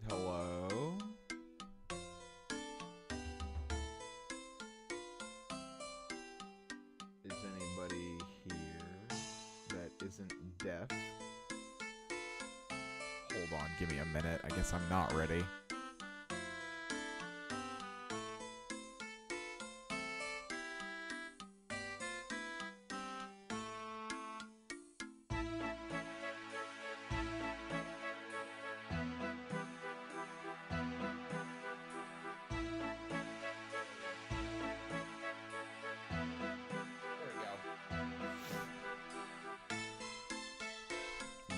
Hello? Is anybody here that isn't deaf? Hold on, give me a minute. I guess I'm not ready.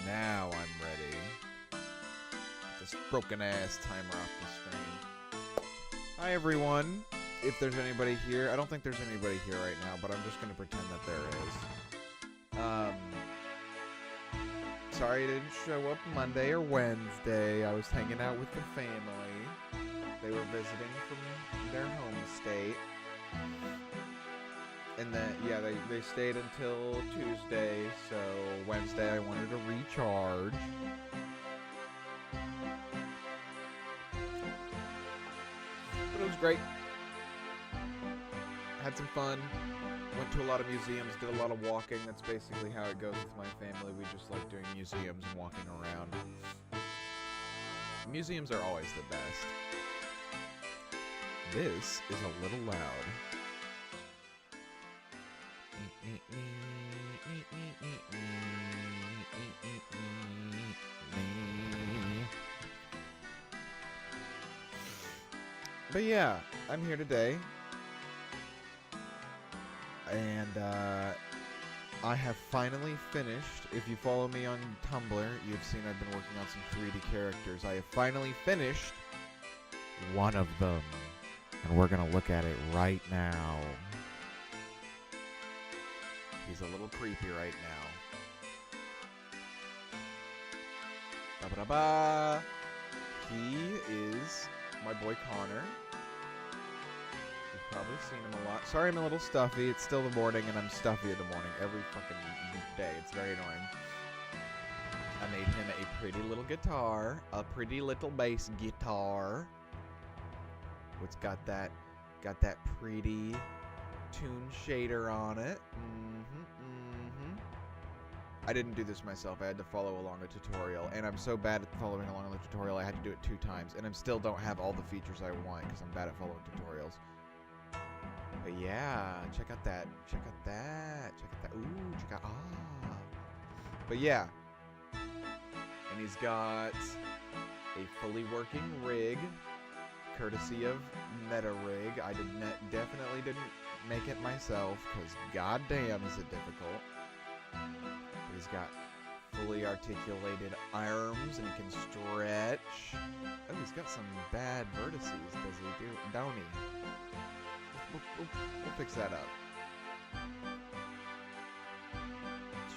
Now I'm ready. This broken ass timer off the screen. Hi everyone. If there's anybody here, I don't think there's anybody here right now, but I'm just gonna pretend that there is. Sorry I didn't show up Monday or Wednesday. I was hanging out with the family. They were visiting from their home state. And then, yeah, they stayed until Tuesday, so Wednesday I wanted to recharge. But it was great. Had some fun. Went to a lot of museums, did a lot of walking. That's basically how it goes with my family. We just like doing museums and walking around. Museums are always the best. This is a little loud. But yeah, I'm here today, and I have finally finished. If you follow me on Tumblr, you've seen I've been working on some 3D characters. I have finally finished one of them, and we're gonna look at it right now. He's a little creepy right now. Ba-ba-da-ba. He is my boy Connor. You've probably seen him a lot. Sorry I'm a little stuffy. It's still the morning and I'm stuffy in the morning every fucking day. It's very annoying. I made him a pretty little guitar. A pretty little bass guitar. It's got that pretty tune shader on it. I didn't do this myself. I had to follow along a tutorial, and I'm so bad at following along the tutorial, I had to do it 2 times, and I still don't have all the features I want because I'm bad at following tutorials. But yeah, check out that. Check out that. Check out that. Ooh, check out. Ah. But yeah. And he's got a fully working rig, courtesy of Meta Rig. I definitely didn't make it myself, because goddamn is it difficult. But he's got fully articulated arms, and he can stretch. Oh, he's got some bad vertices, does he do? Don't he? We'll fix that up.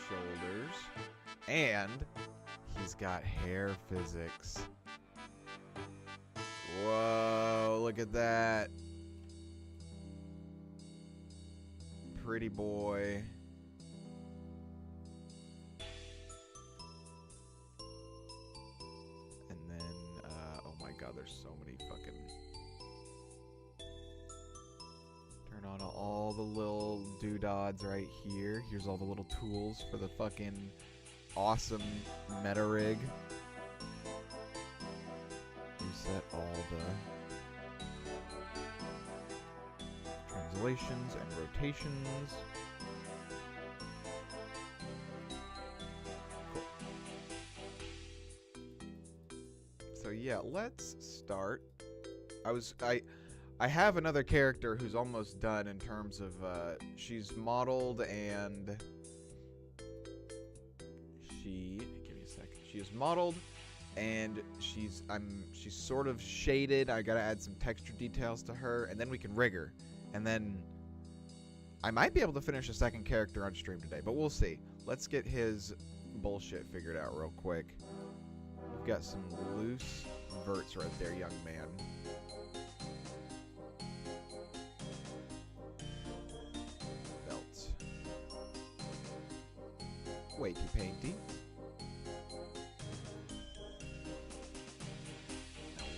Shoulders. And he's got hair physics. Whoa, look at that. Pretty boy. And then, oh my god, there's so many fucking... Turn on all the little doodads right here. Here's all the little tools for the fucking awesome meta rig. Reset all the translations and rotations. Cool. So yeah, let's start. I have another character who's almost done in terms of she's modeled and give me a second. She is modeled and she's sort of shaded. I gotta add some texture details to her, and then we can rig her. And then I might be able to finish a second character on stream today, but we'll see. Let's get his bullshit figured out real quick. We've got some loose verts right there, young man. Belt. Weighty painty.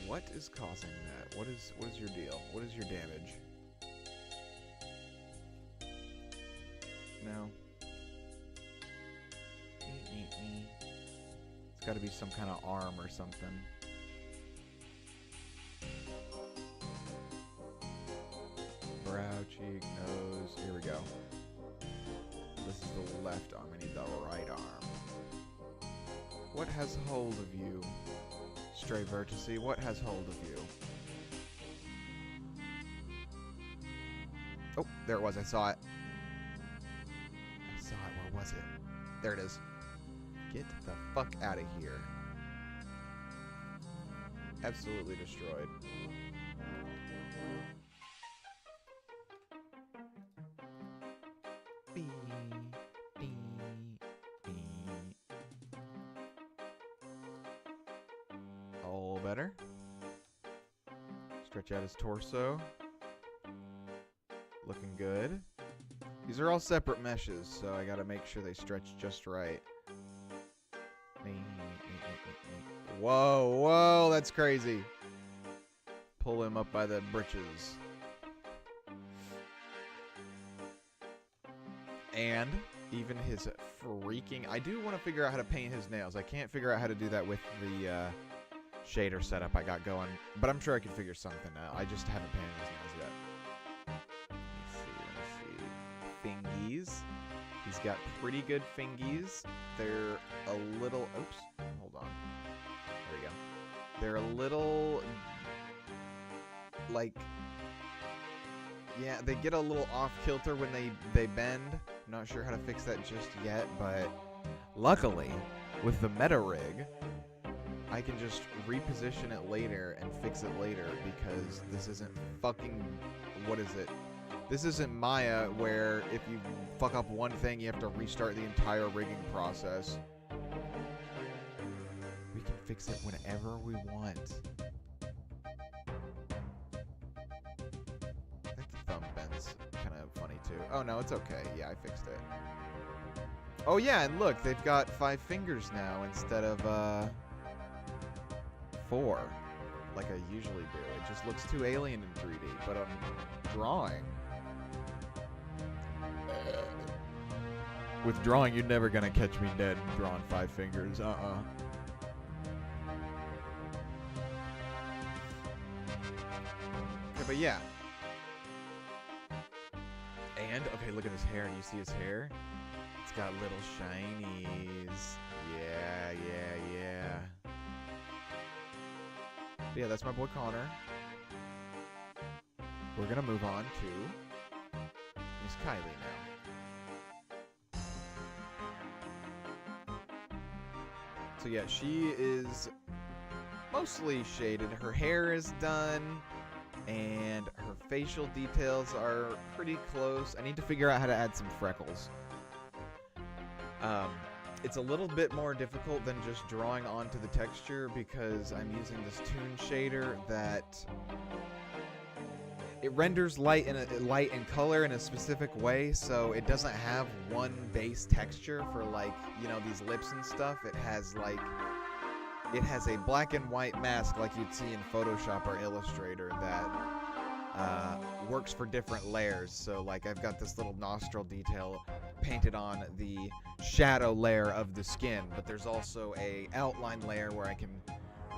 What is causing that? What is your deal? What is your damage? No. It's got to be some kind of arm or something. Brow, cheek, nose. Here we go. This is the left arm. I need the right arm. What has hold of you? Stray vertice, what has hold of you? Oh, there it was. I saw it. Where was it? There it is. Get the fuck out of here. Absolutely destroyed. All better. Stretch out his torso. Looking good. These are all separate meshes, so I gotta make sure they stretch just right. Whoa, whoa, that's crazy. Pull him up by the britches. And even his freaking... I do want to figure out how to paint his nails. I can't figure out how to do that with the shader setup I got going, but I'm sure I can figure something out. I just haven't painted his nails yet. Fingies. He's got pretty good fingies. They're a little... Oops. Hold on. There we go. They're a little... Like... Yeah, they get a little off-kilter when they bend. I'm not sure how to fix that just yet, but... Luckily, with the meta rig, I can just reposition it later and fix it later, because this isn't fucking... What is it? This isn't Maya, where if you fuck up one thing, you have to restart the entire rigging process. We can fix it whenever we want. That thumb bend's kind of funny, too. Oh, no, it's okay. Yeah, I fixed it. Oh, yeah, and look, they've got 5 fingers now instead of, 4, like I usually do. It just looks too alien in 3D, but I'm drawing. With drawing, you're never gonna catch me dead drawing 5 fingers. Okay, but yeah. And, okay, look at his hair. Do you see his hair? It's got little shinies. Yeah, yeah, yeah. Yeah, that's my boy Connor. We're gonna move on to Miss Kylie now. So yeah, she is mostly shaded. Her hair is done, and her facial details are pretty close. I need to figure out how to add some freckles. It's a little bit more difficult than just drawing onto the texture because I'm using this toon shader that it renders light and color in a specific way, so it doesn't have one base texture for, like, you know, these lips and stuff. It has a black and white mask like you'd see in Photoshop or Illustrator that works for different layers. So, like, I've got this little nostril detail painted on the shadow layer of the skin, but there's also a outline layer where I can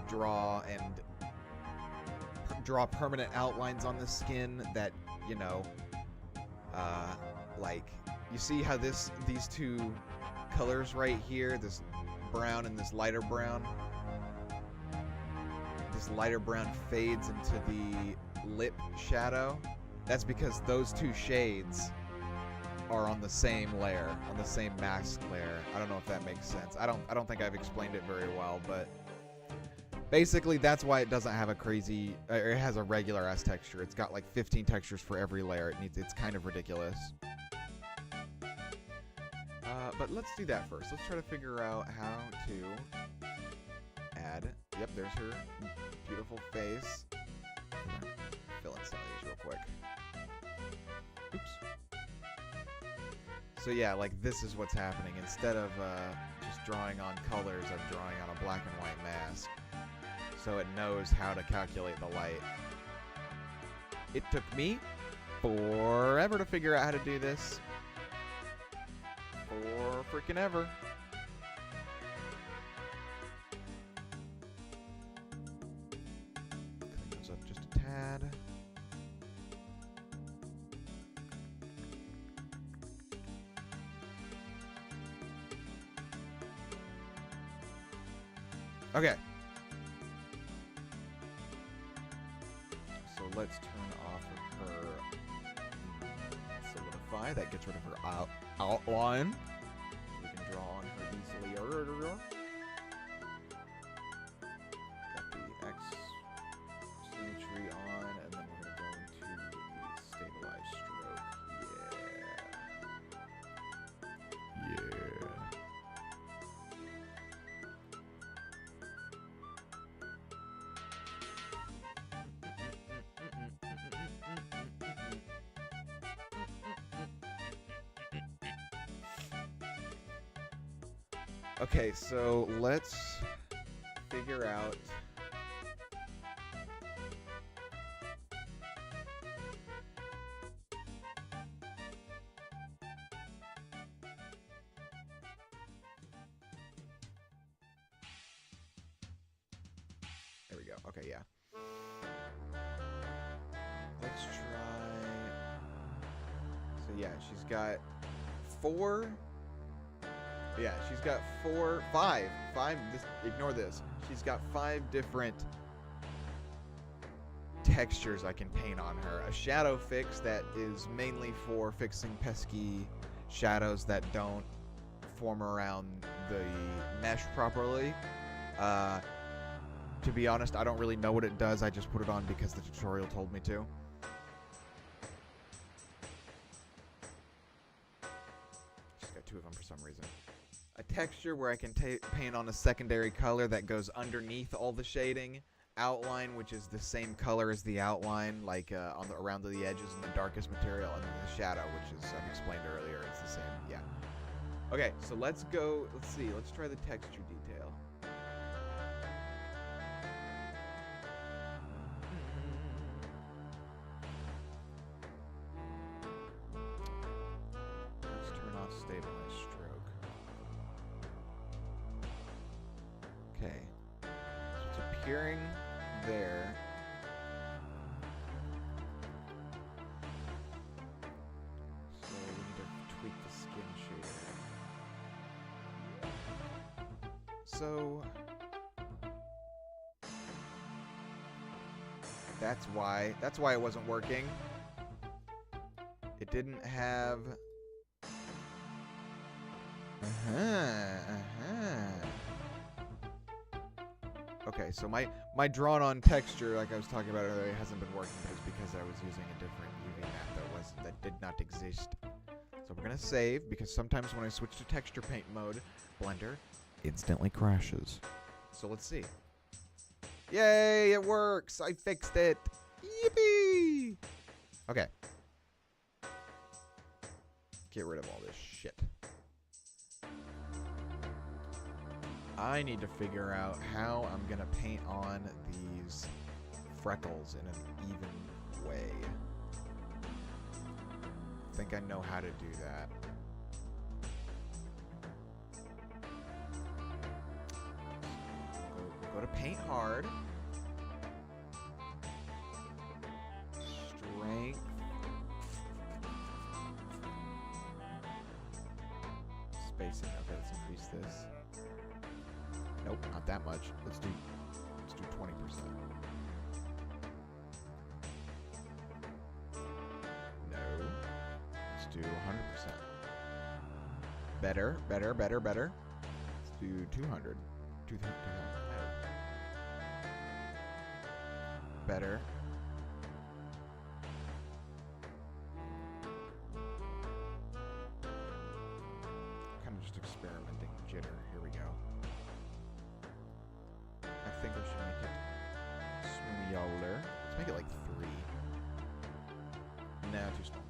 draw permanent outlines on the skin that, you know, like, you see how these two colors right here, this brown and this lighter brown fades into the lip shadow. That's because those two shades are on the same layer, on the same mask layer. I don't know if that makes sense. I don't think I've explained it very well, but basically that's why it doesn't have a crazy, or it has a regular ass texture. It's got like 15 textures for every layer. It's kind of ridiculous. But let's do that first. Let's try to figure out how to add. Yep, there's her beautiful face. Fill in some of these real quick. Oops. So yeah, like, this is what's happening. Instead of just drawing on colors, I'm drawing on a black and white mask. So it knows how to calculate the light. It took me forever to figure out how to do this. For freaking ever. Clean those up just a tad. Okay. So let's turn off of her solidify. That gets rid of her outline. We can draw on her easily. Got the X symmetry on, and then we're going to go into the stabilized stroke. Yeah. Okay, so let's figure out there we go. Okay, yeah. Let's try. So yeah, she's got four. Yeah, she's got five. Ignore this. She's got 5 different textures I can paint on her. A shadow fix that is mainly for fixing pesky shadows that don't form around the mesh properly. To be honest, I don't really know what it does. I just put it on because the tutorial told me to. She's got 2 of them for some reason. A texture where I can paint on a secondary color that goes underneath all the shading. Outline, which is the same color as the outline, like around the edges in the darkest material, and then the shadow, which is, I've explained earlier, it's the same. Yeah. Okay, so let's go. Let's see. Let's try the texture detail. Let's turn off stabilize stroke. Okay. So it's appearing there. So we need to tweak the skin shader. So That's why it wasn't working. It didn't have... Okay, so my drawn-on texture, like I was talking about earlier, hasn't been working, but it's because I was using a different UV map that did not exist. So we're gonna save, because sometimes when I switch to texture paint mode, Blender instantly crashes. So let's see. Yay, it works! I fixed it! Yippee! Okay. Get rid of all this shit. I need to figure out how I'm gonna paint on these freckles in an even way. I think I know how to do that. Go to paint hard. Strength. Spacing. Okay, let's increase this. Nope, not that much. Let's do 20%. No. Let's do 100%. Better. Let's do 200. 200. Better. Kind of just experimenting. Jitter. Here we go. I think I should make it smoother. Let's make it like 3. No, too small.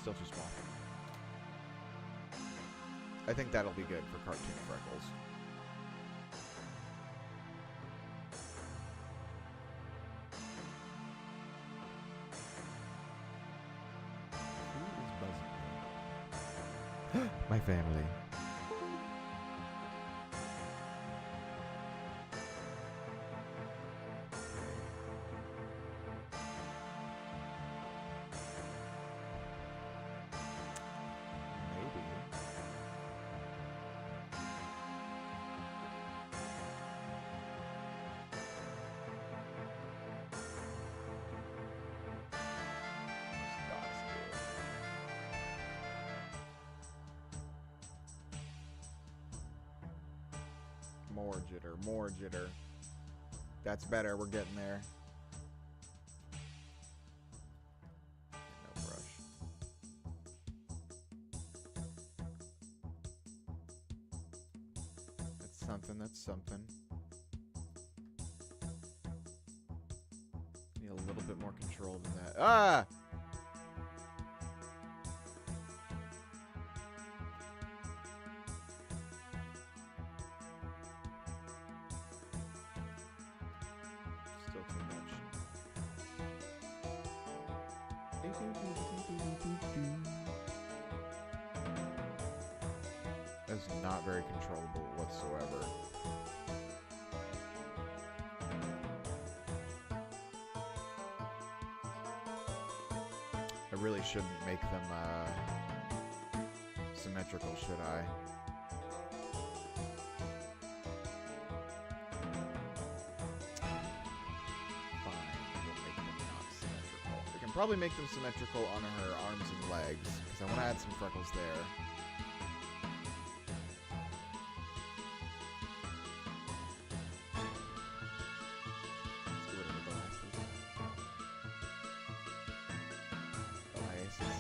Still too small. I think that'll be good for cartoon freckles. Who is buzzing me? My family. More jitter. That's better. We're getting there. No brush. That's something. Need a little bit more control than that. Ah! That's not very controllable whatsoever. I really shouldn't make them symmetrical, should I? Probably make them symmetrical on her arms and legs, because I want to add some freckles there. Let's get rid of the glasses. Glasses.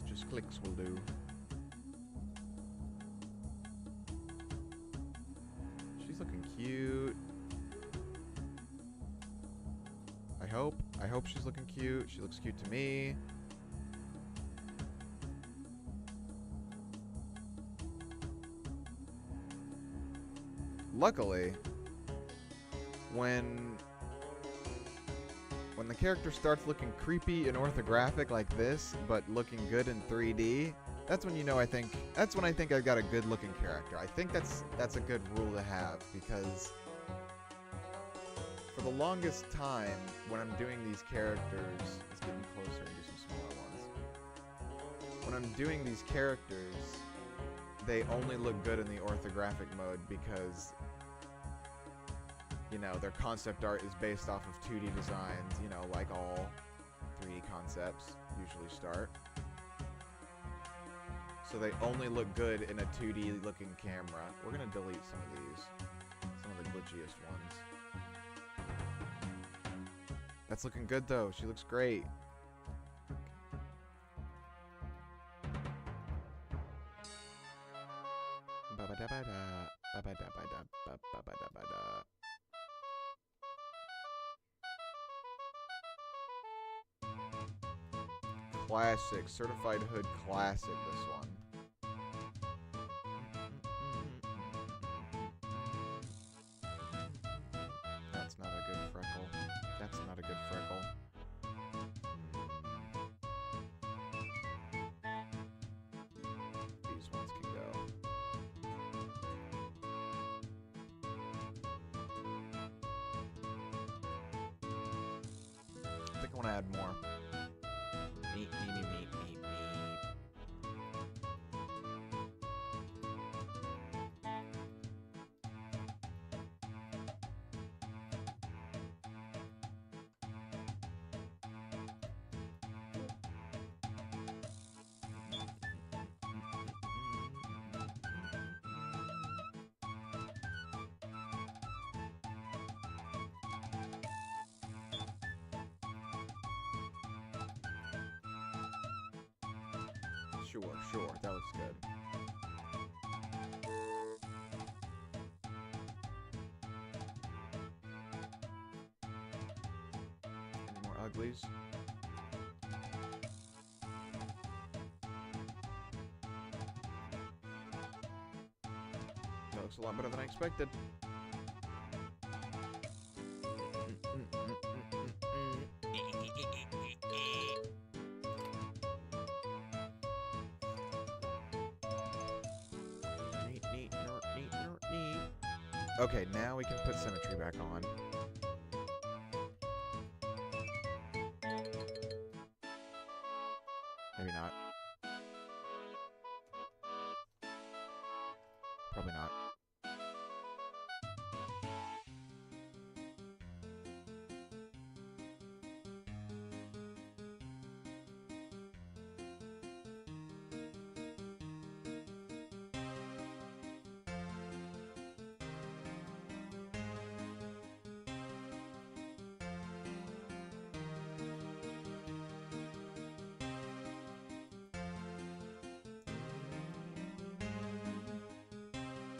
Just clicks will do. She's looking cute. I hope she's looking cute. She looks cute to me. luckily, when the character starts looking creepy and orthographic like this, but looking good in 3D, that's when you know that's when I think I've got a good looking character. I think that's a good rule to have, because for the longest time when I'm doing these characters, let's get them closer and do some smaller ones. When I'm doing these characters, they only look good in the orthographic mode because, you know, their concept art is based off of 2D designs, you know, like all 3D concepts usually start. So they only look good in a 2D looking camera. We're gonna delete some of these, some of the glitchiest ones. That's looking good though, she looks great. Classic, certified hood classic, this one. That's not a good freckle. That's not a good freckle. These ones can go. I think I want to add more. Meat. Sure, that looks good. Any more uglies? That looks a lot better than I expected. Okay, now we can put symmetry back on. Maybe not. Probably not.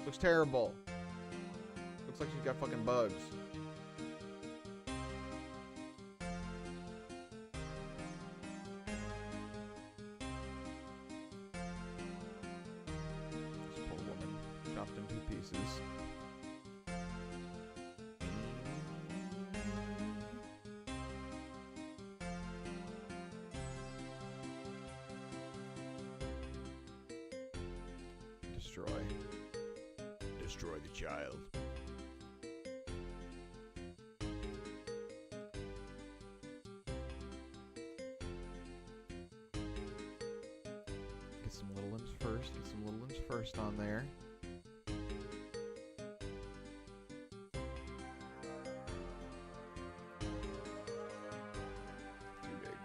Looks terrible. Looks like she's got fucking bugs. This poor woman, chopped in 2 pieces. Destroy the child. Get some little limbs first. Get some little limbs first on there. Too big.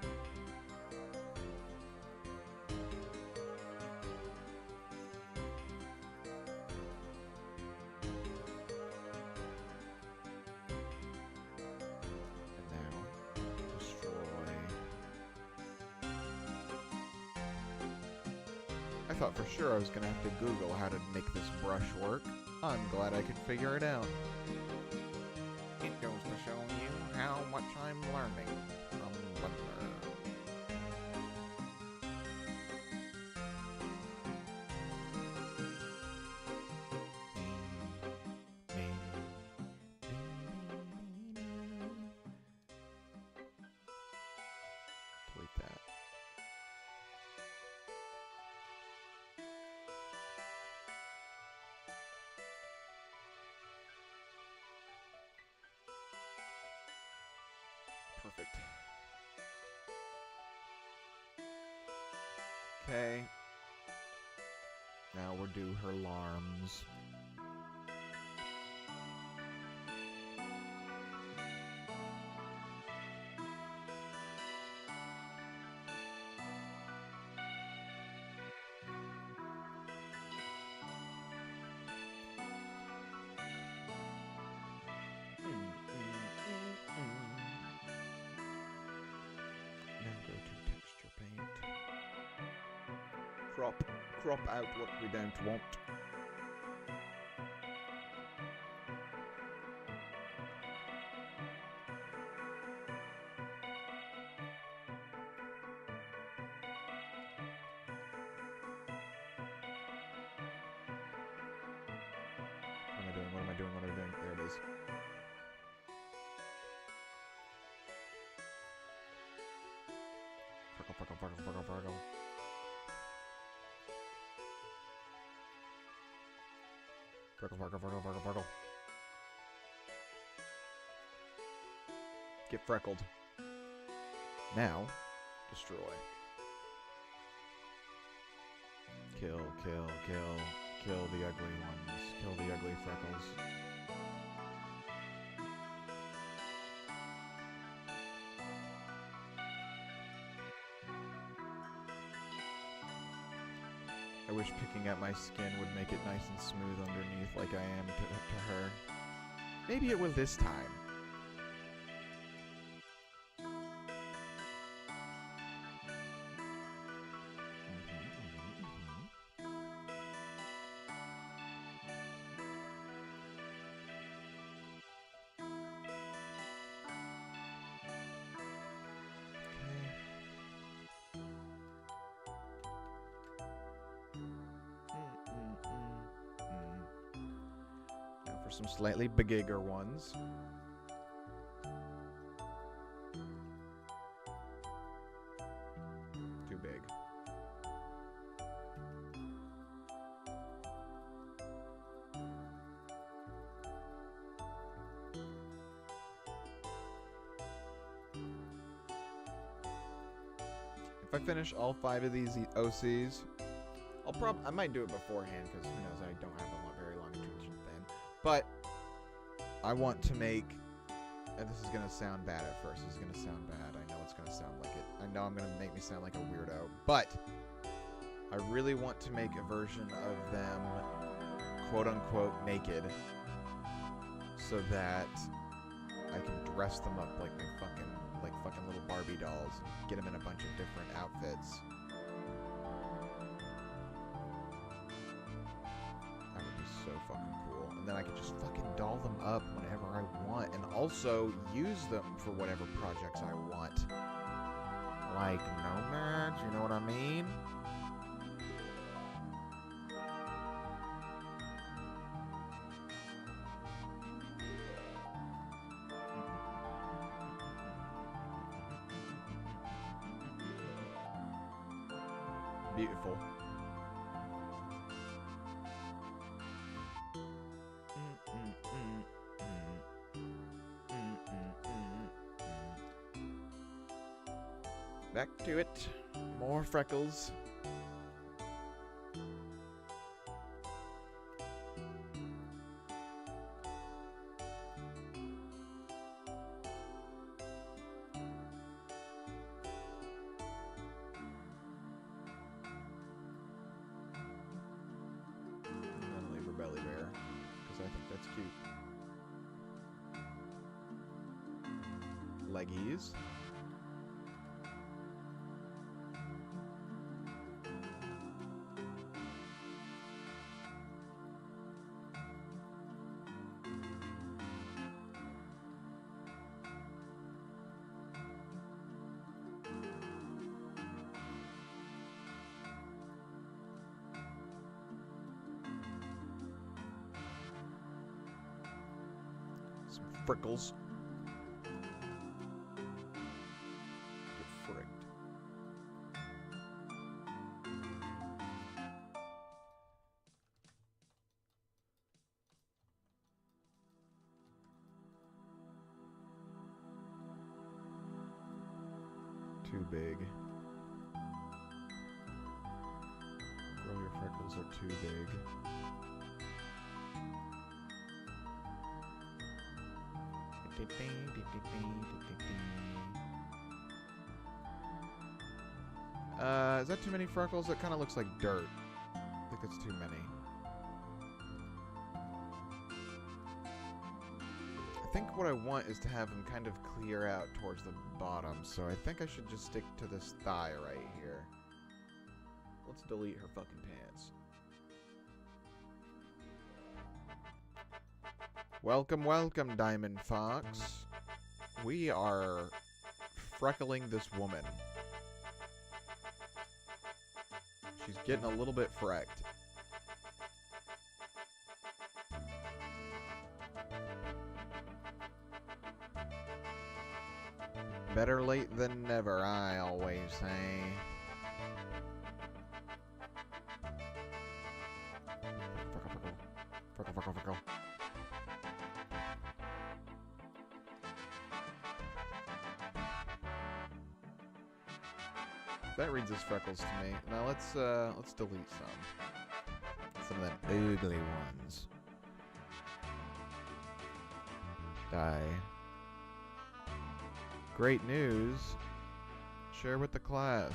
I thought for sure I was gonna have to Google how to make this brush work. I'm glad I could figure it out. It goes to show you how much I'm learning from Blender. Perfect. Okay. Now we're due her alarms. Crop out what we don't want. What am I doing? There it is. Freckle. Freckle. Get freckled. Now, destroy. Kill the ugly ones. Kill the ugly freckles. I wish picking at my skin would make it nice and smooth underneath like I am to her. Maybe it will this time. Some slightly bigger ones. Too big. If I finish all 5 of these OCs, I might do it beforehand because who knows, I don't have a very long attention span. But I want to make, and this is going to sound bad at first. This is going to sound bad. I know it's going to sound like it. I know I'm going to make me sound like a weirdo. But I really want to make a version of them, quote unquote, naked, so that I can dress them up like fucking little Barbie dolls. Get them in a bunch of different outfits. That would be so fucking cool. And then I could just fucking doll them up whenever I want, and also use them for whatever projects I want. Like nomads, you know what I mean? Beautiful. Back to it. More freckles. Belly bear, because I think that's cute. Leggies. Some frickles. Get fricked. too big. Girl, your freckles are too big. Is that too many freckles? That kind of looks like dirt. I think that's too many. I think what I want is to have them kind of clear out towards the bottom, so I think I should just stick to this thigh right here. Let's delete her fucking pants. Welcome, welcome, Diamond Fox. We are freckling this woman. She's getting a little bit frecked. Better late than never, I always say. Freckle, freckle, freckle. That reads as freckles to me. Now let's delete some of them ugly ones. Die. Great news. Share with the class.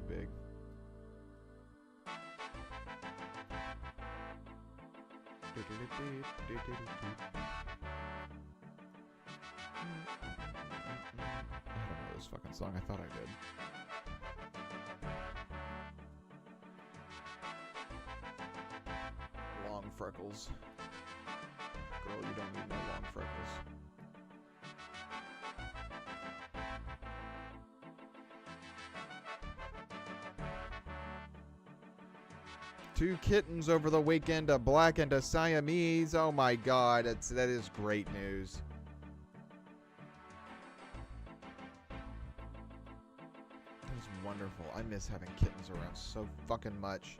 Big. I don't know this fucking song. I thought I did. Long freckles. Girl, you don't need no long freckles. Two kittens over the weekend, a black and a Siamese. Oh my god, that is great news. That is wonderful. I miss having kittens around so fucking much.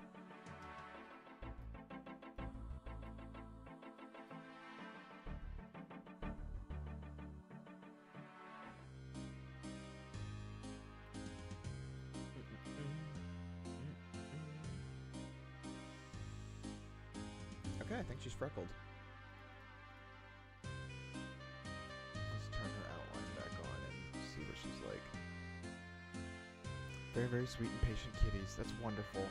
Okay, I think she's freckled. Let's turn her outline back on and see what she's like. Very, very sweet and patient kitties. That's wonderful.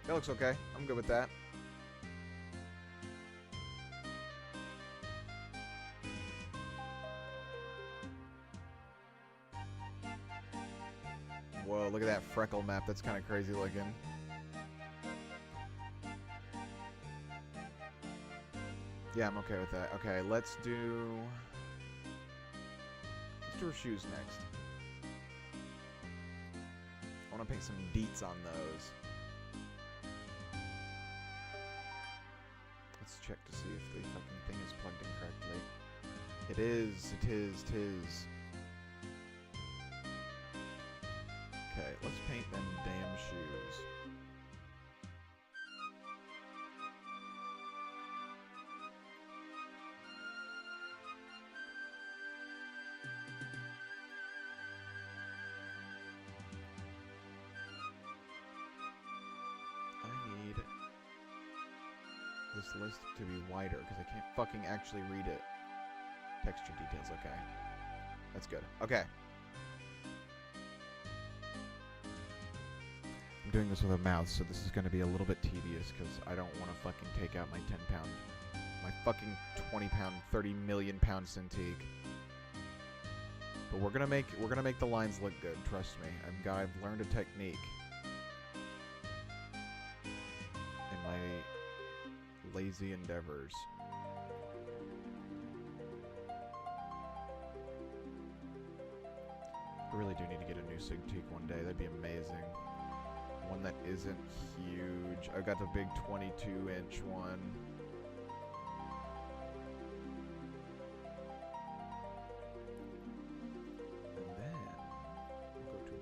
That looks okay. I'm good with that. Whoa, look at that freckle map. That's kind of crazy looking. Yeah, I'm okay with that. Okay, let's do her shoes next. I want to paint some deets on those. Let's check to see if the fucking thing is plugged in correctly. It is. It is. It is. Okay, let's paint them damn shoes. I need this list to be wider because I can't fucking actually read it. Texture details, okay. That's good. Okay. I'm doing this with a mouse, so this is going to be a little bit tedious because I don't want to fucking take out my 10-pound, my fucking 20-pound, 30 million pound Cintiq. But we're gonna make the lines look good. Trust me. I've learned a technique. lazy endeavors. I really do need to get a new SIG-Teak one day. That'd be amazing. One that isn't huge. I've got the big 22-inch one. And then we'll go to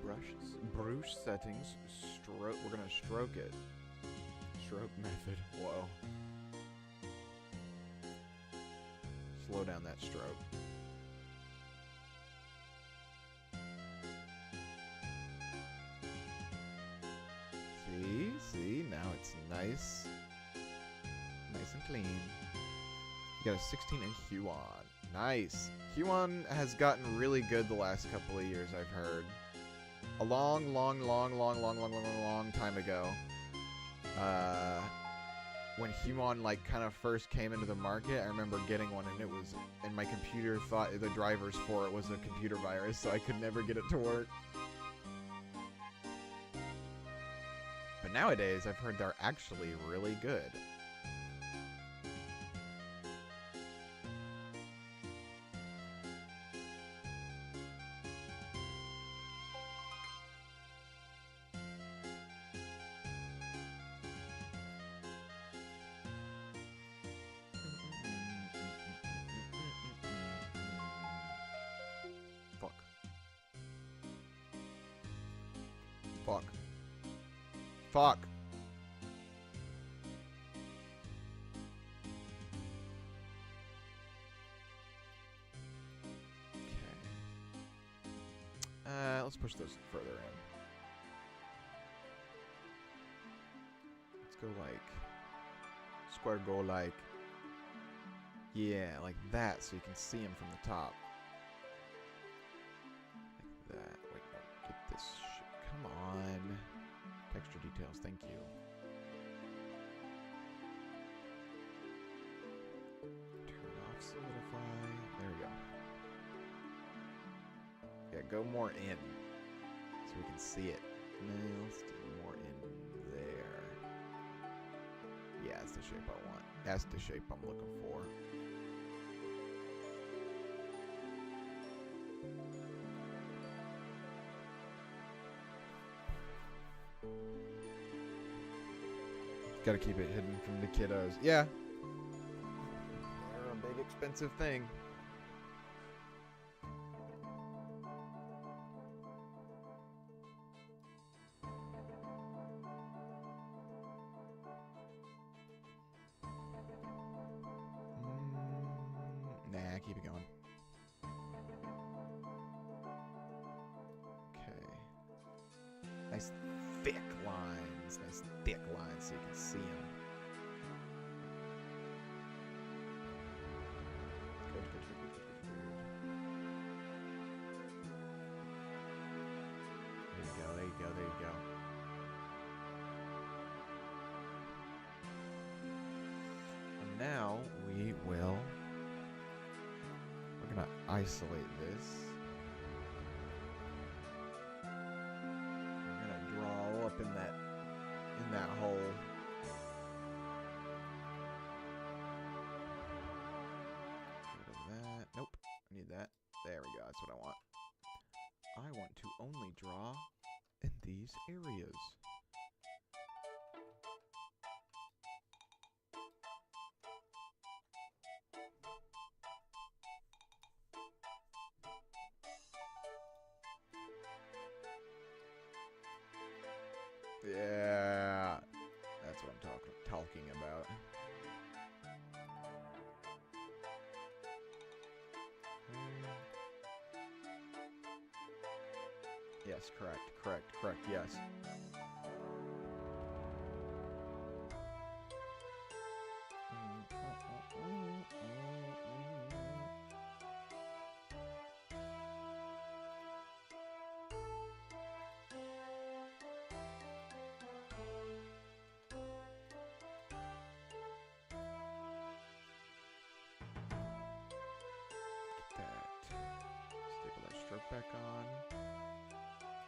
brush settings. Stroke. We're gonna stroke it. Stroke method. Whoa. Slow down that stroke. See, now it's nice and clean. You got a 16-inch Huon. Nice. Huon has gotten really good the last couple of years, I've heard. A long time ago, when Huon like kind of first came into the market, I remember getting one, and my computer thought the drivers for it was a computer virus, so I could never get it to work. But nowadays, I've heard they're actually really good. Fuck. Okay. Let's push those further in. Let's go like... Square go like... Yeah, like that, so you can see them from the top. Like that. Wait, no, get this shit. Come on. Texture details, thank you. Turn off solidify. There we go. Yeah, go more in so we can see it. No, let's do more in there. Yeah, that's the shape I want. That's the shape I'm looking for. Gotta keep it hidden from the kiddos. Yeah. They're a big expensive thing. Nah, keep it going. Okay. Nice thick lines. Nice thick lines so you can see them. Good. There you go. And now we're gonna isolate this. We're gonna draw all up in that hole. Get rid of that. Nope. I need that. There we go. That's what I want. I want to only draw in these areas. Yeah, that's what I'm talking about. Yes, correct, yes. Staple that stroke back on.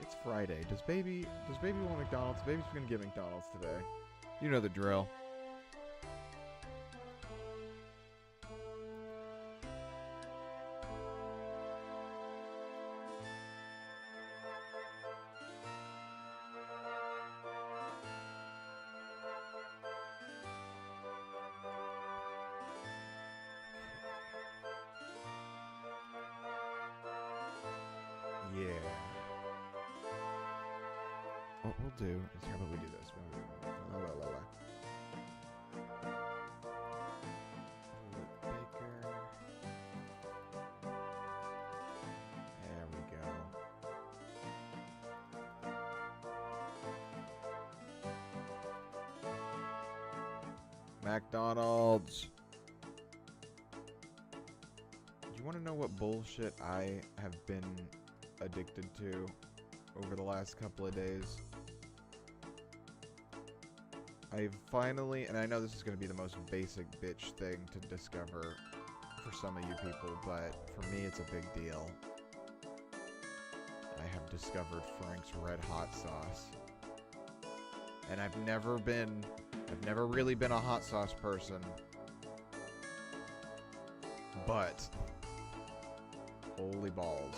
It's Friday. Does baby want McDonald's? Baby's gonna get McDonald's today. You know the drill. we'll do is, how about we do this? La, la, la, la. Bigger. There we go. McDonald's. Do you want to know what bullshit I have been addicted to over the last couple of days? I've finally, and I know this is going to be the most basic bitch thing to discover for some of you people, but for me it's a big deal. I have discovered Frank's Red Hot Sauce. And I've never really been a hot sauce person. But holy balls.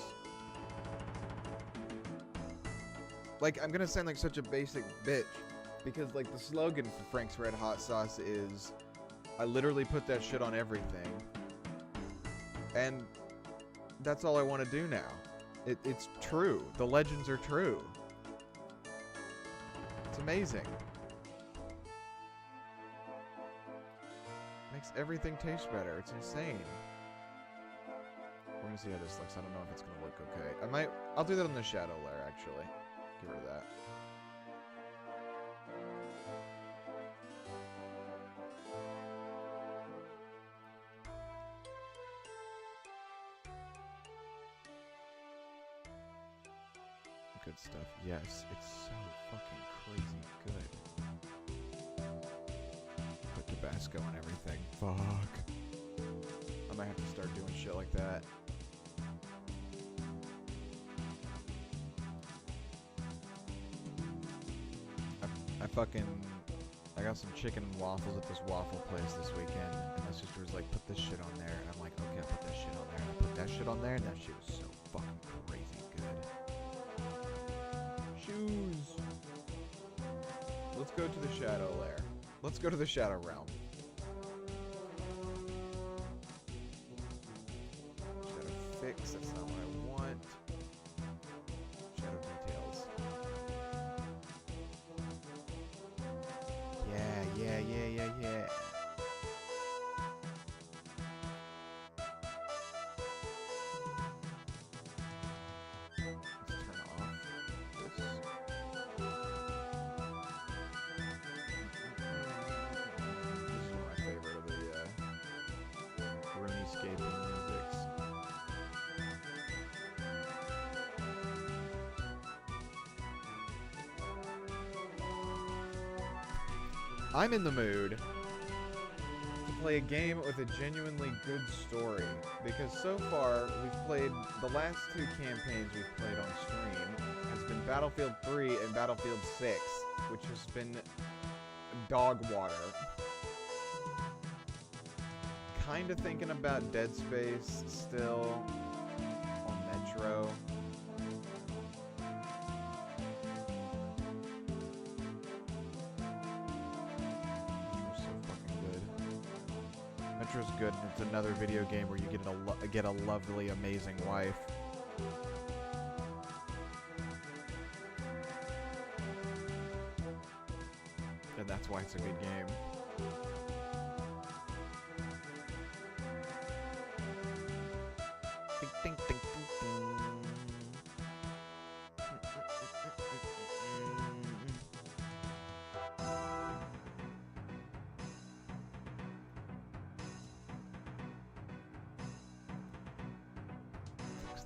Like, I'm gonna sound like such a basic bitch, because, like, the slogan for Frank's Red Hot Sauce is, I literally put that shit on everything. And that's all I want to do now. It's true. The legends are true. It's amazing. Makes everything taste better. It's insane. We're gonna see how this looks. I don't know if it's gonna look okay. I'll do that on the shadow layer, actually. Get rid of that. Good stuff. Yes, it's so fucking crazy good. Put Tabasco and everything. Fuck. I might have to start doing shit like that. I got some chicken and waffles at this waffle place this weekend, and my sister was like, put this shit on there, and I'm like, okay, I'll put that shit on there, and I put that shit on there, and that shit was so fucking crazy good. Shoes! Let's go to the shadow lair. Let's go to the shadow realm. Shadow fix, that's not what I want. Shadow details. Yeah. Let's turn off this. This is one of my favorite of the RuneScaping musics. I'm in the mood to play a game with a genuinely good story, because so far we've played, the last two campaigns we've played on stream has been Battlefield 3 and Battlefield 6, which has been dog water. Kinda thinking about Dead Space still on Metro. Metro's good, and it's another video game where you get a lovely, amazing wife. And that's why it's a good game. Ding, ding, ding, ding, ding.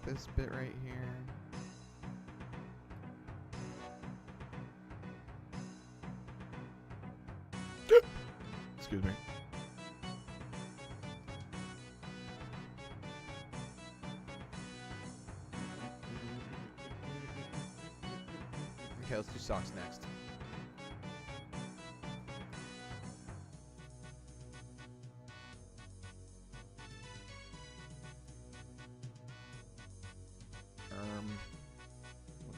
This bit right here. Excuse me. Okay, let's do socks next.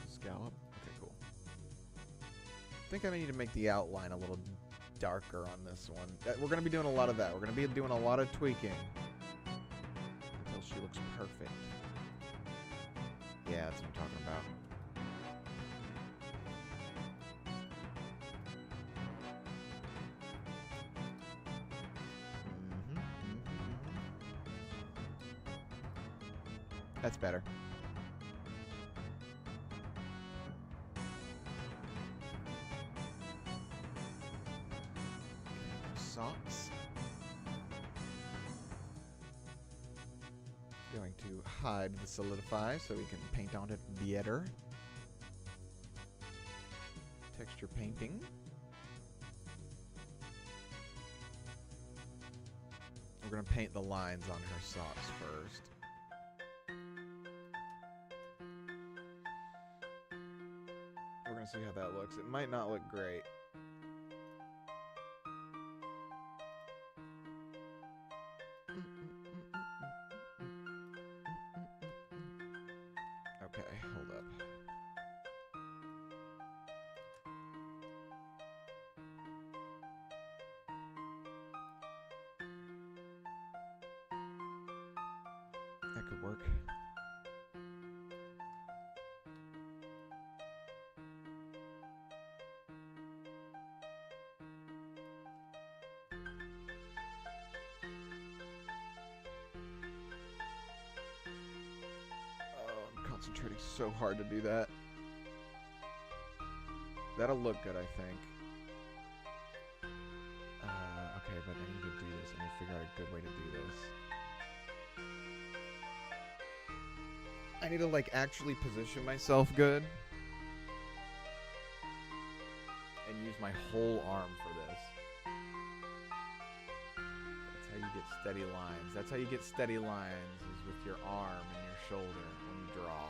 Scallop. Okay, cool. I think I need to make the outline a little darker on this one. We're going to be doing a lot of that. We're going to be doing a lot of tweaking until she looks perfect. Yeah, that's what I'm talking about. That's better. Socks. Going to hide the solidify so we can paint on it better. Texture painting. We're going to paint the lines on her socks first. We're going to see how that looks. It might not look great. Okay, hold up. That could work. Concentrating so hard to do that. That'll look good, I think. Okay, but I need to do this. I need to figure out a good way to do this. I need to, like, actually position myself good. And use my whole arm for this. That's how you get steady lines. That's how you get steady lines, is with your arm and your shoulder when you draw.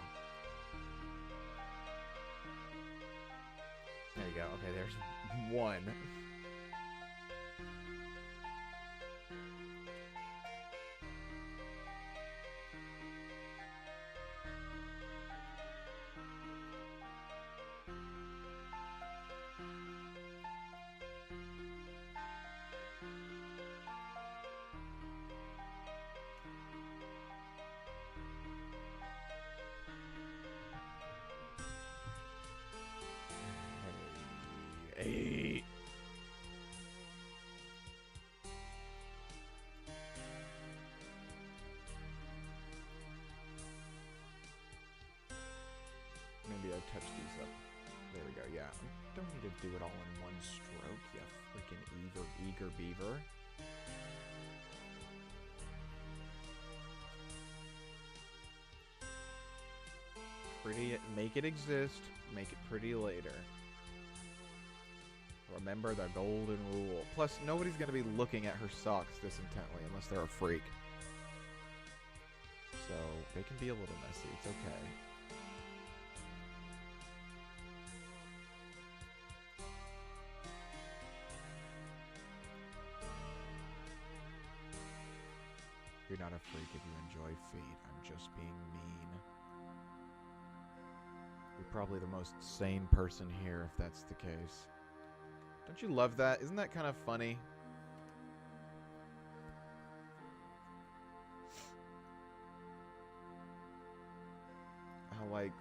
There you go. Okay, there's one. Hey. Maybe I'll touch these up. There we go, yeah. Don't need to do it all in one stroke, you freaking eager beaver. Pretty, make it exist, make it pretty later. Remember the golden rule. Plus, nobody's going to be looking at her socks this intently unless they're a freak. So, they can be a little messy. It's okay. You're not a freak if you enjoy feet. I'm just being mean. You're probably the most sane person here if that's the case. Don't you love that? Isn't that kind of funny? How, like,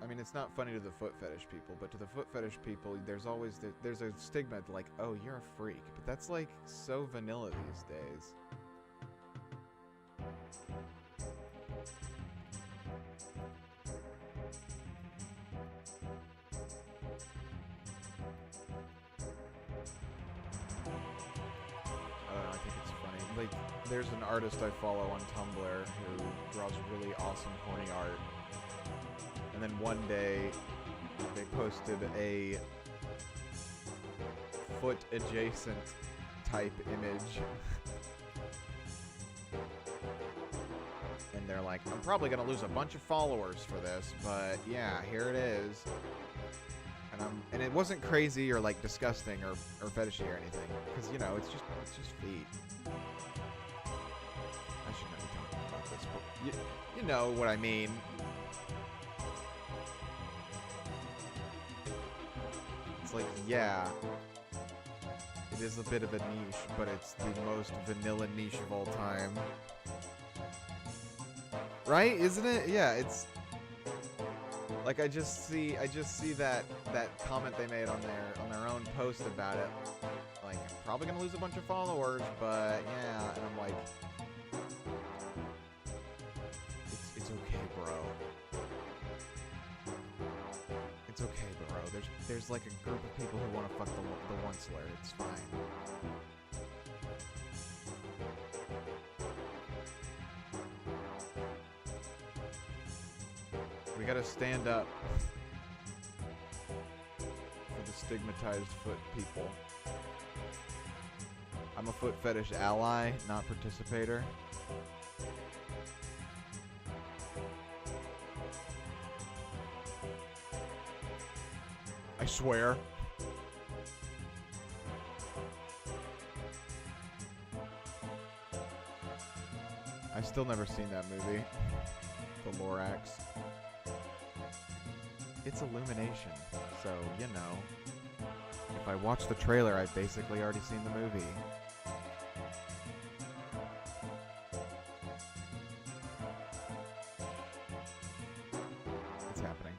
I mean, it's not funny to the foot fetish people, but to the foot fetish people, there's always, there's a stigma like, oh, you're a freak. But that's, like, so vanilla these days. There's an artist I follow on Tumblr who draws really awesome horny art. And then one day, they posted a foot-adjacent type image. And they're like, I'm probably going to lose a bunch of followers for this, but yeah, here it is. And it wasn't crazy or like disgusting or fetishy or anything. Because, you know, it's just feet. I should not be talking about this, but you know what I mean. It's like, yeah, it is a bit of a niche, but it's the most vanilla niche of all time. Right? Isn't it? Yeah, it's like I just see that comment they made on their own post about it. Like, probably gonna lose a bunch of followers, but yeah, and I'm like, it's bro. It's okay, bro. There's like a group of people who want to fuck the onceler. It's fine. We gotta stand up for the stigmatized foot people. I'm a foot fetish ally, not participator. I swear. I've still never seen that movie. The Lorax. It's Illumination, so, you know. If I watch the trailer, I've basically already seen the movie. It's happening.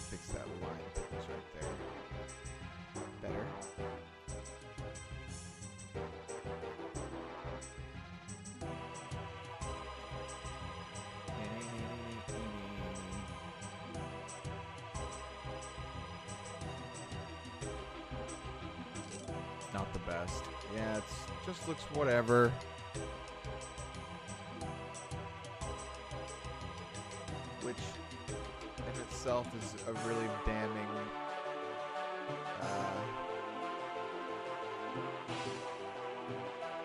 Fix that line. It's right there. Better. Not the best. Yeah, it's just looks whatever. Which in itself is a really damning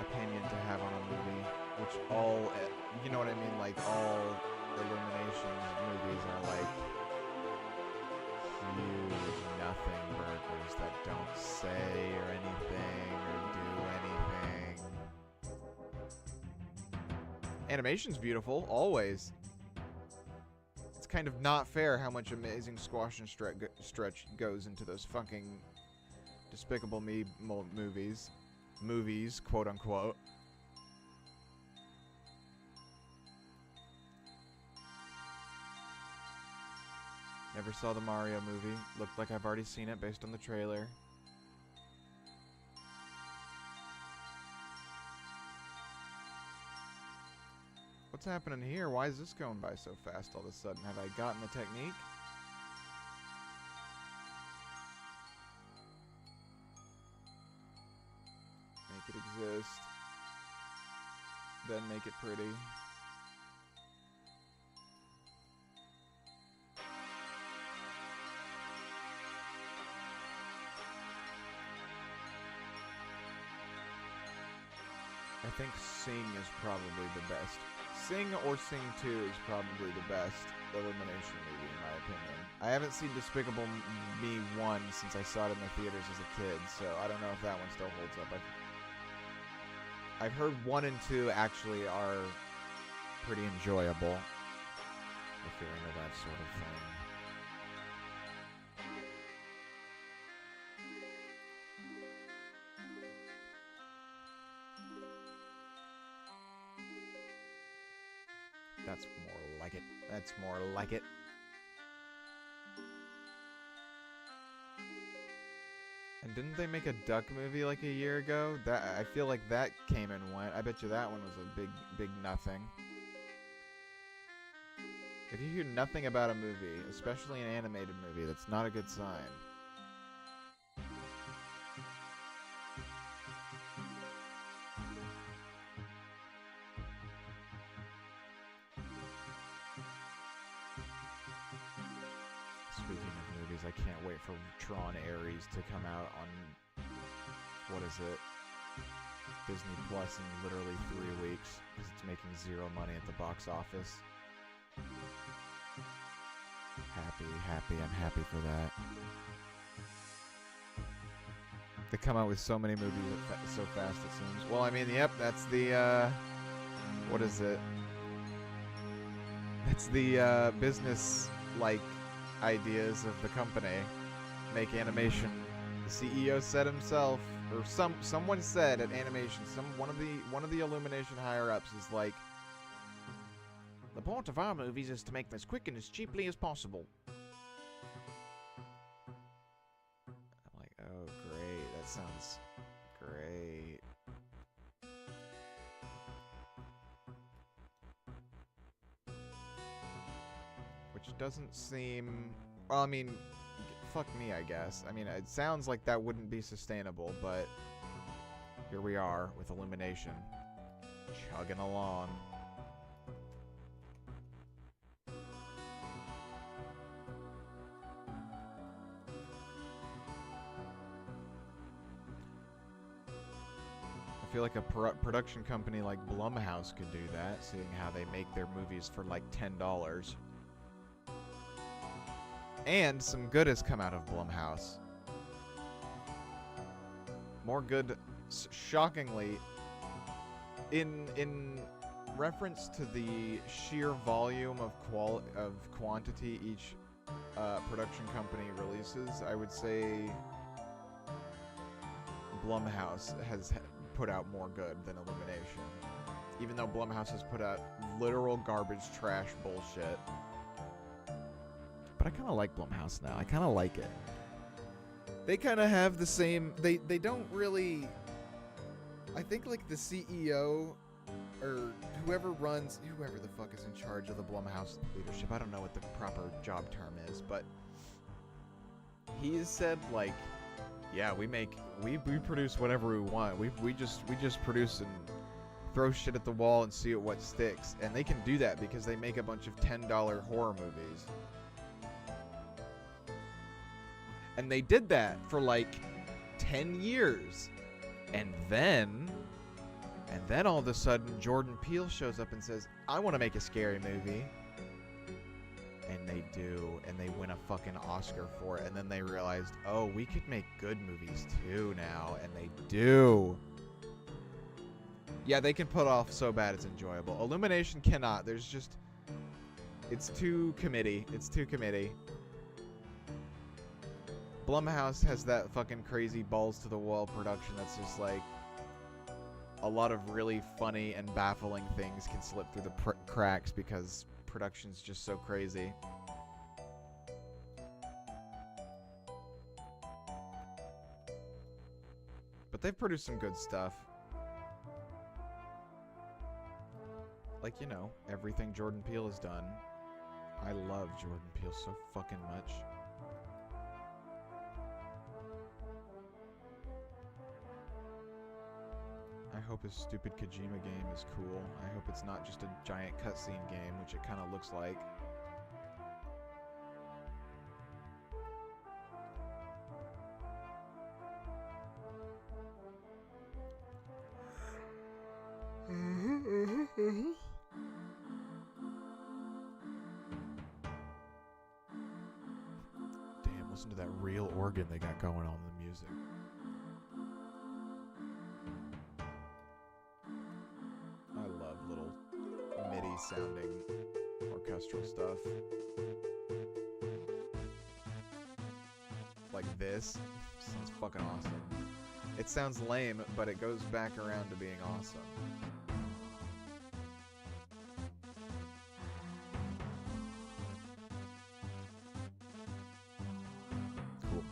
opinion to have on a movie. Which all, you know what I mean? Like all Illumination movies are like huge nothing burgers that don't say or anything or do anything. Animation's beautiful, always. It's kind of not fair how much amazing squash and stretch goes into those fucking Despicable Me movies. Movies, quote unquote. Never saw the Mario movie. Looked like I've already seen it based on the trailer. What's happening here? Why is this going by so fast all of a sudden? Have I gotten the technique? Make it exist. Then make it pretty. I think Sing is probably the best. Sing or Sing 2 is probably the best Illumination movie, in my opinion. I haven't seen Despicable Me 1 since I saw it in the theaters as a kid, so I don't know if that one still holds up. I've heard 1 and 2 actually are pretty enjoyable, if you're into that sort of thing. That's more like it. That's more like it. And didn't they make a duck movie like a year ago? That I feel like that came and went. I bet you that one was a big nothing. If you hear nothing about a movie, especially an animated movie, that's not a good sign. Speaking of movies, I can't wait for Tron Ares to come out on, what is it, Disney Plus in literally 3 weeks, because it's making 0 money at the box office. I'm happy for that. They come out with so many movies so fast, it seems. Well, I mean, yep, that's the, what is it? That's the, business-like ideas of the company. Make animation. The CEO said himself, or someone said at animation, one of the Illumination higher-ups is like, the point of our movies is to make them as quick and as cheaply as possible. sounds great. Which doesn't seem... Well, I mean, fuck me, I guess. I mean, it sounds like that wouldn't be sustainable, but here we are with Illumination. Chugging along. I feel like a production company like Blumhouse could do that, seeing how they make their movies for like $10. And some good has come out of Blumhouse. More good, shockingly, in reference to the sheer volume of quantity each production company releases, I would say Blumhouse has put out more good than Illumination. Even though Blumhouse has put out literal garbage trash bullshit. But I kind of like Blumhouse now. I kind of like it. They kind of have the same... They don't really... I think, like, the CEO or whoever the fuck is in charge of the Blumhouse leadership, I don't know what the proper job term is, but he has said, like, yeah, we produce whatever we want. We just produce and throw shit at the wall and see what sticks. And they can do that because they make a bunch of $10 horror movies. And they did that for like 10 years. And then all of a sudden Jordan Peele shows up and says, I want to make a scary movie. And they do, and they win a fucking Oscar for it. And then they realized, oh, we could make good movies too now. And they do. Yeah, they can put off so bad it's enjoyable. Illumination cannot. There's just... It's too committee. It's too committee. Blumhouse has that fucking crazy balls-to-the-wall production that's just like... A lot of really funny and baffling things can slip through the cracks because production's just so crazy. But they've produced some good stuff. Like, you know, everything Jordan Peele has done. I love Jordan Peele so fucking much. I hope his stupid Kojima game is cool. I hope it's not just a giant cutscene game, which it kind of looks like. Damn, listen to that real organ they got going on in the music. I love little MIDI sounding orchestral stuff. Like this. Sounds fucking awesome. It sounds lame, but it goes back around to being awesome. Cool.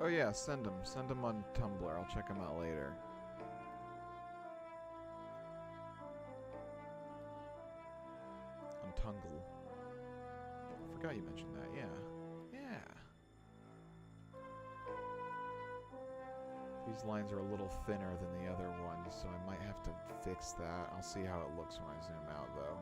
Oh yeah, send them. Send them on Tumblr. I'll check them out later. On Tungle. I forgot you mentioned that, yeah. Yeah. These lines are a little thinner than the other ones, so I might have to fix that. I'll see how it looks when I zoom out, though.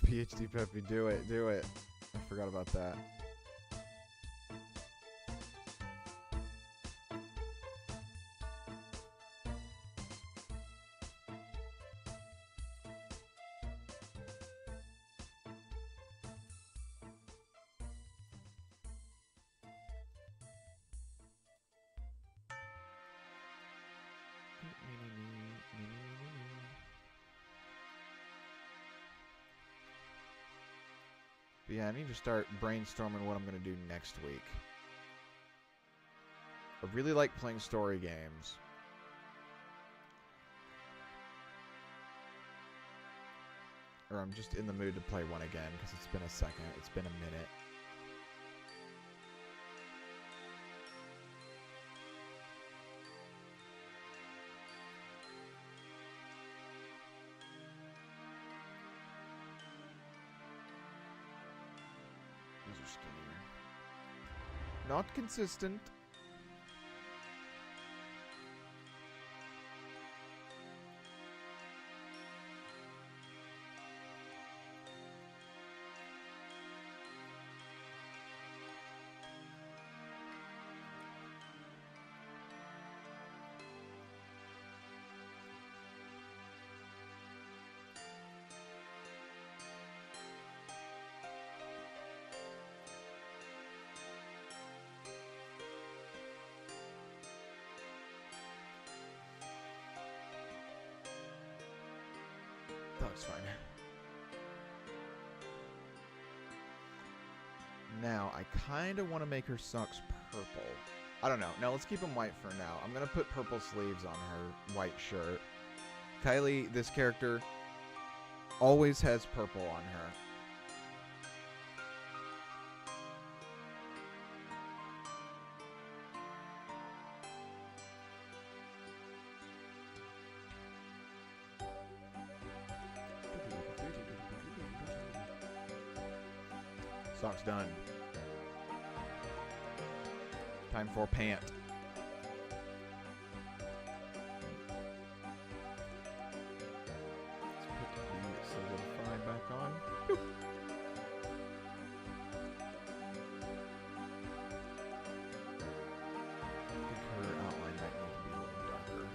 PhD Peppy, do it, do it. I forgot about that. But yeah, I need to start brainstorming what I'm going to do next week. I really like playing story games. Or I'm just in the mood to play one again, because it's been a second. It's been a minute. These are skinnier. Not consistent. That looks fine. Now, I kind of want to make her socks purple. I don't know. No, let's keep them white for now. I'm going to put purple sleeves on her white shirt. Kylie, this character, always has purple on her. Socks done. Time for pant. Let's put the solidify back on. Boop. I think her outline might need to be a little darker.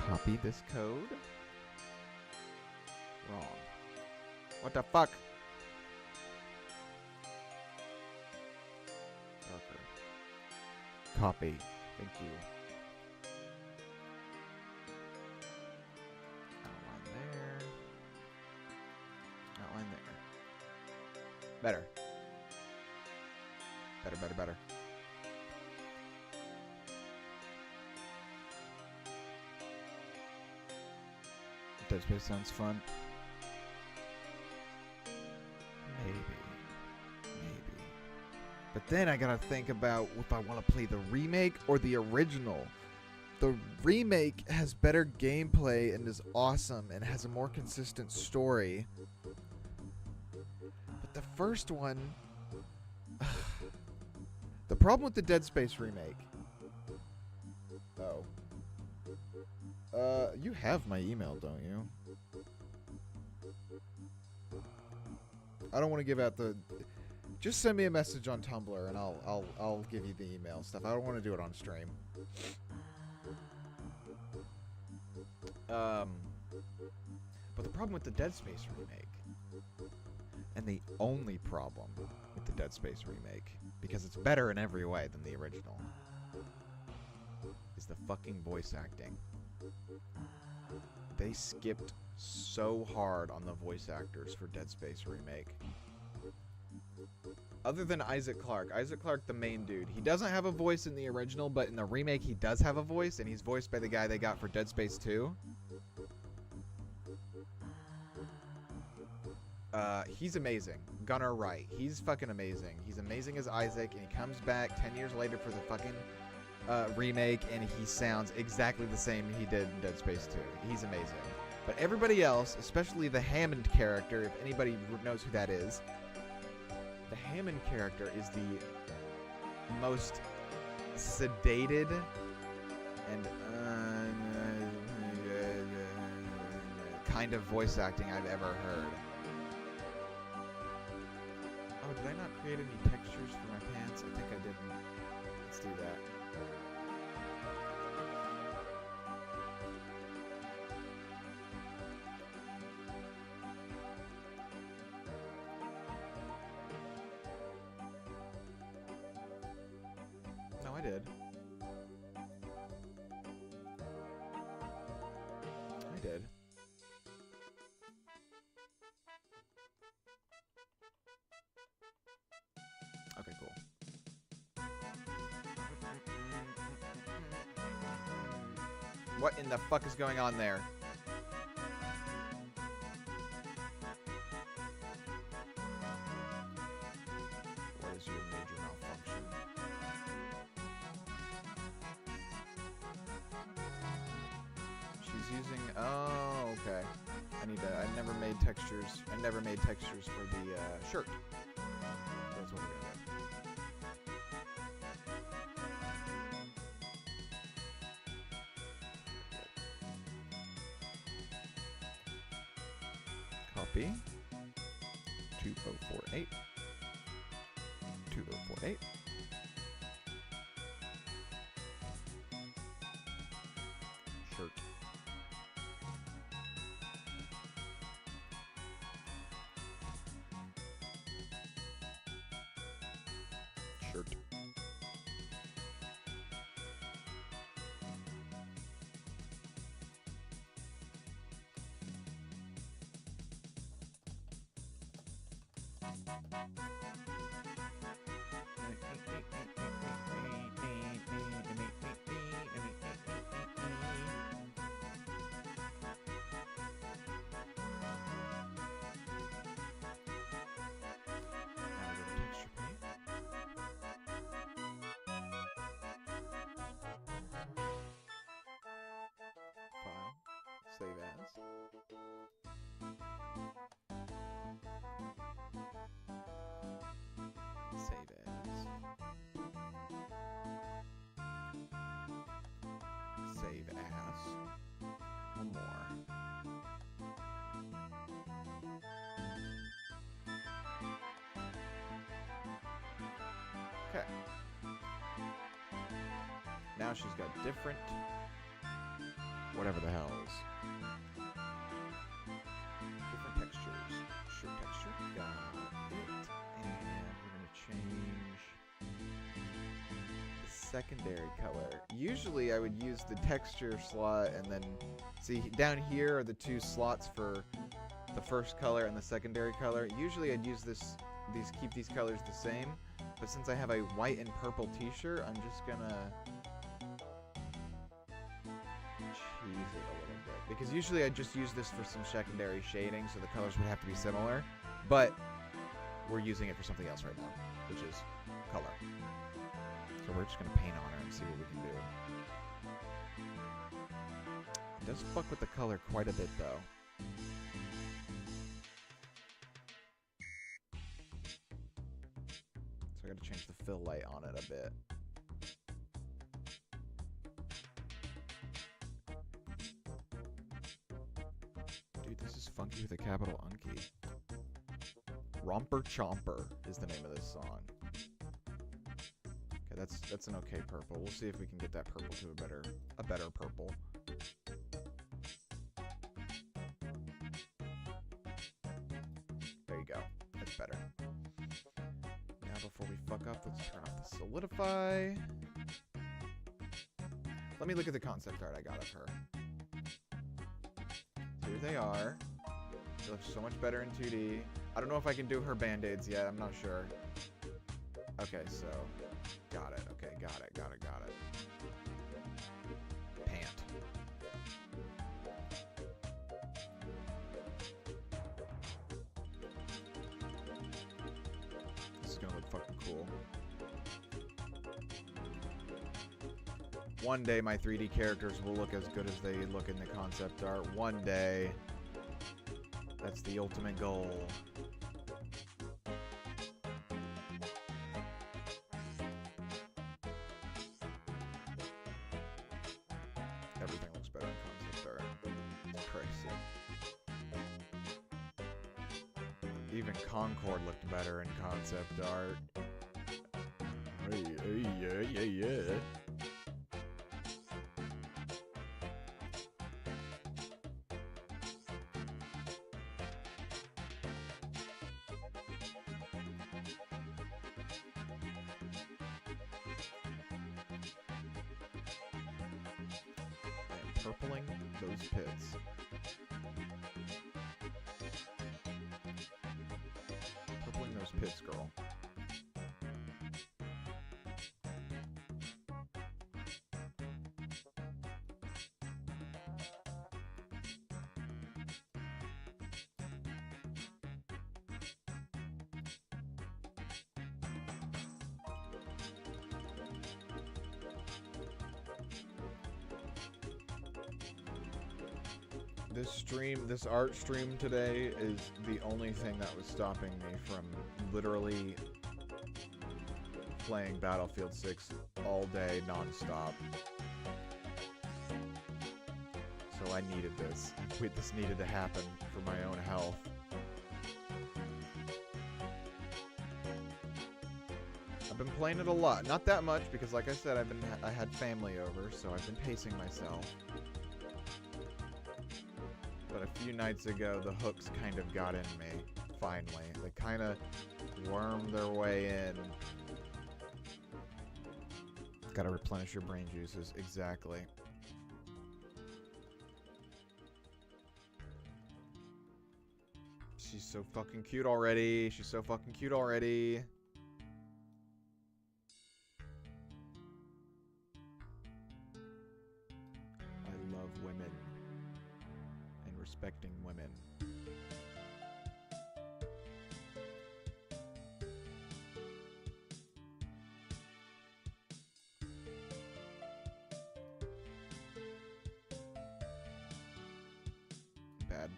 Copy this code. Wrong. What the fuck? Darker. Copy. Thank you. Outline there. Outline there. Better. Better, better, better. Dead Space sounds fun. Maybe. But then I gotta think about if I want to play the remake or the original. The remake has better gameplay and is awesome and has a more consistent story. But the first one... the problem with the Dead Space remake... Oh. You have my email, don't you? I don't want to give out the... Just send me a message on Tumblr and I'll give you the email stuff. I don't want to do it on stream. But the problem with the Dead Space remake, and the only problem with the Dead Space remake, because it's better in every way than the original, is the fucking voice acting. They skipped so hard on the voice actors for Dead Space remake. Other than Isaac Clarke, the main dude, he doesn't have a voice in the original, but in the remake he does have a voice, and he's voiced by the guy they got for Dead Space 2. He's amazing. Gunnar Wright. He's fucking amazing. He's amazing as Isaac, and he comes back 10 years later for the fucking remake, and he sounds exactly the same he did in Dead Space 2. He's amazing. But everybody else, especially the Hammond character, if anybody knows who that is, the Hammond character is the most sedated and kind of voice acting I've ever heard. Oh, did I not create any textures for my pants? I think I didn't. Let's do that. No, I did. I did. Okay, cool. What in the fuck is going on there? What is your major malfunction? She's using... Oh, okay. I never made textures. I never made textures for the shirt. That's what we're gonna do. Copy. 2048. 2048. Shirt. Shirt. Save as. Save as. Save as. One more. Okay. Now she's got different whatever the hell is. Different textures. Shirt texture. Got it. And we're going to change the secondary color. Usually I would use the texture slot and then, see down here are the two slots for the first color and the secondary color. Usually I'd use keep these colors the same, but since I have a white and purple t-shirt, I'm just gonna cheese it a little bit. Because usually I just use this for some secondary shading, so the colors would have to be similar. But we're using it for something else right now, which is color. So we're just going to paint on her and see what we can do. It does fuck with the color quite a bit, though. So I got to change the fill light on it a bit. Dude, this is funky with a capital Unky. Romper Chomper is the name of this song. Okay, that's an okay purple. We'll see if we can get that purple to a better purple. There you go. That's better. Now before we fuck up, let's turn off the solidify. Let me look at the concept art I got of her. Here they are. She looks so much better in 2D. I don't know if I can do her band-aids yet. I'm not sure. Okay, so... Got it. Okay, got it. Pant. This is gonna look fucking cool. One day my 3D characters will look as good as they look in the concept art. One day. That's the ultimate goal. even Concord looked better in concept art. Yeah. Purpling those pits. Purpling those pits, girl. This art stream today is the only thing that was stopping me from literally playing Battlefield 6 all day, non-stop. So I needed this. This needed to happen for my own health. I've been playing it a lot. Not that much, because like I said, I had family over, so I've been pacing myself. But a few nights ago, the hooks kind of got in me, finally. They kind of wormed their way in. Gotta replenish your brain juices, exactly. She's so fucking cute already. She's so fucking cute already. I love women. Respecting women. Bad.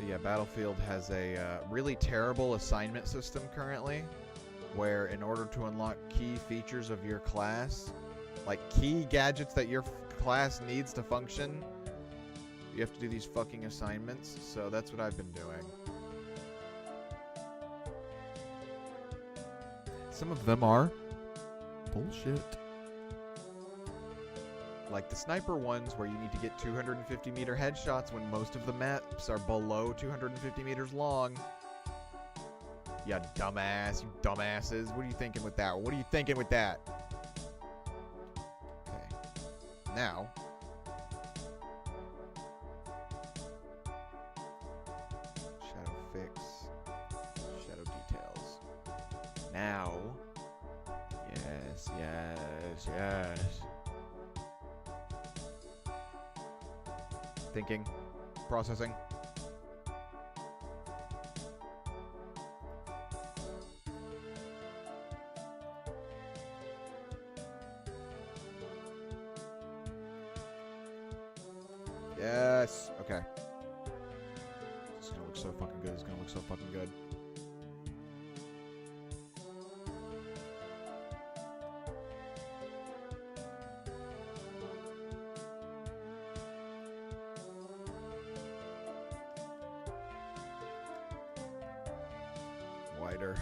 Yeah, Battlefield has a really terrible assignment system currently, where in order to unlock key features of your class, like key gadgets that your class needs to function, you have to do these fucking assignments, so that's what I've been doing. Some of them are bullshit. Like the sniper ones where you need to get 250-meter headshots when most of the maps are below 250 meters long. You dumbass, you dumbasses. What are you thinking with that? What are you thinking with that? Okay. Now. Shadow fix. Shadow details. Now. Yes, yes, yes. Thinking, processing. Yes. Okay. It's gonna look so fucking good. It's gonna look so fucking good. Wider.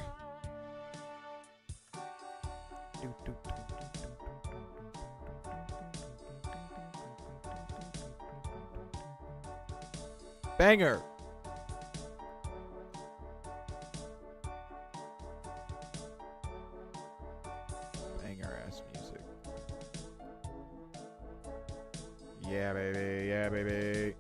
Banger. Banger ass music. Yeah, baby. Yeah, baby.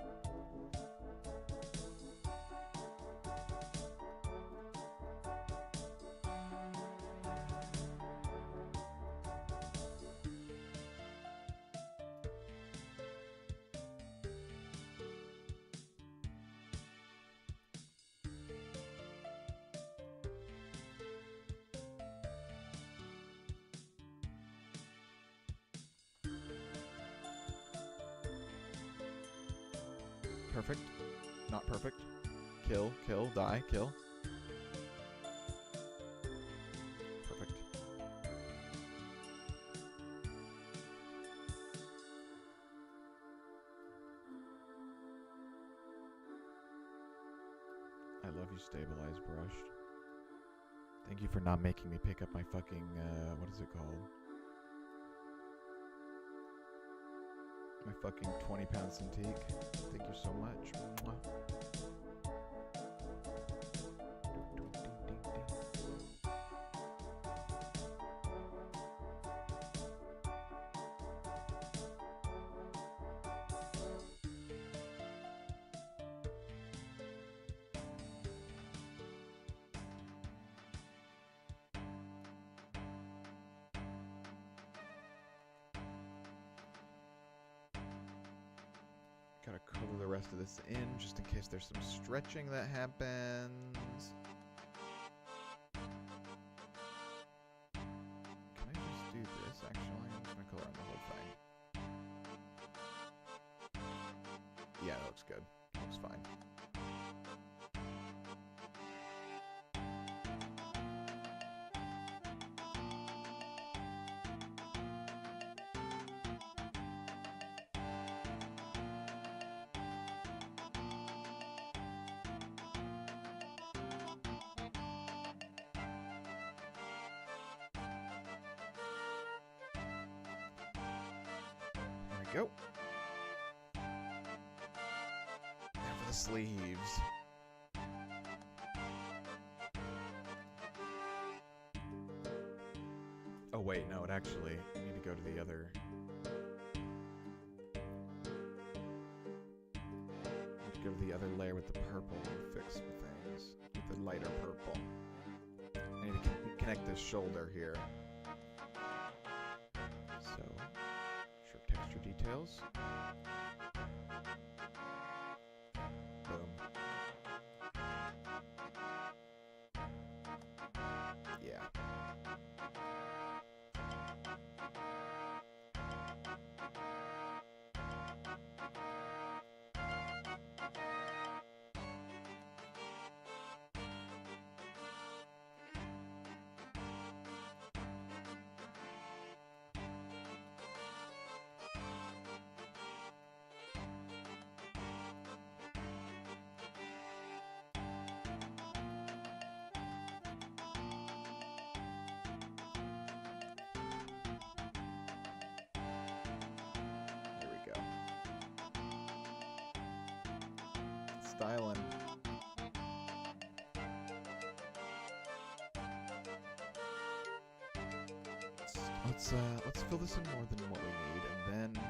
Perfect. Not perfect. Kill, kill, die, kill. Perfect. I love you, Stabilize Brush. Thank you for not making me pick up my fucking, what is it called? My fucking 20-pound Cintiq. Thank you so much. Mwah. Gotta cover the rest of this in just in case there's some stretching that happens. Can I just do this actually? I'm just gonna color on the whole thing. Yeah, that looks good. Looks fine. Go. Now for the sleeves. Oh wait, no, it actually, I need to go to the other. I need to go to the other layer with the purple and fix some things. With the lighter purple. I need to connect this shoulder here. So, sharp texture details. Boom. Yeah. Styling. Let's fill this in more than what we need, and then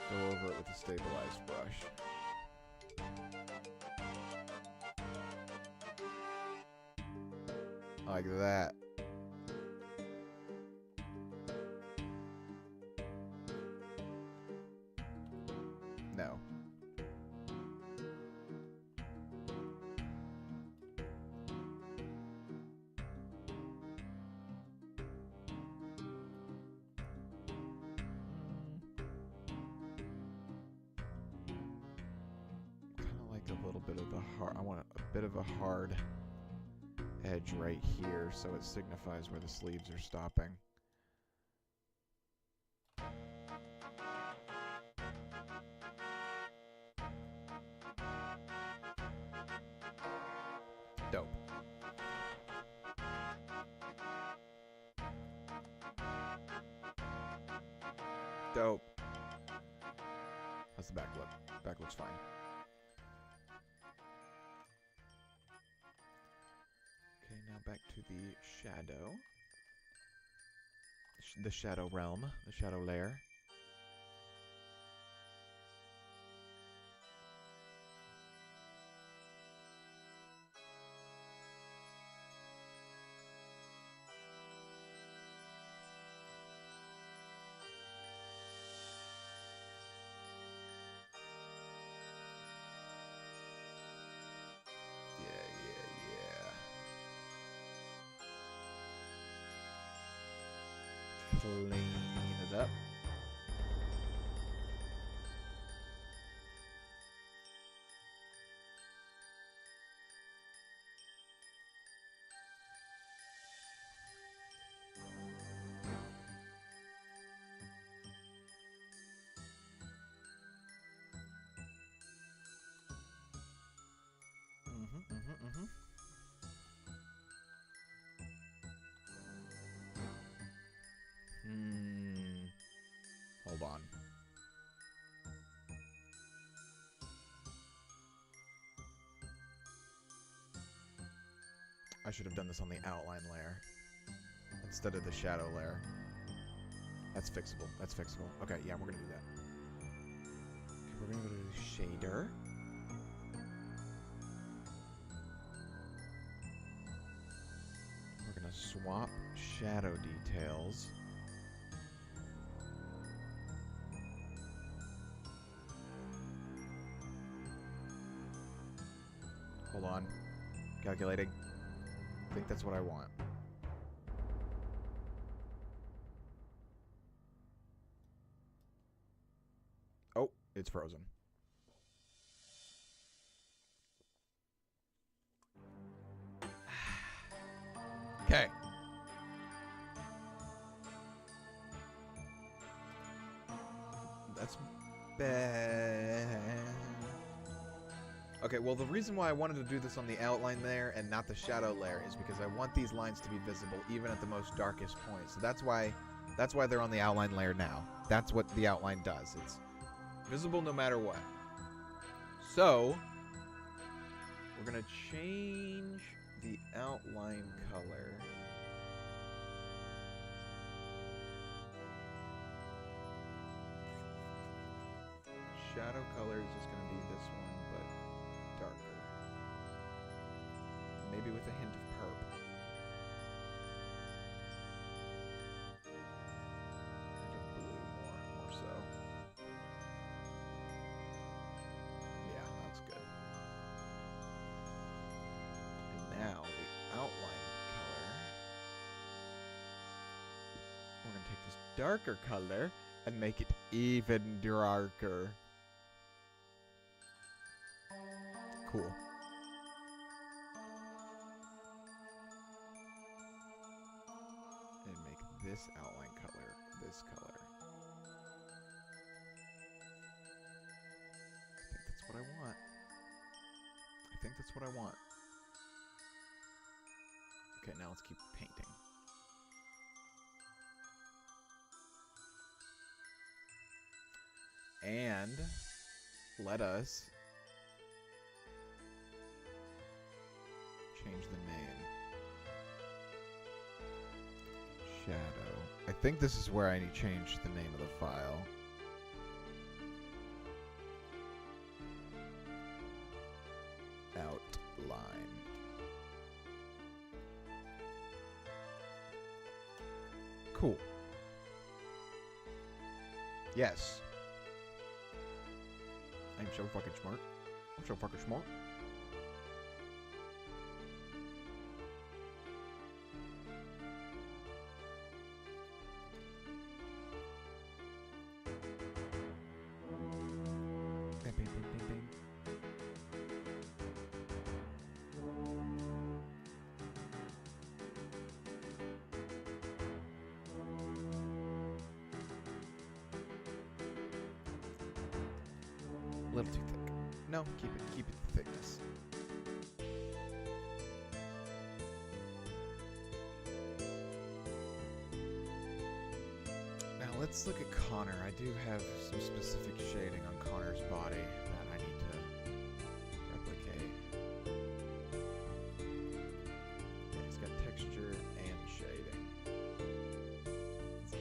go over it with a stabilized brush. Like that. No. A little bit of the hard, I want a bit of a hard edge right here so it signifies where the sleeves are stopping. Dope. Dope. How's the back look? Back looks fine. Now back to the shadow. The shadow realm, the shadow layer. Clean it up. Hold on. I should have done this on the outline layer instead of the shadow layer. That's fixable. That's fixable. Okay, yeah, we're gonna do that. Okay, we're gonna go to shader. We're gonna swap shadow details. Hold on. Calculating. I think that's what I want. Oh, it's frozen. Okay. That's bad. Okay, well, the reason why I wanted to do this on the outline layer and not the shadow layer is because I want these lines to be visible even at the most darkest point. So that's why they're on the outline layer now. That's what the outline does. It's visible no matter what. So we're gonna change the outline color. Shadow color is just gonna be this one, but darker. Maybe with a hint of purp. Hint of blue more so. Yeah, that's good. And now the outline color. We're gonna take this darker color and make it even darker. Cool. And make this outline color this color. I think that's what I want. I think that's what I want. Okay, now let's keep painting. And let us change the name. Shadow. I think this is where I need to change the name of the file. Outline. Cool. Yes. I'm so fucking smart. I'm so fucking smart. Bing, bing, bing, bing, bing. A little too thick. No, keep it the thickness. Now let's look at Connor. I do have some specific shading on Connor's body that I need to replicate. Yeah, he's got texture and shading. So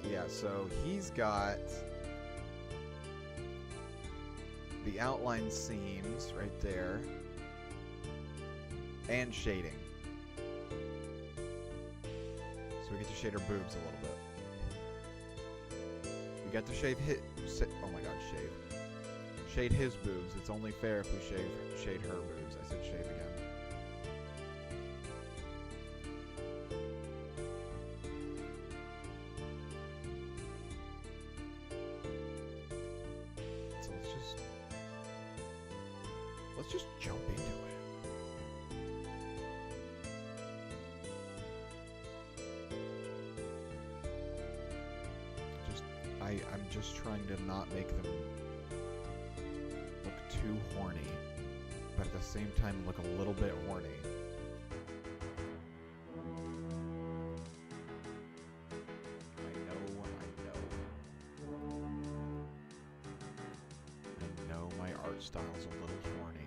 yeah, so he's got the outline seams right there and shading. So we get to shade her boobs a little bit. We got to shade oh my god, shade his boobs. It's only fair if we shade her boobs. I said shave again. Let's just jump into it. I'm just trying to not make them look too horny, but at the same time look a little bit horny. I know my art style's a little horny.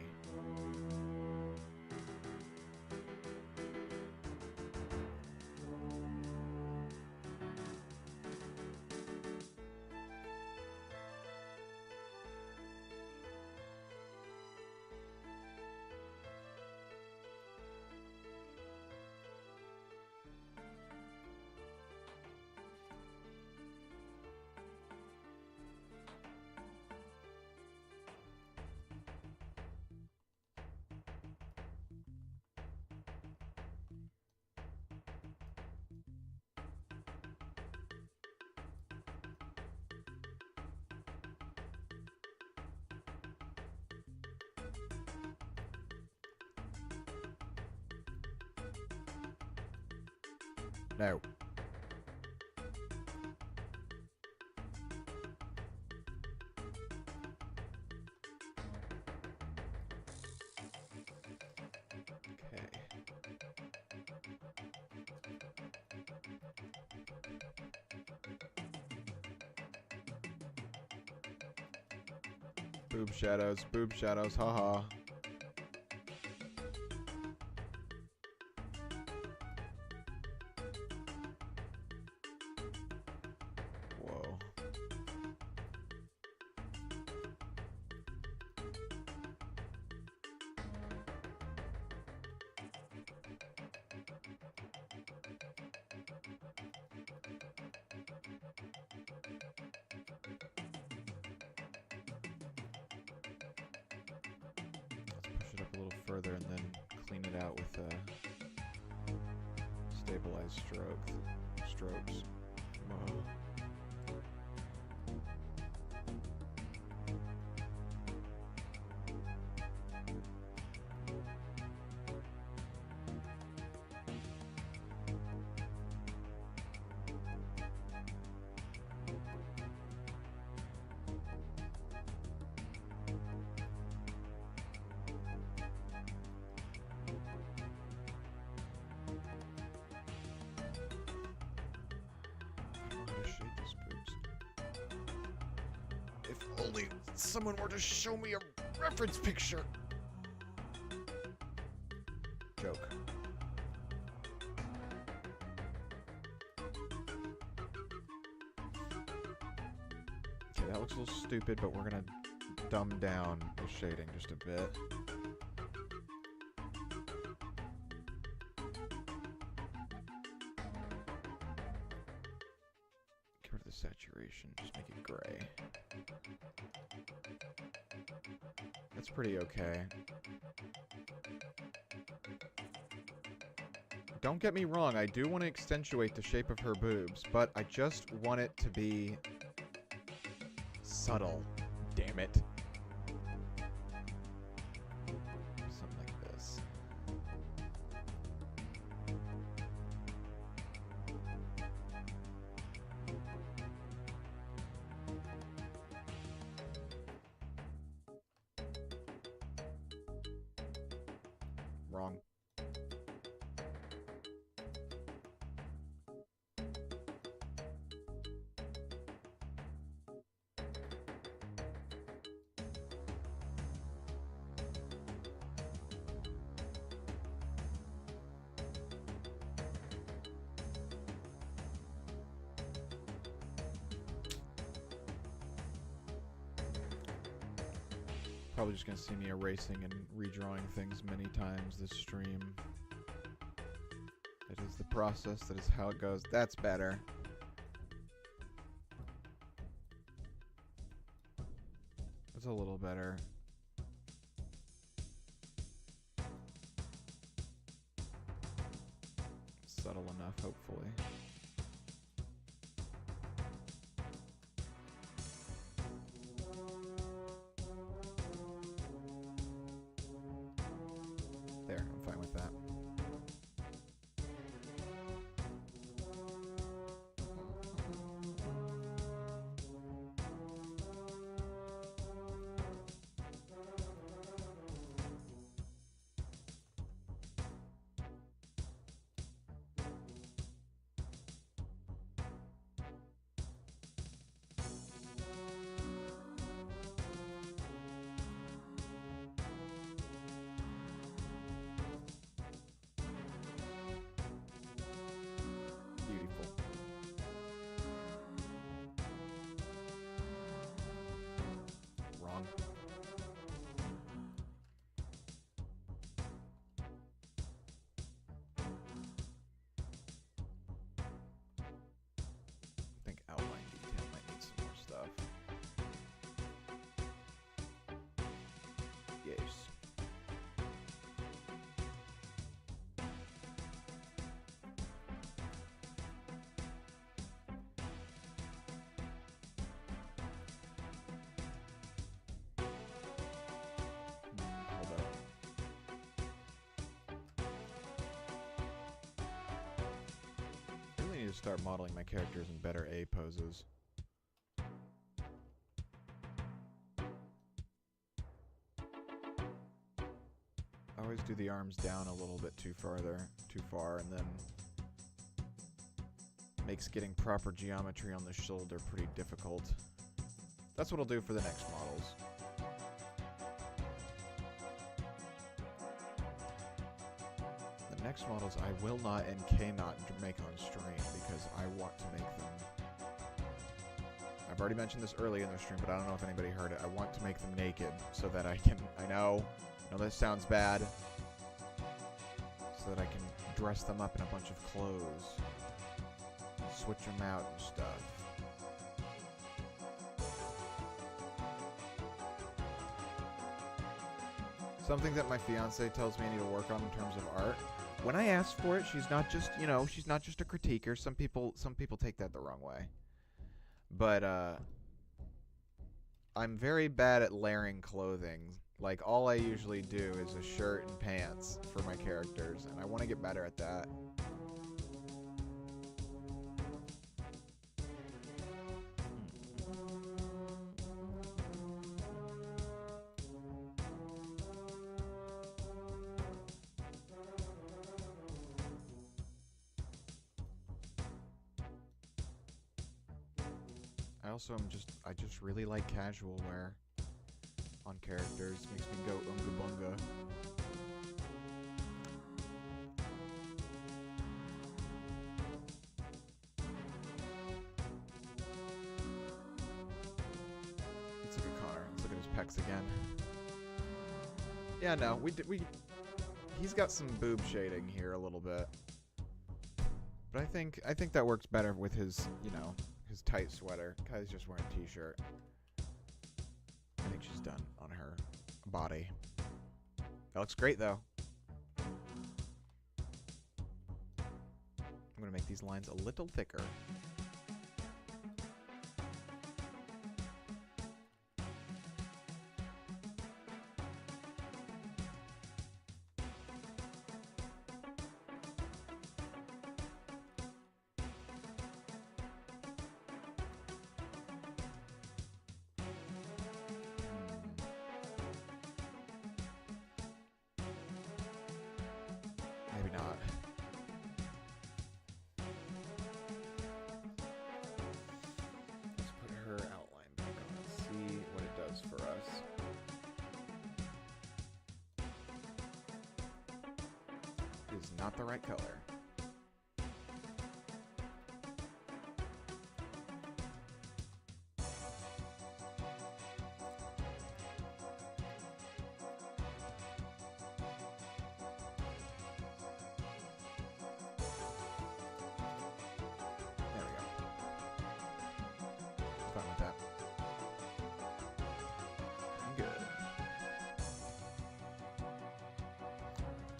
No. Okay. Boob shadows, haha. Whoa. Push it up a little further and then clean it out with stabilized strokes. Whoa. If only someone were to show me a reference picture. Joke. Okay, that looks a little stupid, but we're gonna dumb down the shading just a bit. Get rid of the saturation, just make it gray. That's pretty okay. Don't get me wrong, I do want to accentuate the shape of her boobs, but I just want it to be subtle. Damn it. Something like this. Wrong. Probably just gonna see me erasing and redrawing things many times this stream. It is the process, that is how it goes. That's better. That's a little better. Subtle enough, hopefully. There, I'm fine with that. need to start modeling my characters in better A poses. I always do the arms down a little bit too far, and then makes getting proper geometry on the shoulder pretty difficult. That's what I'll do for the next models. The next models I will not and cannot make on stream because I want to make them. I've already mentioned this early in the stream, but I don't know if anybody heard it. I want to make them naked so that I can, I know this sounds bad, so that I can dress them up in a bunch of clothes, switch them out and stuff. Something that my fiance tells me I need to work on in terms of art. When I ask for it, she's not just, she's not just a critiquer. Some people take that the wrong way. But I'm very bad at layering clothing. Like, all I usually do is a shirt and pants for my characters, and I want to get better at that. I just really like casual wear on characters. Makes me go unga bunga. Let's look at Connor. Let's look at his pecs again. Yeah, no, he's got some boob shading here a little bit. But I think that works better with his, his tight sweater. Kai's just wearing a t-shirt. I think she's done on her body. That looks great, though. I'm going to make these lines a little thicker. Maybe not. Let's put her outline back on and see what it does for us. It is not the right color.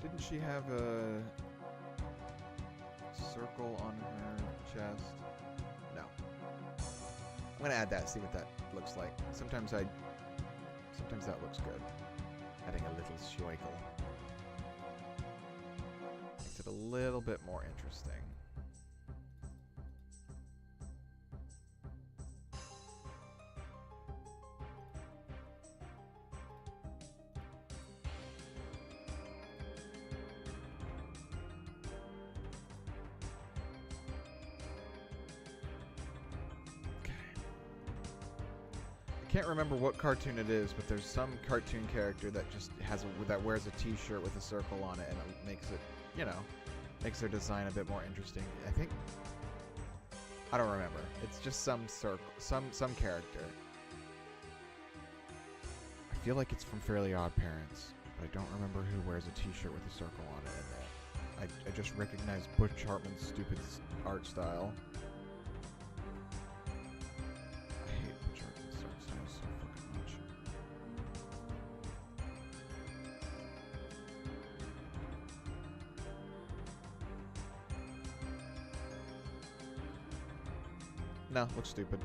Didn't she have a circle on her chest? No. I'm gonna add that, see what that looks like. Sometimes that looks good. Adding a little schweikel makes it a little bit more interesting. I can't remember what cartoon it is, but there's some cartoon character that just that wears a t-shirt with a circle on it, and it makes it, makes their design a bit more interesting. I don't remember. It's just some circle, some character. I feel like it's from Fairly Odd Parents, but I don't remember who wears a t-shirt with a circle on it. And I just recognize Butch Hartman's stupid art style. No, looks stupid.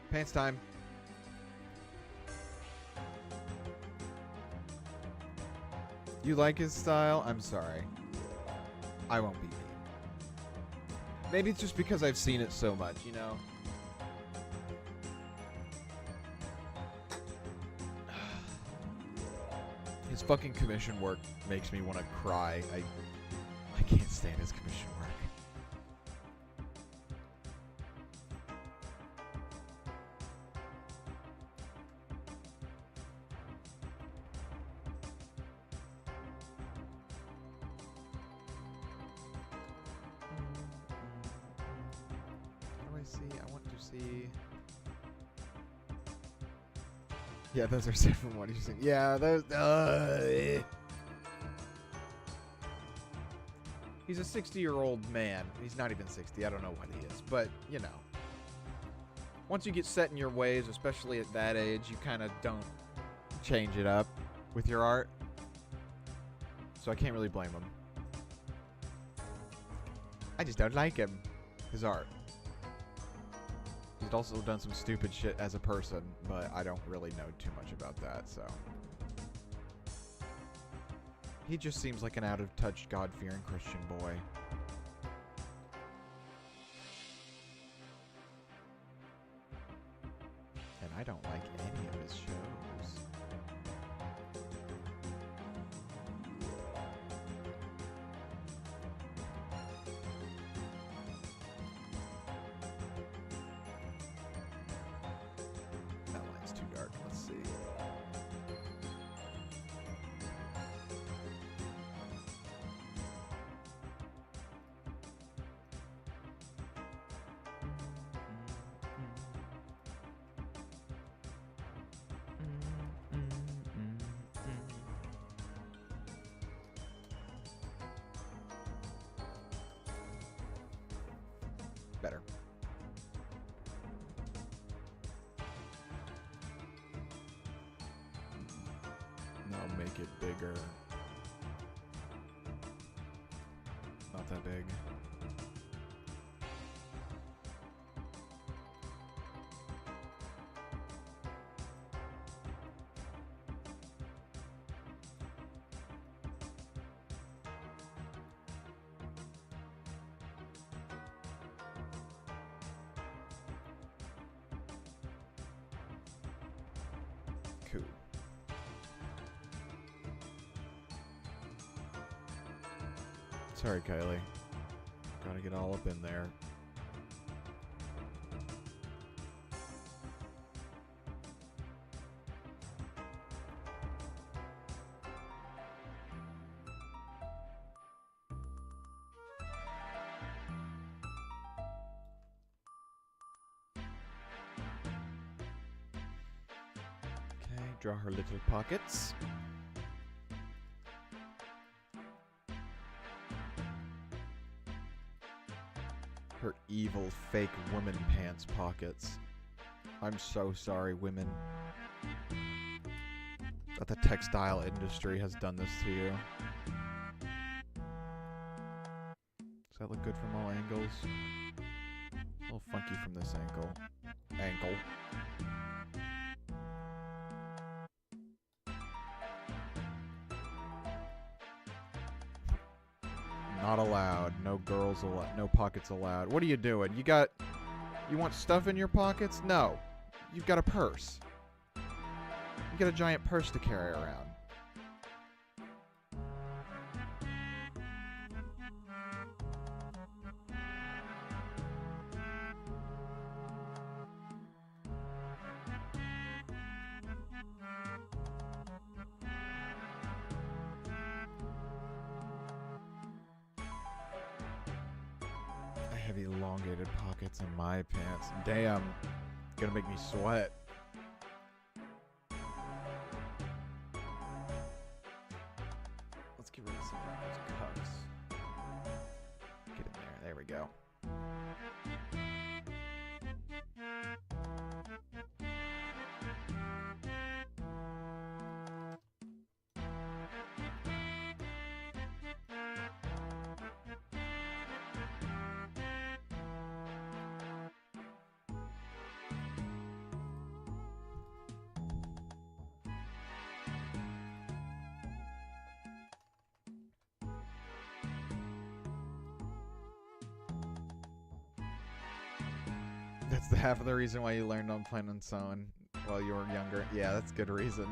Pants time. You like his style? I'm sorry. I won't be mean. Maybe it's just because I've seen it so much, you know? His fucking commission work makes me want to cry. I can't stand his commission work. I want to see. Yeah, those are set from what he's saying. Yeah, those. He's a 60-year-old man. He's not even 60. I don't know what he is, but you know. Once you get set in your ways, especially at that age, you kind of don't change it up with your art. So I can't really blame him. I just don't like him. His art. He's also done some stupid shit as a person, but I don't really know too much about that, so. He just seems like an out-of-touch, God-fearing Christian boy. And I don't like any of his shows. That line's too dark. Let's see. Better. Now make it bigger. Not that big. Cool. Sorry, Kylie. Gotta get all up in there. Okay, draw her little pockets. Her evil fake woman pants pockets. I'm so sorry, women. That the textile industry has done this to you. Does that look good from all angles? A little funky from this angle. Not allowed. No girls allowed. No pockets allowed. What are you doing? You want stuff in your pockets? No. You've got a purse. You got a giant purse to carry around. I have elongated pockets in my pants. Damn. Gonna make me sweat. Let's get rid of some of those cuffs. Get in there. There we go. That's the half of the reason why you learned on playing and sewing while you were younger. Yeah, that's a good reason.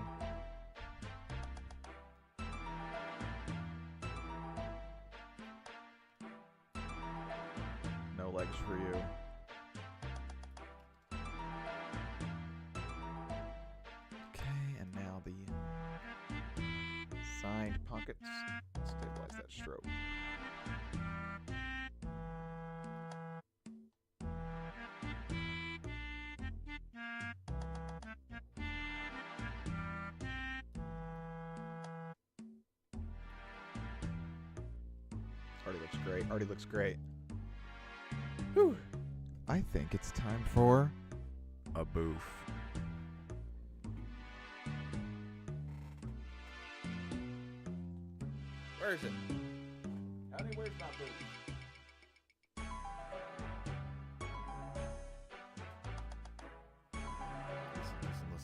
No legs for you. Okay, and now the side pockets. Stabilize that stroke. Already looks great. Already looks great. Whew. I think it's time for a boof. Where is it? Honey, where's my boof? Listen.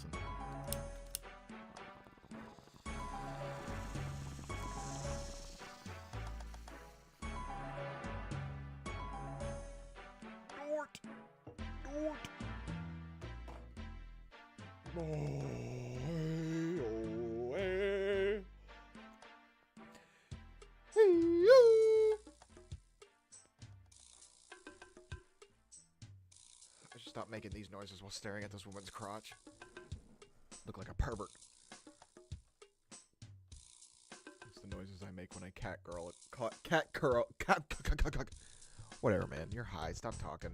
I should stop making these noises while staring at this woman's crotch. Look like a pervert. It's the noises I make when I cat curl. Whatever, man. You're high. Stop talking.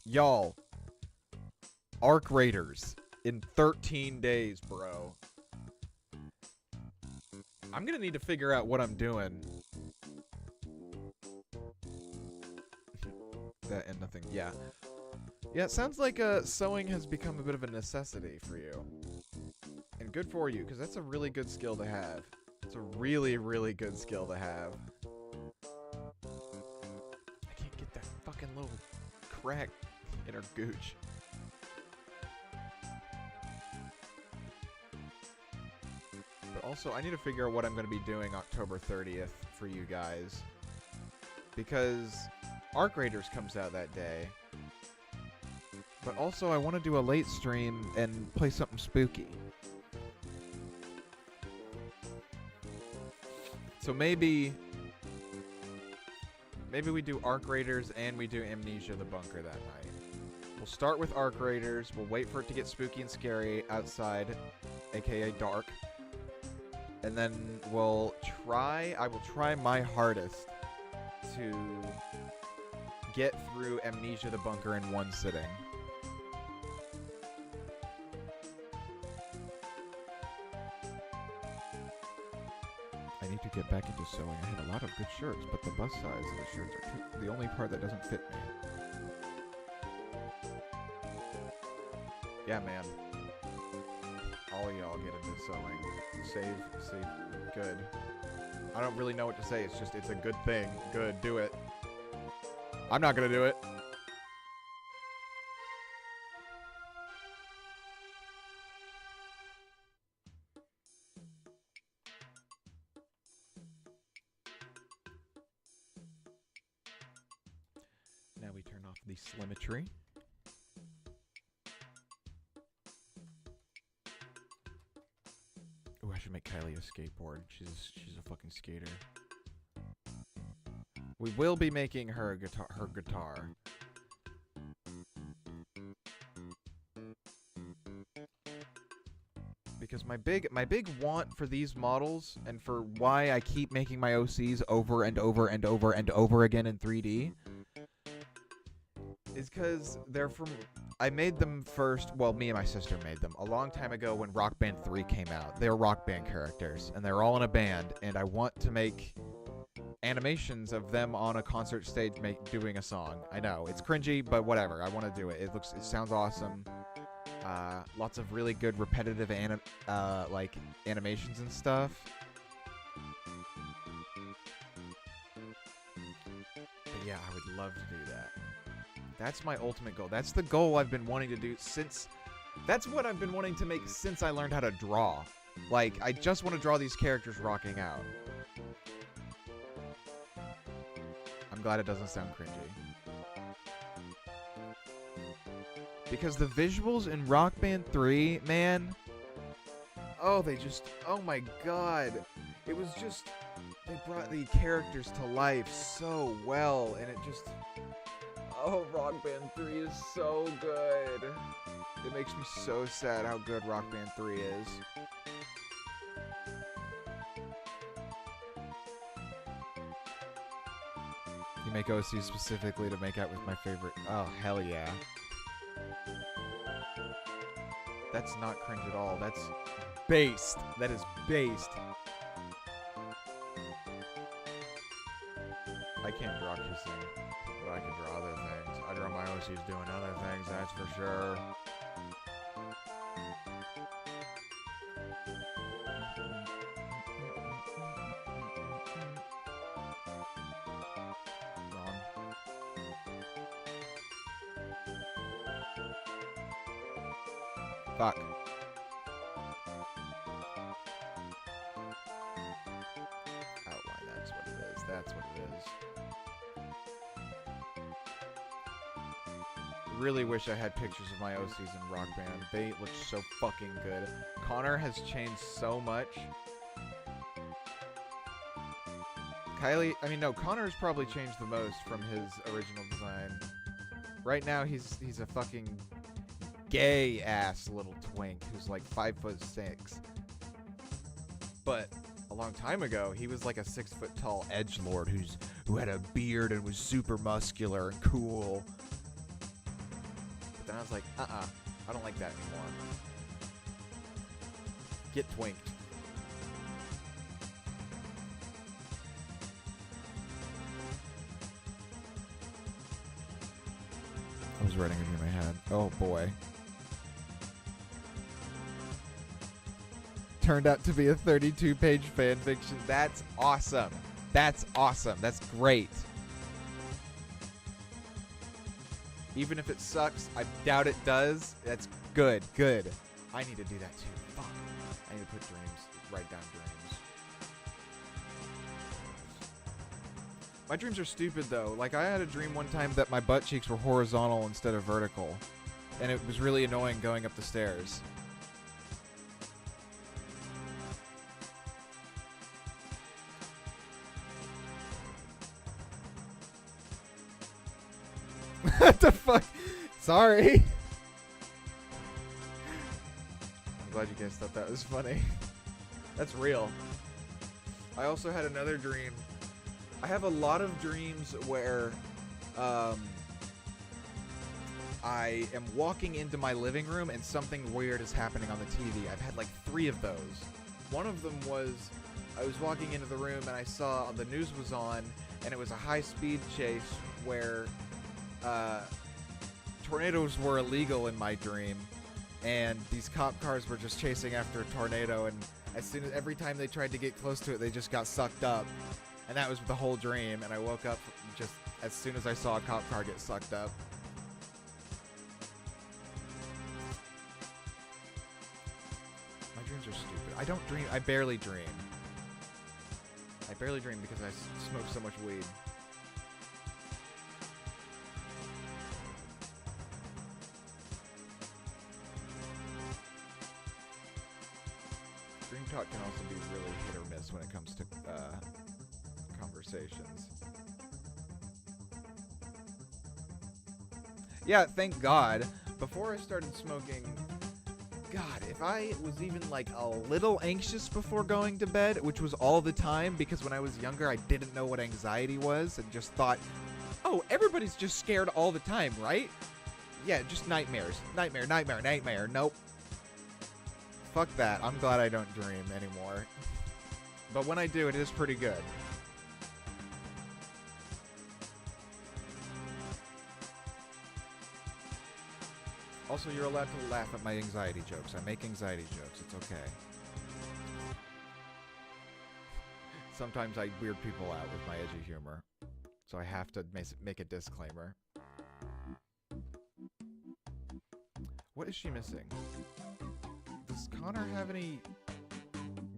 Y'all, Arc Raiders in 13 days, bro. I'm gonna need to figure out what I'm doing. That and nothing. Yeah. Yeah, it sounds like sewing has become a bit of a necessity for you. And good for you, because that's a really good skill to have. It's a really, really good skill to have. I can't get that fucking little crack in her gooch. But also, I need to figure out what I'm going to be doing October 30th for you guys. Because Arc Raiders comes out that day. But also, I want to do a late stream and play something spooky. So maybe we do Arc Raiders and we do Amnesia the Bunker that night. We'll start with Arc Raiders. We'll wait for it to get spooky and scary outside, aka dark. And then I will try my hardest to get through Amnesia the Bunker in one sitting. I need to get back into sewing. I had a lot of good shirts, but the bust size of the shirts are the only part that doesn't fit me. Yeah, man. All y'all get into sewing. Save, good. I don't really know what to say. It's just, it's a good thing. Good, do it. I'm not gonna do it. Now we turn off the slimmetry. Ooh, I should make Kylie a skateboard. She's a fucking skater. We will be making her a guitar. Because my big want for these models and for why I keep making my OCs over and over and over and over again in 3D is because they're from... I made them first, well, me and my sister made them, a long time ago when Rock Band 3 came out. They're Rock Band characters, and they're all in a band, and I want to make animations of them on a concert stage doing a song. I know, it's cringy, but whatever, I want to do it. It sounds awesome. Lots of really good repetitive like animations and stuff. But yeah, I would love to do that. That's my ultimate goal. That's the goal I've been wanting to do since... That's what I've been wanting to make since I learned how to draw. Like, I just want to draw these characters rocking out. I'm glad it doesn't sound cringy. Because the visuals in Rock Band 3, man... Oh, they just... Oh my god. It was just... They brought the characters to life so well, and it just... Oh, Rock Band 3 is so good. It makes me so sad how good Rock Band 3 is. You make OC specifically to make out with my favorite... Oh, hell yeah. That's not cringe at all. That's based. That is based. I can't draw kissing, but I can draw other things. I draw my OCs doing other things, that's for sure. Wrong. Fuck. Outline, that's what it is. That's what it is. Really wish I had pictures of my OCs in Rock Band. They look so fucking good. Connor has changed so much. Connor's probably changed the most from his original design. Right now, he's a fucking gay-ass little twink who's like 5'6". But a long time ago, he was like a 6-foot-tall edgelord who had a beard and was super muscular and cool. But then I was like, I don't like that anymore. Get twinked. I was writing it in my head. Oh boy. Turned out to be a 32-page fanfiction. That's awesome. That's awesome. That's great. Even if it sucks, I doubt it does. That's good. Good. I need to do that too. Fuck. I need to put write down dreams. My dreams are stupid though. Like, I had a dream one time that my butt cheeks were horizontal instead of vertical. And it was really annoying going up the stairs. What the fuck? Sorry. I'm glad you guys thought that was funny. That's real. I also had another dream. I have a lot of dreams where I am walking into my living room and something weird is happening on the TV. I've had like 3 of those. One of them was I was walking into the room and I saw the news was on and it was a high-speed chase where tornadoes were illegal in my dream, and these cop cars were just chasing after a tornado, and every time they tried to get close to it, they just got sucked up, and that was the whole dream. And I woke up just as soon as I saw a cop car get sucked up. My dreams are stupid. I don't dream. I barely dream. I barely dream because I smoke so much weed. Dream talk can also be really hit or miss when it comes to conversations. Yeah, thank God. Before I started smoking, God, if I was even like a little anxious before going to bed, which was all the time because when I was younger I didn't know what anxiety was and just thought, oh, everybody's just scared all the time, right? Yeah, just nightmares. Nightmare, nightmare, nightmare. Nope. Fuck that. I'm glad I don't dream anymore. But when I do, it is pretty good. Also, you're allowed to laugh at my anxiety jokes. I make anxiety jokes. It's okay. Sometimes I weird people out with my edgy humor. So I have to make a disclaimer. What is she missing? Does Connor have any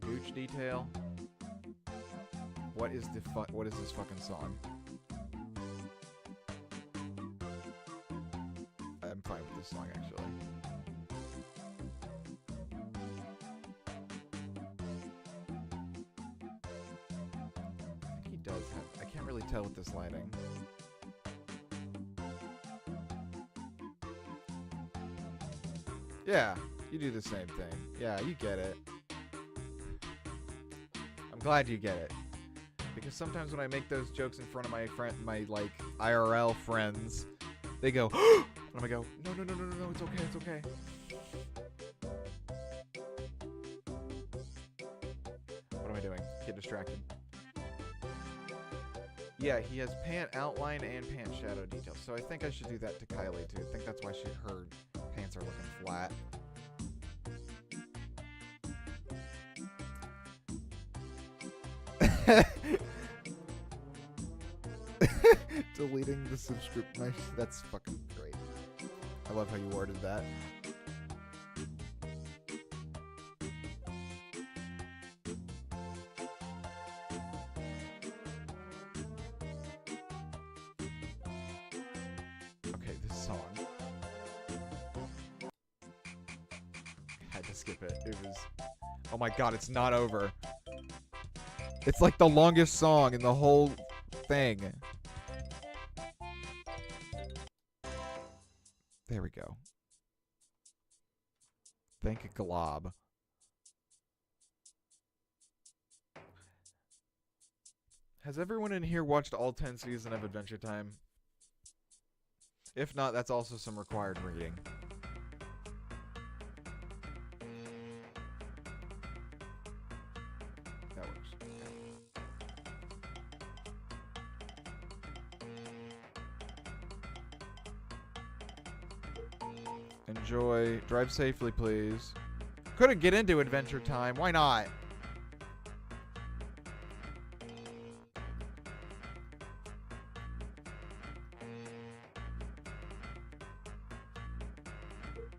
Gooch detail. What is the what is this fucking song? I'm fine with this song actually. I think he does have. I can't really tell with this lighting. Yeah, you do the same thing. Yeah, you get it. I'm glad you get it. Because sometimes when I make those jokes in front of my like IRL friends, they go, and I go, no, it's okay, it's okay. What am I doing? Get distracted. Yeah, he has pant outline and pant shadow details. So I think I should do that to Kylie too. I think that's why her pants are looking flat. Deleting the subscription. That's fucking great. I love how you worded that. Okay, this song. I had to skip it. It was... Oh my god, it's not over. It's like the longest song in the whole thing. There we go. Thank you, Glob. Has everyone in here watched all 10 seasons of Adventure Time? If not, that's also some required reading. That works. Enjoy. Drive safely, please. Couldn't get into Adventure Time. Why not?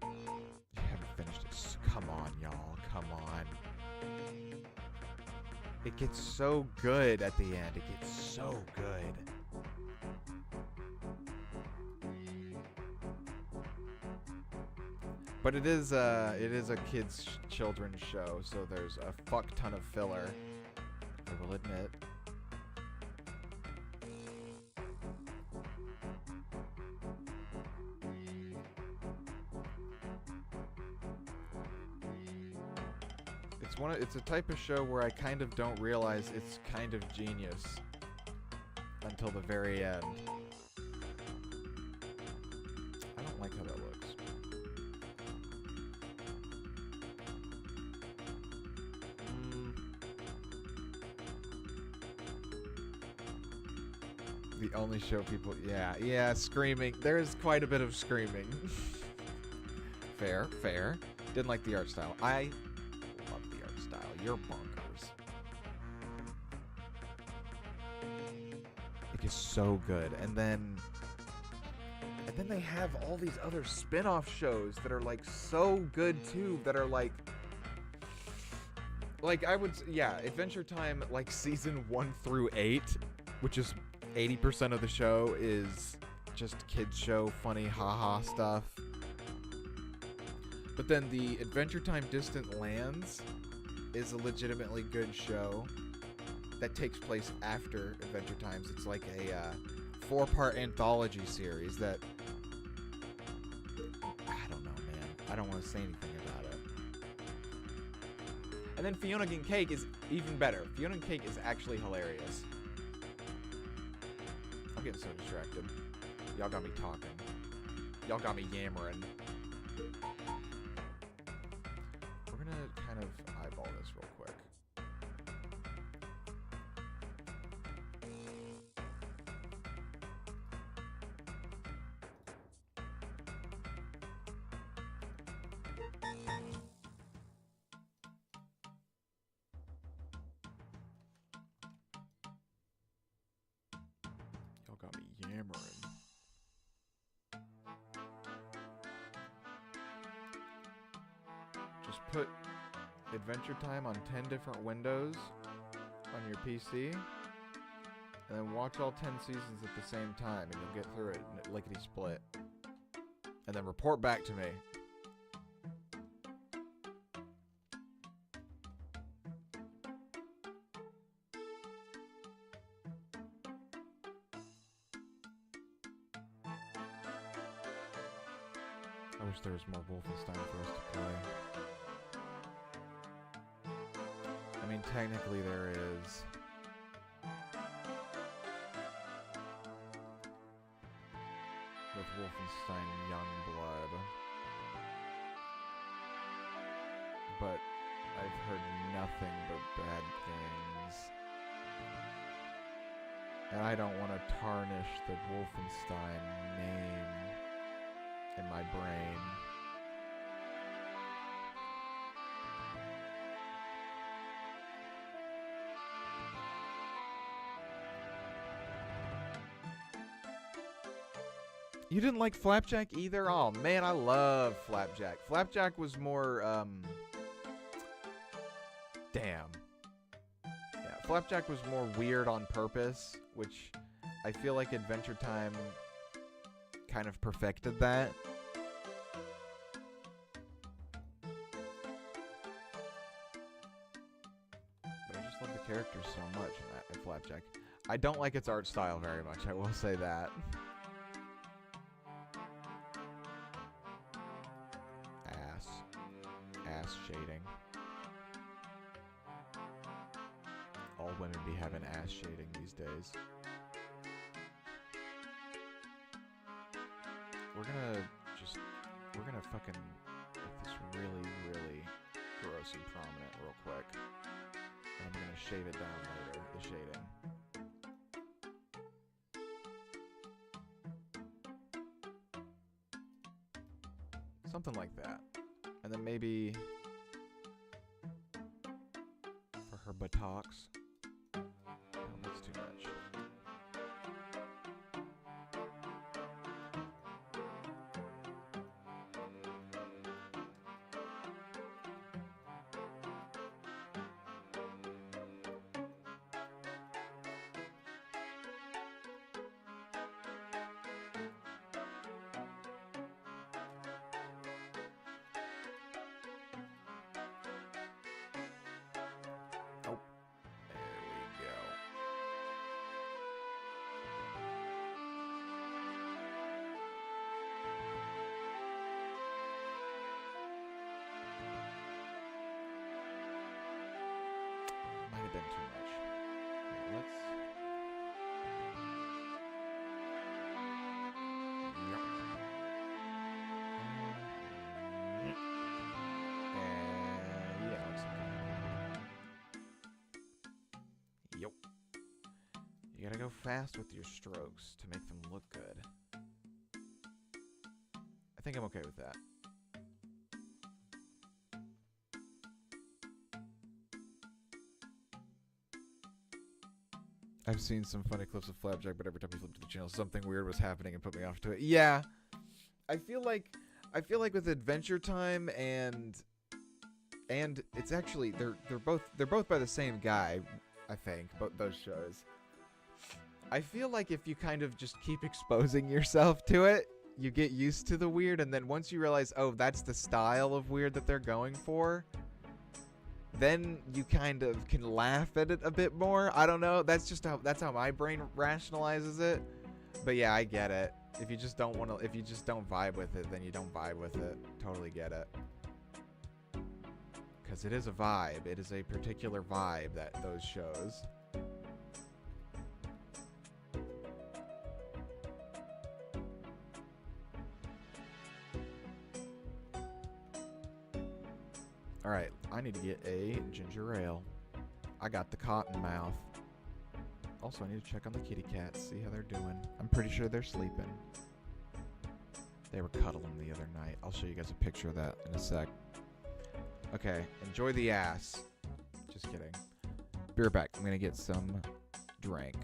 You haven't finished it. Come on, y'all. Come on. It gets so good at the end. It gets so good. But it is a kids' children's show, so there's a fuck ton of filler, I will admit. It's a type of show where I kind of don't realize it's kind of genius until the very end. I don't like how that looks. The only show people... Yeah, screaming. There's quite a bit of screaming. Fair. Didn't like the art style. I love the art style. You're bonkers. It is so good. And then they have all these other spin-off shows that are like so good too, that are like I would... Yeah, Adventure Time, like season 1 through 8, which is 80% of the show is just kids show, funny haha stuff. But then the Adventure Time Distant Lands is a legitimately good show that takes place after Adventure Times. It's like a 4-part anthology series that... I don't know, man. I don't want to say anything about it. And then Fiona and Cake is even better. Fiona and Cake is actually hilarious. I'm getting so distracted. Y'all got me talking. Y'all got me yammering. We're gonna kind of eyeball this real quick. Y'all got me yammering. Just put Adventure Time on 10 different windows on your PC, and then watch all 10 seasons at the same time, and you'll get through it lickety-split. And then report back to me. I wish there was more Wolfenstein for us to play. I mean, technically there is. With Wolfenstein Youngblood. But I've heard nothing but bad things. And I don't want to tarnish the Wolfenstein name in my brain. You didn't like Flapjack either? Oh man, I love Flapjack. Flapjack was more, damn. Yeah, Flapjack was more weird on purpose, which I feel like Adventure Time kind of perfected that. But I just love the characters so much in Flapjack. I don't like its art style very much, I will say that. Ass shading. All women be having ass shading these days. We're gonna fucking make this really, really gross and prominent real quick. And I'm gonna shave it down later, the shading. Something like that. And then maybe for her buttocks. No, that's too much. Been too much. Yeah, let's. Yeah, looks okay. Yup. You gotta go fast with your strokes to make them look good. I think I'm okay with that. I've seen some funny clips of Flapjack, but every time he flipped to the channel, something weird was happening and put me off to it. Yeah, I feel like with Adventure Time and it's actually they're both by the same guy, I think, both those shows. I feel like if you kind of just keep exposing yourself to it, you get used to the weird, and then once you realize, oh, that's the style of weird that they're going for, then you kind of can laugh at it a bit more. I don't know. That's how my brain rationalizes it. But yeah, I get it. If you just don't vibe with it, then you don't vibe with it. Totally get it. Because it is a vibe. It is a particular vibe that those shows. Alright, I need to get a ginger ale. I got the cotton mouth. Also, I need to check on the kitty cats, see how they're doing. I'm pretty sure they're sleeping. They were cuddling the other night. I'll show you guys a picture of that in a sec. Okay, enjoy the ass. Just kidding. Be right back. I'm gonna get some drink.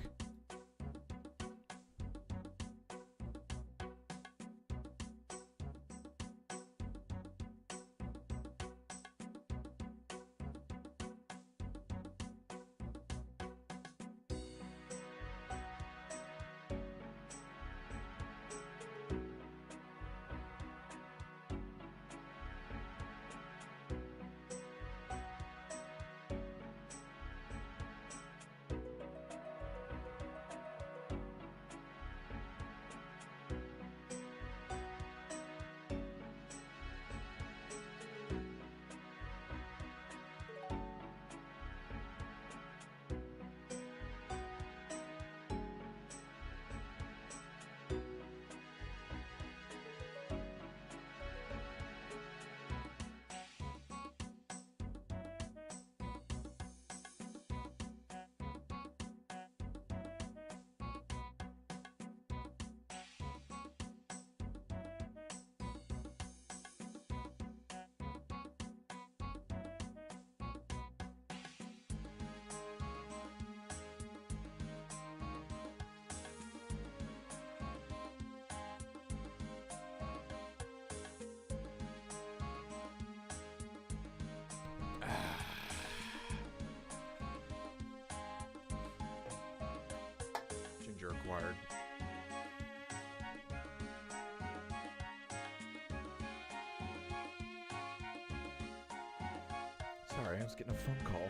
Sorry, I was getting a phone call.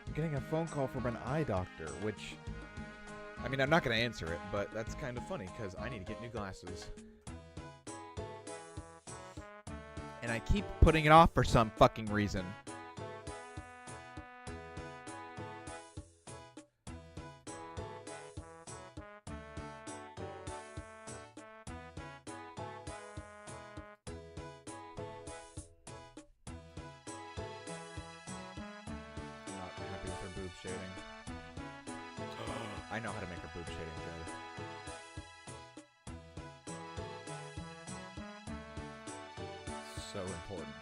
I'm getting a phone call from an eye doctor, which... I mean, I'm not going to answer it, but that's kind of funny, because I need to get new glasses. And I keep putting it off for some fucking reason. I know how to make her boob shading good. So important.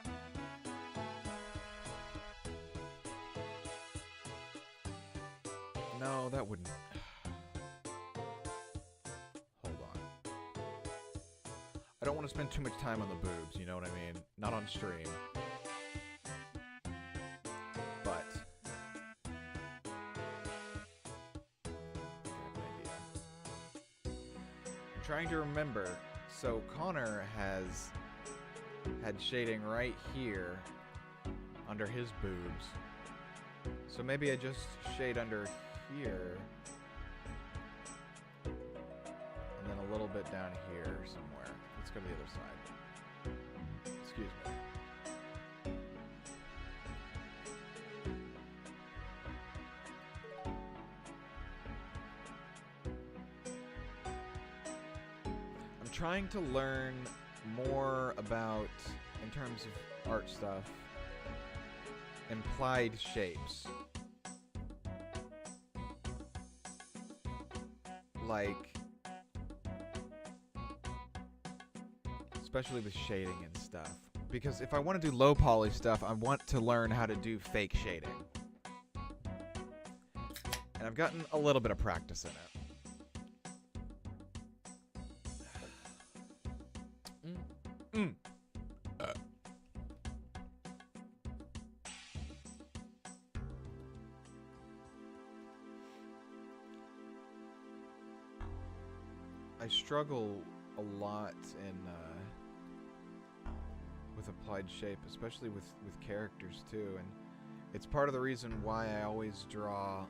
No, that wouldn't. Hold on. I don't want to spend too much time on the boobs, you know what I mean? Not on stream. But trying to remember. So Connor has had shading right here under his boobs. So maybe I just shade under here. And then a little bit down here somewhere. Let's go to the other side. Excuse me. Trying to learn more about, in terms of art stuff, implied shapes. Like, especially with shading and stuff. Because if I want to do low poly stuff, I want to learn how to do fake shading. And I've gotten a little bit of practice in it. I struggle a lot in with applied shape, especially with characters too, and it's part of the reason why I always draw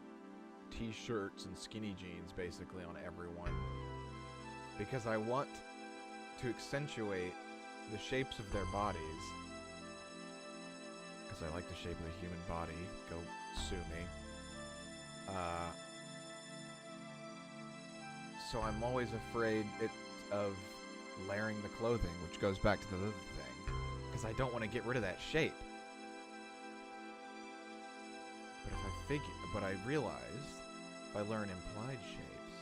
t-shirts and skinny jeans basically on everyone, because I want to accentuate the shapes of their bodies, because I like the shape of the human body. Go sue me. So I'm always afraid of layering the clothing, which goes back to the other thing, because I don't want to get rid of that shape. But I realized if I learn implied shapes,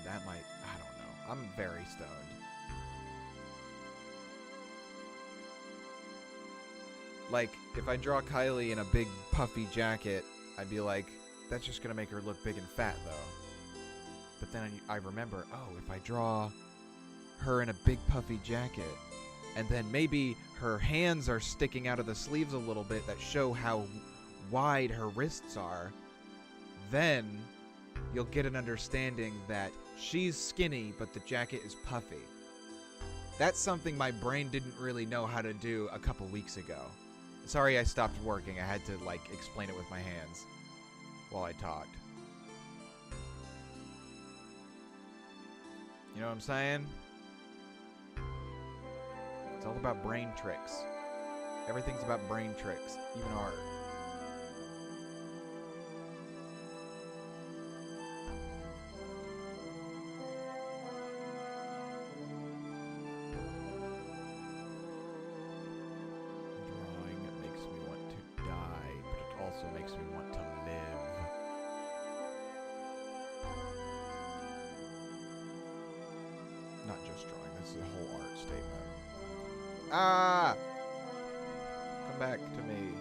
that might, I don't know. I'm very stoned. Like, if I draw Kylie in a big puffy jacket, I'd be like, that's just gonna make her look big and fat, though. But then I remember, oh, if I draw her in a big puffy jacket, and then maybe her hands are sticking out of the sleeves a little bit that show how wide her wrists are, then you'll get an understanding that she's skinny, but the jacket is puffy. That's something my brain didn't really know how to do a couple weeks ago. Sorry I stopped working. I had to, like, explain it with my hands while I talked. You know what I'm saying? It's all about brain tricks. Everything's about brain tricks, even art. Drawing makes me want to die, but it also makes me want to live. Not just drawing, this is a whole art statement. Ah! Come back to me.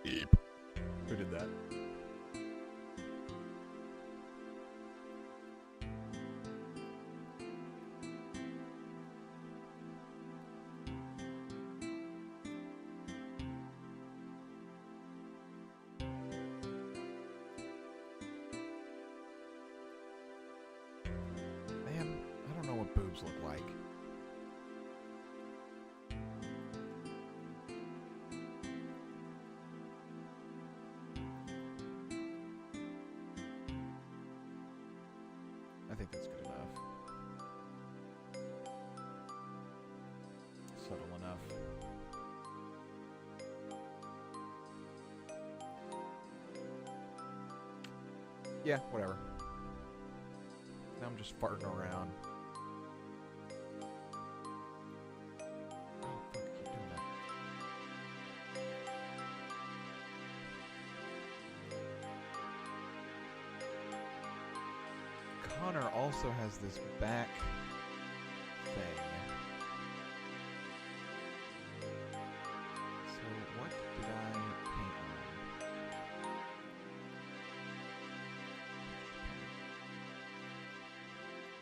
Eep. Who did that? streams look like. I think that's good enough. Subtle enough. Yeah, whatever. Now I'm just farting around. Oh, fuck, I keep doing that. Connor also has this back thing. So what did I paint on?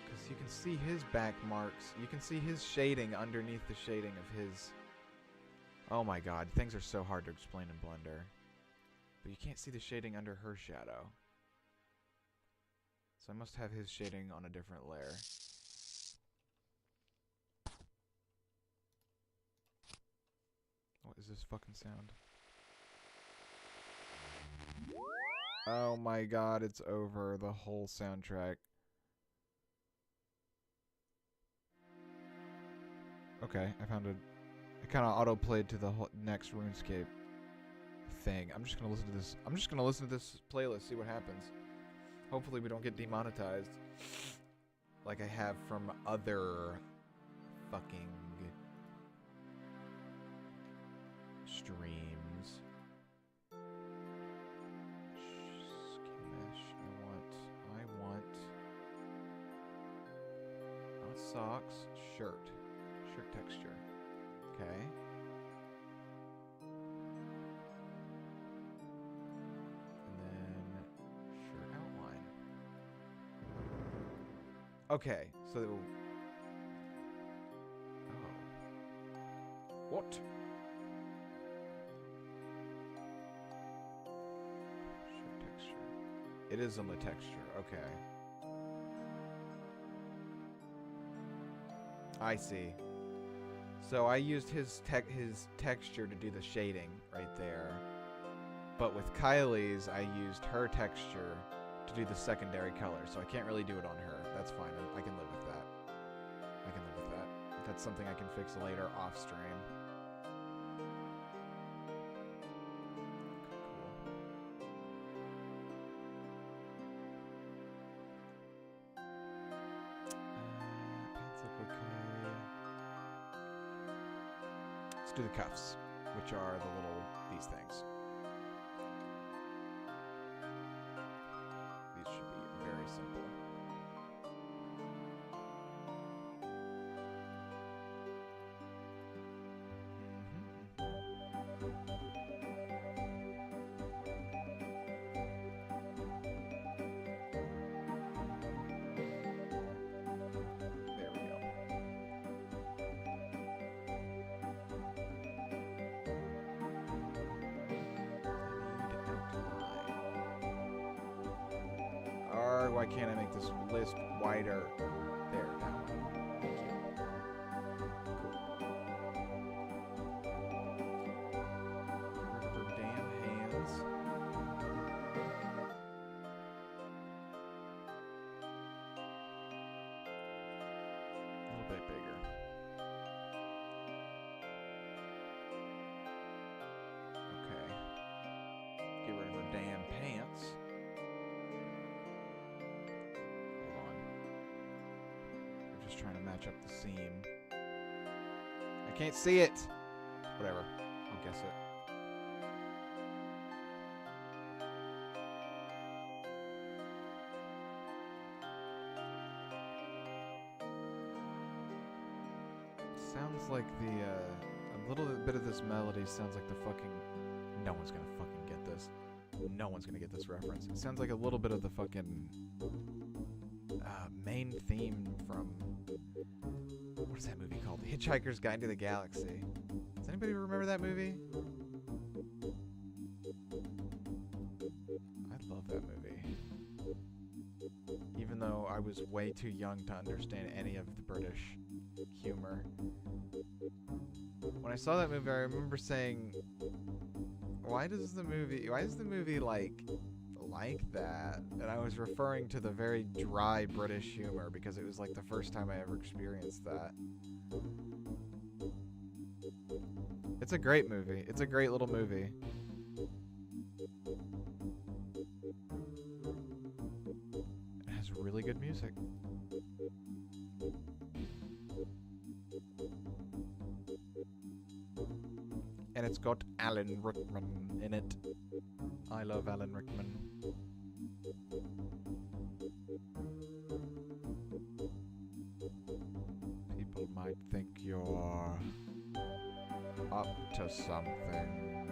Because you can see his back marks. You can see his shading underneath the shading of his... Oh my god, things are so hard to explain in Blender. But you can't see the shading under her shadow. So I must have his shading on a different layer. What is this fucking sound? Oh my god, it's over. The whole soundtrack. Okay, I found it. It kind of auto-played to the whole next RuneScape thing. I'm just gonna listen to this. I'm just gonna listen to this playlist, see what happens. Hopefully we don't get demonetized like I have from other fucking streams. Mesh. I want not socks, shirt texture. Okay. Okay, so... Oh. What? Shirt texture. It is on the texture, okay. I see. So I used his texture to do the shading right there. But with Kylie's, I used her texture to do the secondary color, so I can't really do it on her. That's fine. I can live with that. I can live with that. That's something I can fix later off stream. Pants look okay. Let's do the cuffs, which are these things. These should be very simple. Why can't I make this list wider? There, that one. Thank you. Cool. Get rid of her damn hands. A little bit bigger. Okay. Get rid of her damn pants. Trying to match up the seam. I can't see it. Whatever. I'll guess it. Sounds like a little bit of this melody sounds like the fucking... No one's gonna fucking get this. No one's gonna get this reference. It sounds like a little bit of the fucking main theme from... What is that movie called? Hitchhiker's Guide to the Galaxy. Does anybody remember that movie? I love that movie. Even though I was way too young to understand any of the British humor. When I saw that movie, I remember saying, why is the movie like that? And I was referring to the very dry British humor because it was like the first time I ever experienced that. It's a great movie. It's a great little movie. It has really good music. And it's got Alan Rickman in it. I love Alan Rickman. People might think you're up to something,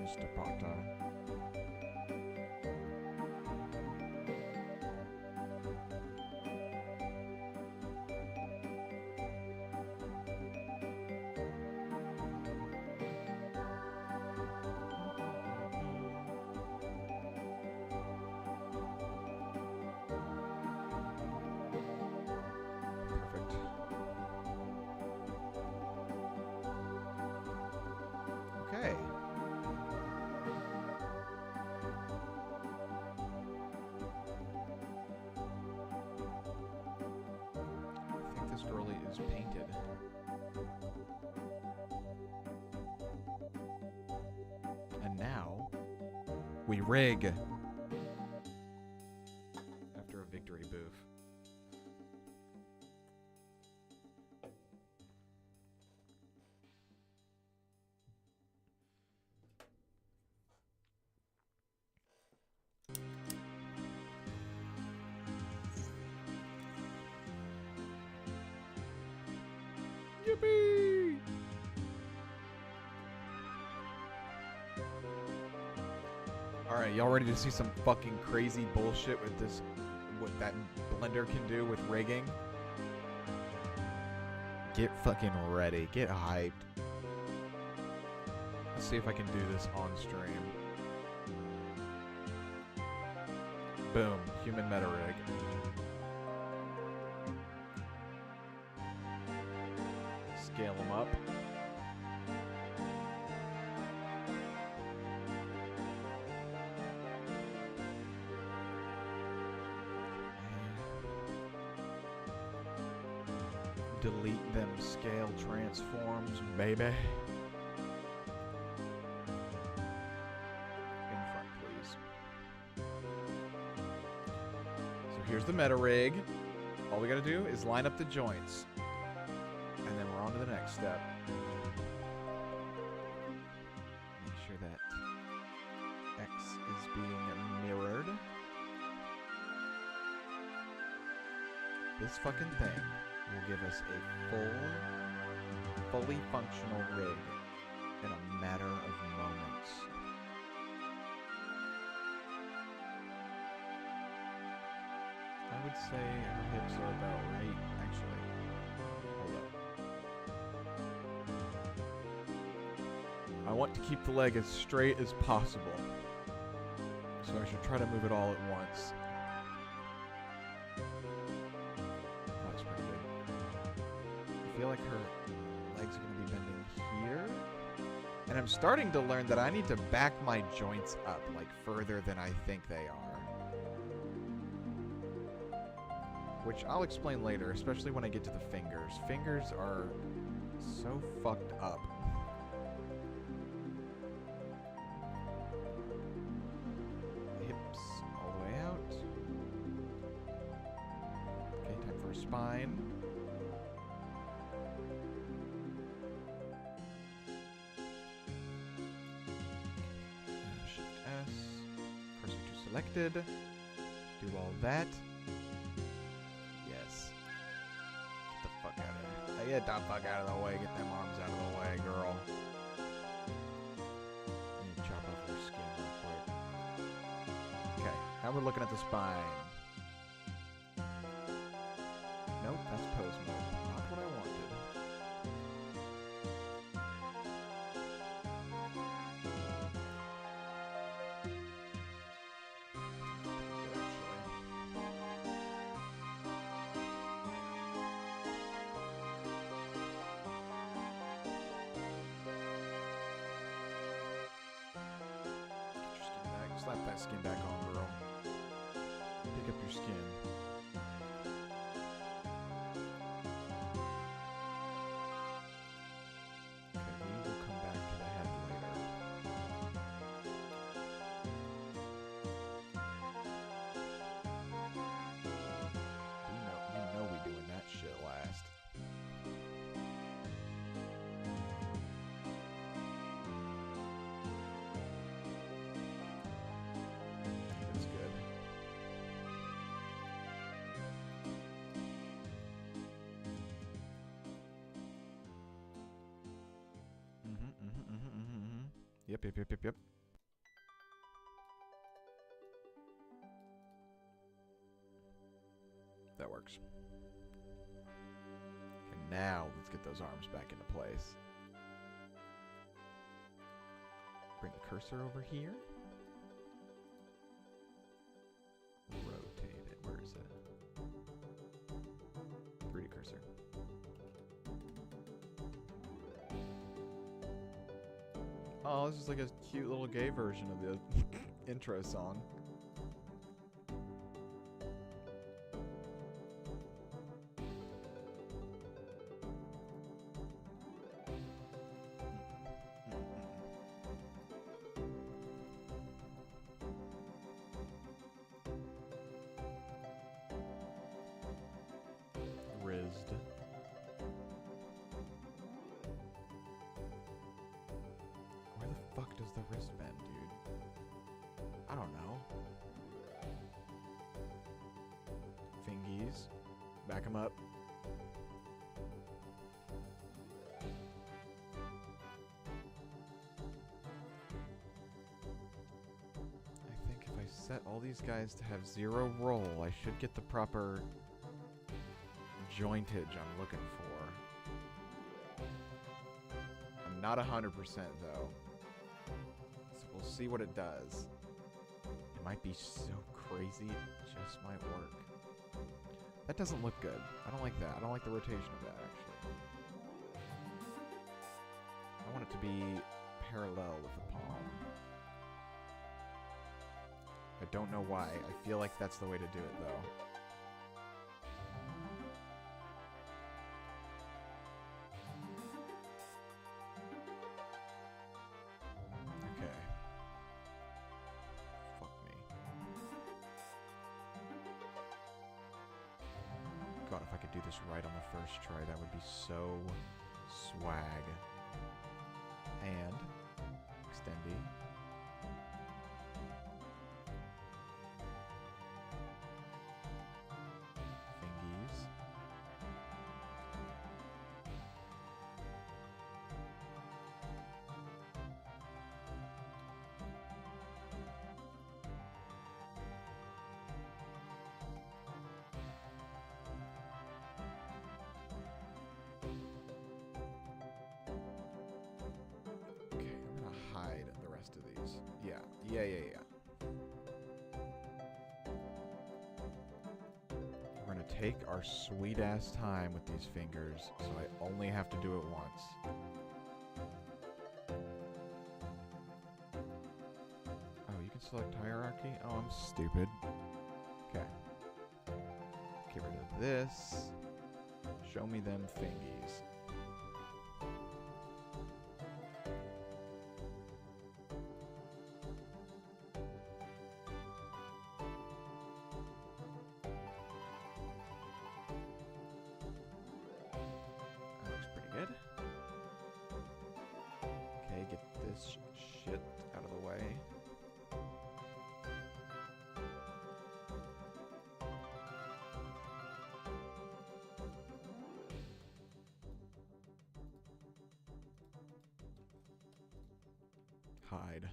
Mr. Potter. Okay. I think this girlie is painted. And now, we rig. After a victory booth. Yippee! Alright, y'all ready to see some fucking crazy bullshit with this, what that blender can do with rigging? Get fucking ready. Get hyped. Let's see if I can do this on stream. Boom. Human meta rig. Scale them up. Delete them scale transforms, baby. In front, please. So here's the meta rig. All we gotta do is line up the joints. And then we're on to the next step. Make sure that X is being mirrored. This fucking thing will give us a fully functional rig in a matter of moments. I would say her hips are about right, actually. Hold up. I want to keep the leg as straight as possible, so I should try to move it all at once. That's pretty good. I feel like her legs are going to be bending here. And I'm starting to learn that I need to back my joints up, like, further than I think they are. Which I'll explain later, especially when I get to the fingers. Fingers are so fucked up. Hips all the way out. Okay, time for a spine. Shift S. Cursor to selected. Do all that. Yes. Get the fuck out of here. Get the fuck out of the way. Get them arms out of the way, girl. I need to chop off her skin real quick. Okay, now we're looking at the spine. Nope, that's pose mode. Not what I wanted. Slap that skin back on, girl. Pick up your skin. Okay, we will come back to the head later. You know we doing that shit last. That's good. Yep. That works. Okay, now let's get those arms back into place. Bring the cursor over here. Rotate it. Where is it? 3D cursor. Oh, this is like a cute little gay version of the intro song. Rizzed. Where the fuck does the wrist bend, dude? I don't know. Fingies. Back him up. I think if I set all these guys to have 0 roll, I should get the proper jointage I'm looking for. I'm not 100% though. So we'll see what it does. It might be so crazy, it just might work. That doesn't look good. I don't like that. I don't like the rotation of that, actually. I want it to be parallel with the palm. I don't know why. I feel like that's the way to do it, though. God, if I could do this right on the first try, that would be so swag. And extendy. Fingies. Hide the rest of these. Yeah. We're gonna take our sweet ass time with these fingers, so I only have to do it once. Oh, you can select hierarchy? Oh, I'm stupid. Okay. Get rid of this. Show me them fingies. Good. Okay, get this shit out of the way. Hide.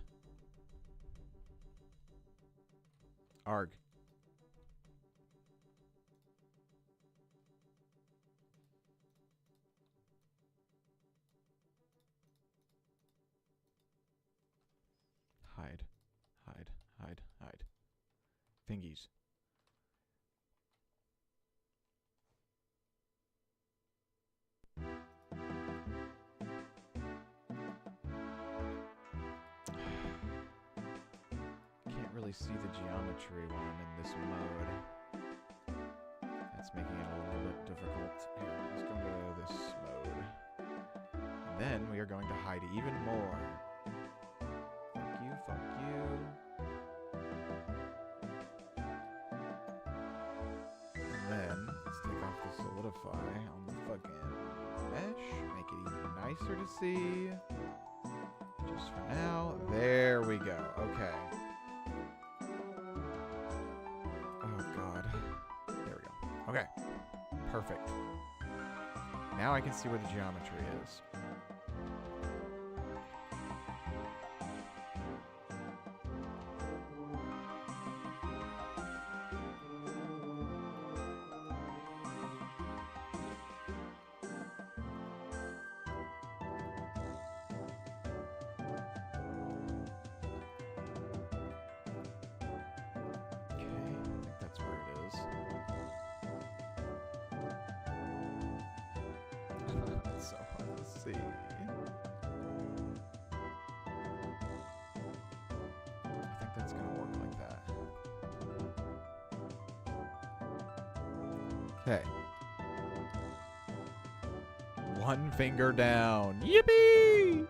Arg. Hide. Fingies. Can't really see the geometry when I'm in this mode. That's making it a little bit difficult. Here, let's go to this mode. And then we are going to hide even more. Fuck you, fuck you. And then, let's take off the solidify on the fucking mesh. Make it even nicer to see. Just for now. There we go. Okay. Oh, God. There we go. Okay. Perfect. Now I can see where the geometry is. So hard to see. I think that's gonna work like that. Okay. One finger down. Yippee!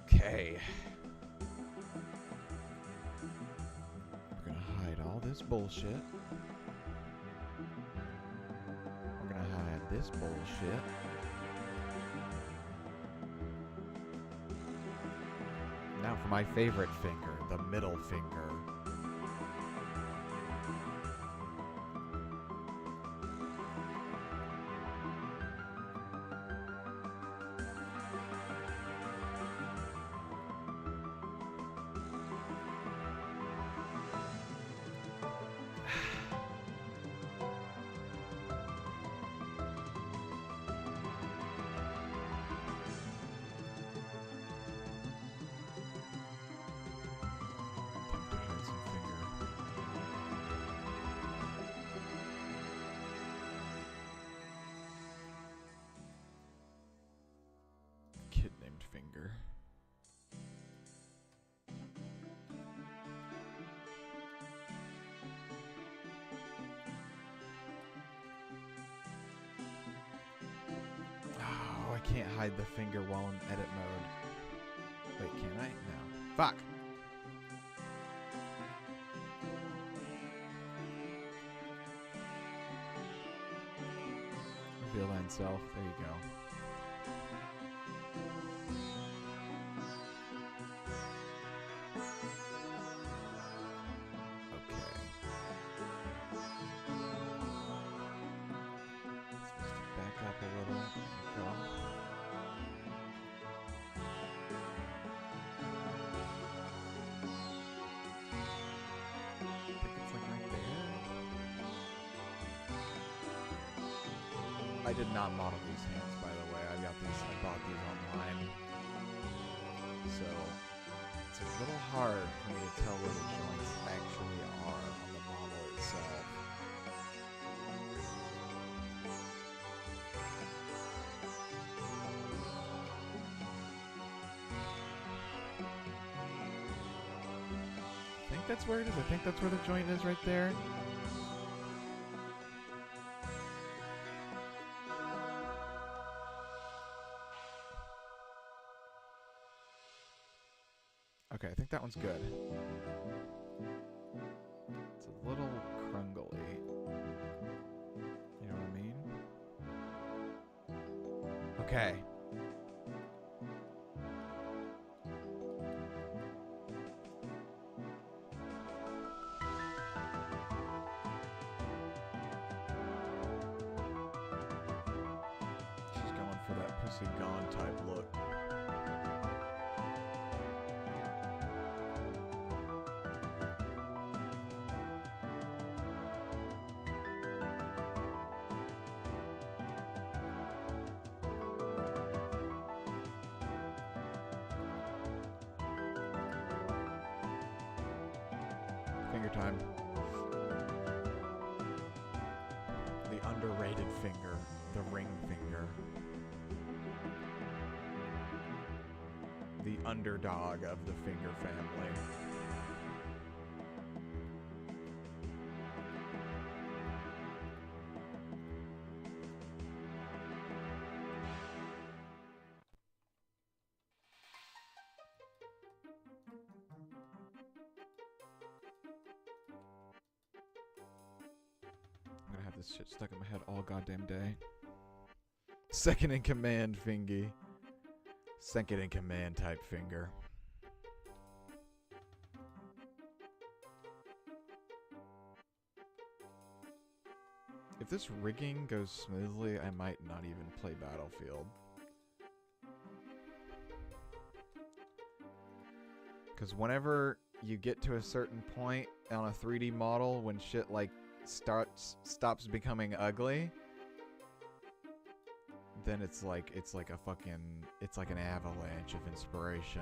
Okay. We're gonna hide all this bullshit. This bullshit. Now for my favorite finger, the middle finger. Kid named Finger. Oh, I can't hide the finger while in edit mode. Wait, can I? No. Fuck! Reveal thyself. There you go. I did not model these hands, by the way. I bought these online. So, it's a little hard for me to tell where the joints actually are on the model itself. I think that's where it is. I think that's where the joint is right there. Okay, I think that one's good. It's a little crungly. You know what I mean? Okay. She's going for that pussy gone type look. Finger time. The underrated finger. The ring finger. the underdog of the finger family. I'm gonna have this shit stuck in my head all goddamn day. Second in command, fingy. Second in command type finger. If this rigging goes smoothly, I might not even play Battlefield. Because whenever you get to a certain point on a 3D model, when shit like stops becoming ugly, then it's like a fucking, it's like an avalanche of inspiration.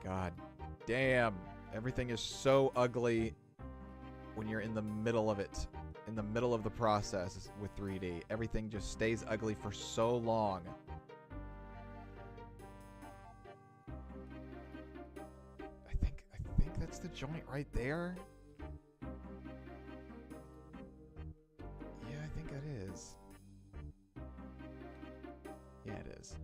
God damn, everything is so ugly when you're in the middle of it, in the middle of the process with 3D. Everything just stays ugly for so long. I think that's the joint right there. Yeah, I think it is. Yeah, it is.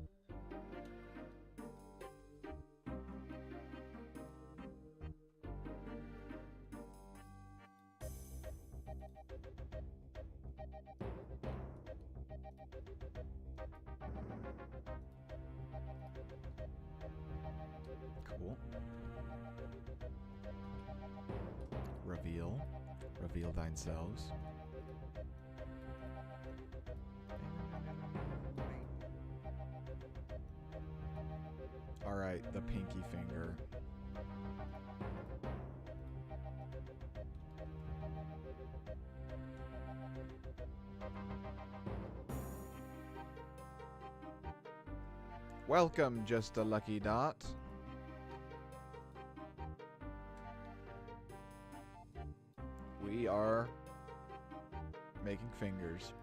Cool. Reveal thyself. Alright, the pinky finger. Welcome, Just a Lucky Dot. We are making fingers.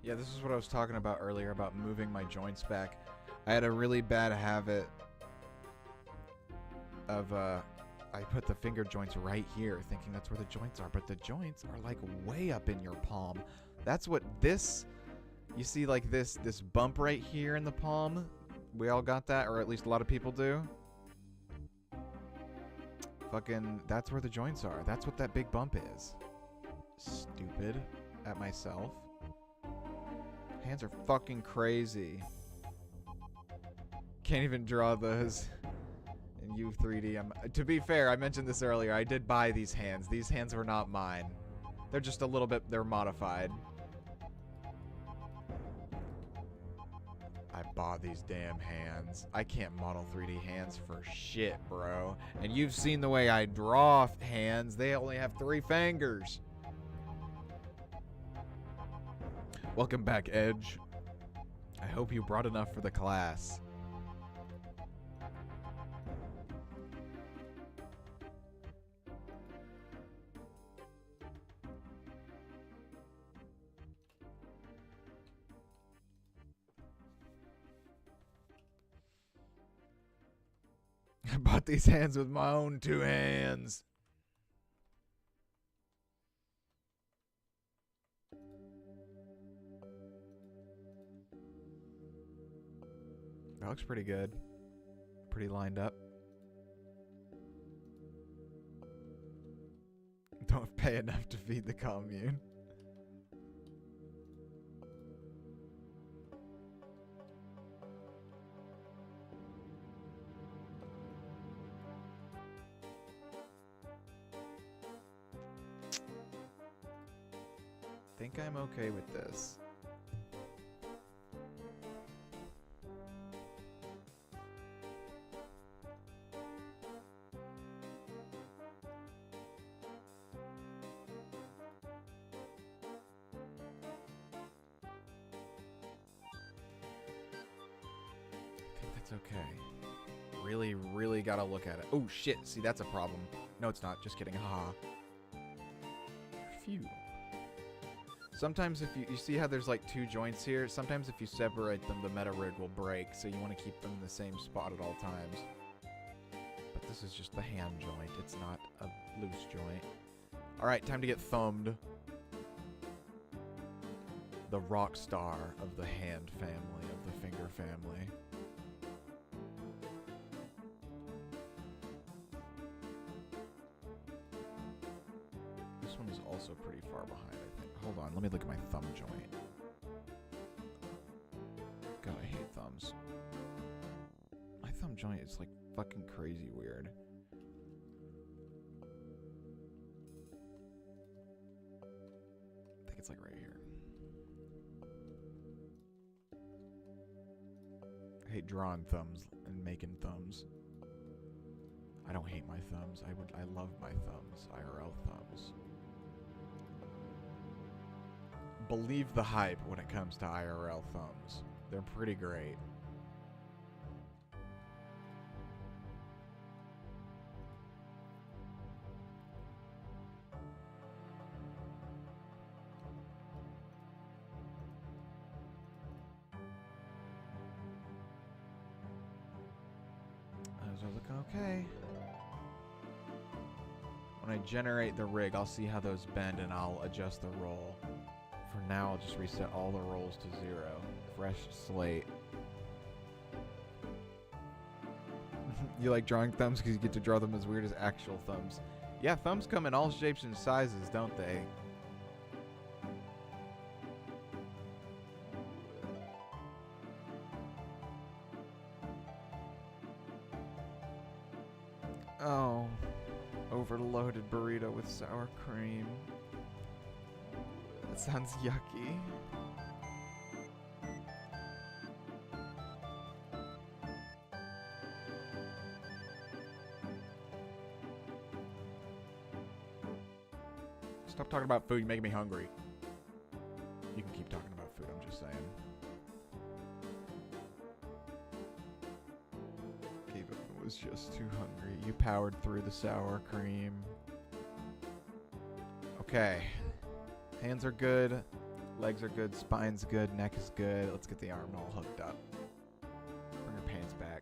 Yeah, this is what I was talking about earlier about moving my joints back. I had a really bad habit of I put the finger joints right here, thinking that's where the joints are, but the joints are like way up in your palm. That's what this, you see like this bump right here in the palm? We all got that, or at least a lot of people do. Fucking, that's where the joints are. That's what that big bump is. Stupid at myself. Hands are fucking crazy. Can't even draw those in U3D. To be fair, I mentioned this earlier. I did buy these hands. These hands were not mine. They're just a little bit, they're modified. I bought these damn hands. I can't model 3D hands for shit, bro. And you've seen the way I draw hands. They only have 3 fingers. Welcome back, Edge. I hope you brought enough for the class. I bought these hands with my own 2 hands. That looks pretty good. Pretty lined up. Don't pay enough to feed the commune. I think I'm okay with this. It's okay. Really, really gotta look at it. Oh, shit. See, that's a problem. No, it's not. Just kidding. Haha. Phew. Sometimes if you see how there's like two joints here? Sometimes if you separate them, the meta rig will break, so you want to keep them in the same spot at all times. But this is just the hand joint. It's not a loose joint. Alright, time to get thumbed. The rock star of the hand family, of the finger family. This one is also pretty far behind, I think. Hold on, let me look at my thumb joint. God, I hate thumbs. My thumb joint is like fucking crazy weird. I think it's like right here. I hate drawing thumbs and making thumbs. I don't hate my thumbs. I love my thumbs. IRL thumbs. Believe the hype when it comes to IRL thumbs. They're pretty great. Those are looking okay. When I generate the rig, I'll see how those bend and I'll adjust the roll. For now, I'll just reset all the rolls to 0. Fresh slate. You like drawing thumbs because you get to draw them as weird as actual thumbs. Yeah, thumbs come in all shapes and sizes, don't they? Oh, overloaded burrito with sour cream. That sounds yucky. Stop talking about food, you're making me hungry. You can keep talking about food, I'm just saying. Gave up and was just too hungry. You powered through the sour cream. Okay. Hands are good, legs are good, spine's good, neck is good. Let's get the arm all hooked up. Bring your pants back.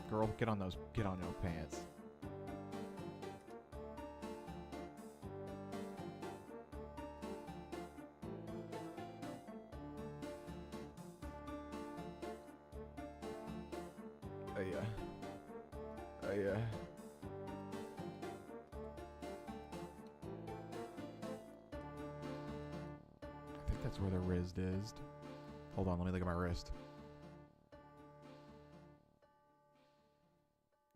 Girl, get on your pants. Oh yeah. Oh yeah. That's where the wrist is. Hold on, let me look at my wrist.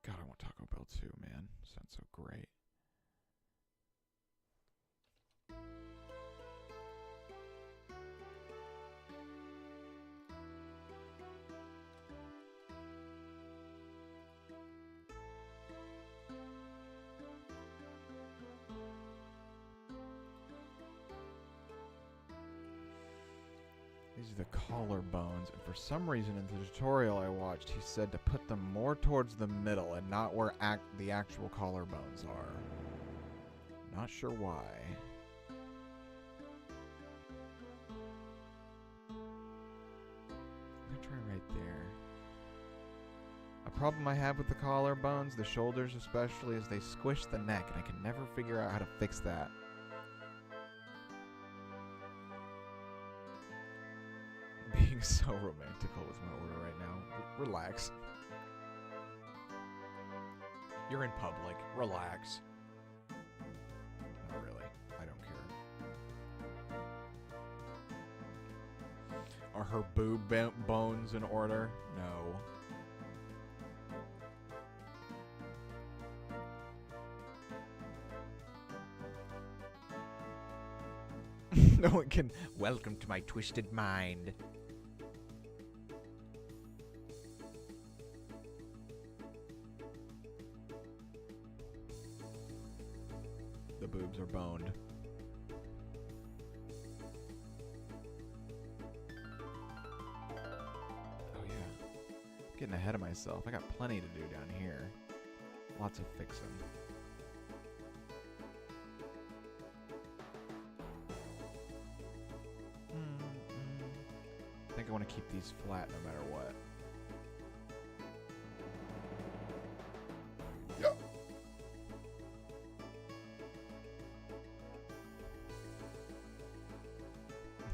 God, I want Taco Bell too, man. Sounds so great. These are the collarbones, and for some reason in the tutorial I watched, he said to put them more towards the middle and not where the actual collarbones are. Not sure why. I'm gonna try right there. A problem I have with the collarbones, the shoulders especially, is they squish the neck, and I can never figure out how to fix that. Being so romantical with my order right now. Relax. You're in public. Relax. Not really. I don't care. Are her boob bones in order? No. No one can. Welcome to my twisted mind. The boobs are boned. Oh yeah. Getting ahead of myself. I got plenty to do down here. Lots of fixing. I think I want to keep these flat no matter what. Yep.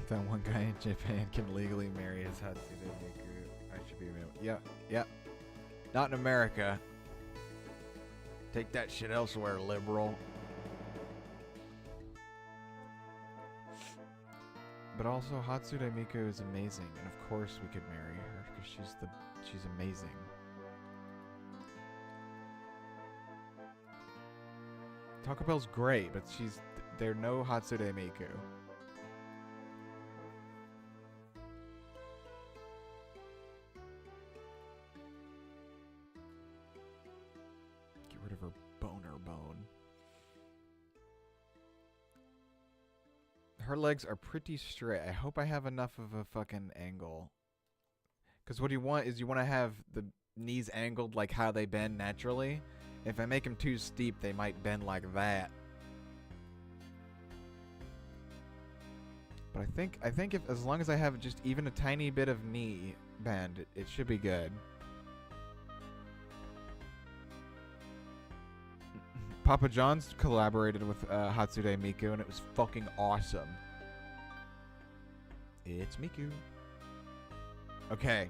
That one guy in Japan can legally marry his Hatsune Miku. I should be able. Yeah. Not in America. Take that shit elsewhere, liberal. But also, Hatsune Miku is amazing, and of course we could marry her because she's amazing. Taco Bell's great, but they're no Hatsune Miku. Get rid of her boner bone. Her legs are pretty straight. I hope I have enough of a fucking angle. Because what you want is you want to have the knees angled like how they bend naturally. If I make them too steep, they might bend like that. But I think if as long as I have just even a tiny bit of knee bend, it should be good. Papa John's collaborated with Hatsune Miku, and it was fucking awesome. It's Miku. Okay.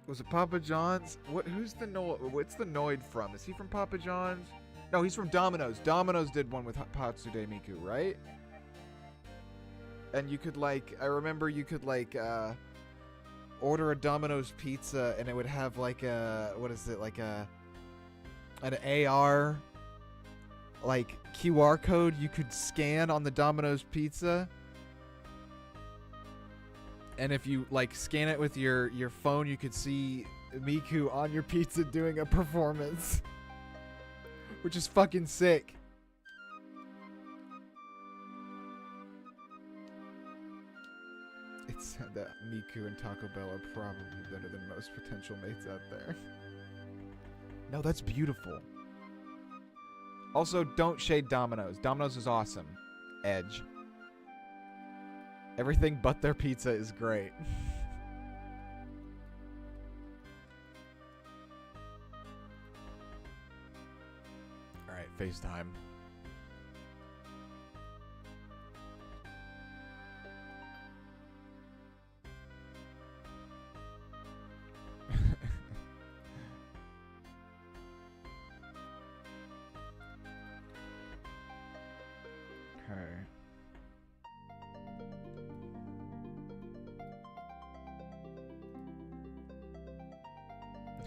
Was it Papa John's? Who's the what's the Noid from? Is he from Papa John's? No, he's from Domino's. Domino's did one with Hatsune Miku, right? And you could like, I remember you could like order a Domino's pizza and it would have like a, what is it, like an AR like QR code you could scan on the Domino's pizza. And if you like scan it with your phone, you could see Miku on your pizza doing a performance. Which is fucking sick. It said that Miku and Taco Bell are probably better than most potential mates out there. No, that's beautiful. Also, don't shade Domino's. Domino's is awesome. Edge. Everything but their pizza is great. Alright, FaceTime.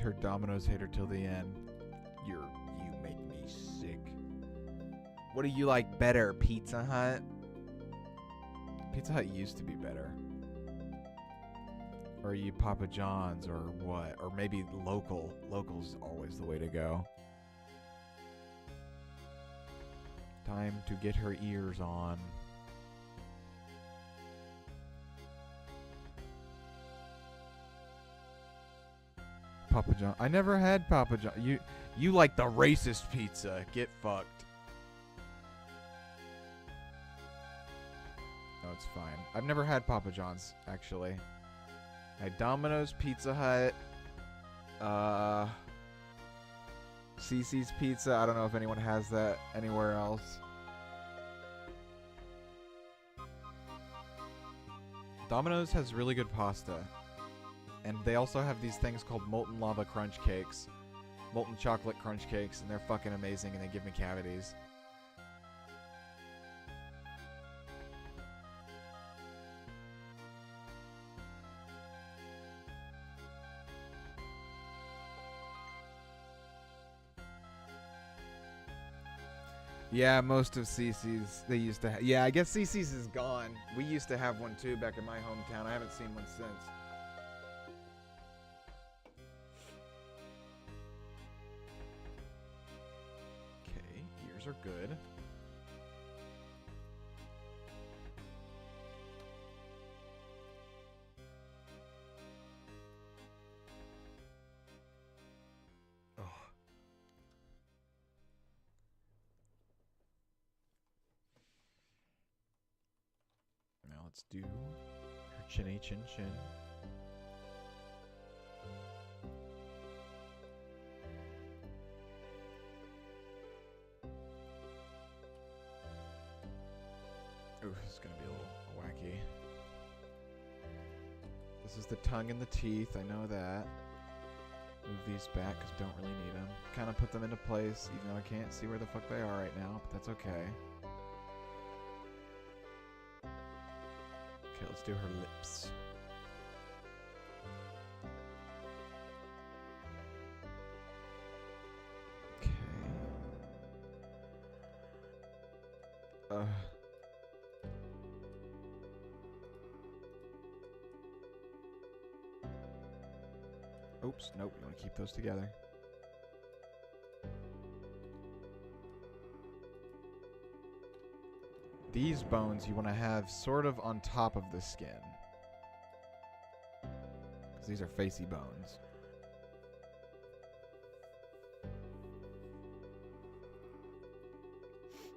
Her Domino's hater till the end. You make me sick. What do you like better, Pizza Hut? Pizza Hut used to be better. Or are you Papa John's or what? Or maybe local. Local's always the way to go. Time to get her ears on. Papa John. I never had Papa John. You like the racist pizza. Get fucked. No, it's fine. I've never had Papa John's, actually. I had Domino's, Pizza Hut, Cece's Pizza. I don't know if anyone has that anywhere else. Domino's has really good pasta. And they also have these things called molten lava crunch cakes. Molten chocolate crunch cakes, and they're fucking amazing, and they give me cavities. Yeah, most of Cece's, they used to have. Yeah, I guess Cece's is gone. We used to have one too back in my hometown. I haven't seen one since. Are good. let's do her chinny chin chin. Ooh, this is gonna be a little wacky. This is the tongue and the teeth, I know that. Move these back because we don't really need them. Kind of put them into place, even though I can't see where the fuck they are right now, but that's okay. Okay, let's do her lips. Okay. Oops, nope, you want to keep those together. These bones you want to have sort of on top of the skin. Because these are facey bones.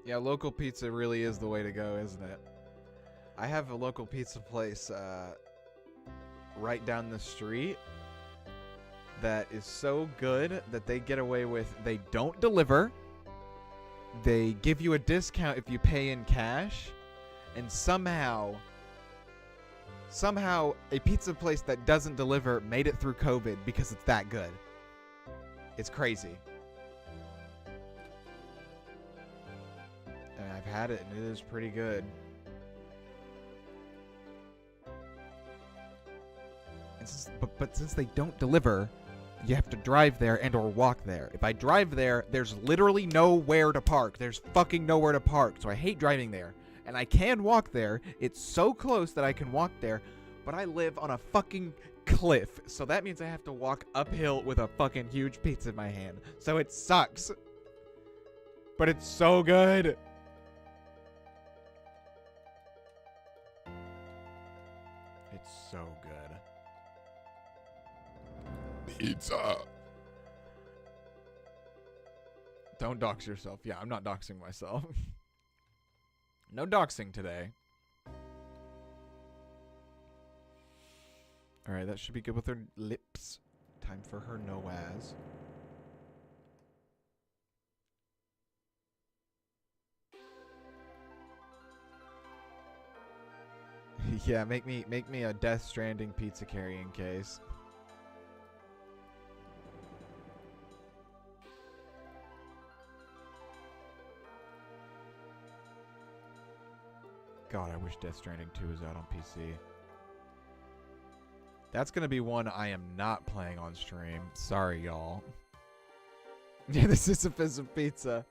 Yeah, local pizza really is the way to go, isn't it? I have a local pizza place right down the street that is so good that they get away with, they don't deliver, they give you a discount if you pay in cash, and somehow a pizza place that doesn't deliver made it through COVID because it's that good. It's crazy. And I've had it and it is pretty good. And but since they don't deliver, you have to drive there and or walk there. If I drive there, there's literally nowhere to park. There's fucking nowhere to park. So I hate driving there. And I can walk there. It's so close that I can walk there. But I live on a fucking cliff. So that means I have to walk uphill with a fucking huge pizza in my hand. So it sucks. But it's so good. It's so good. Pizza. Don't dox yourself. Yeah, I'm not doxing myself. No doxing today. Alright, that should be good with her lips. Time for her nose. Yeah, make me a Death Stranding pizza carrying case. God, I wish Death Stranding 2 was out on PC. That's gonna be one I am not playing on stream. Sorry, y'all. Yeah, the Sisyphus of pizza.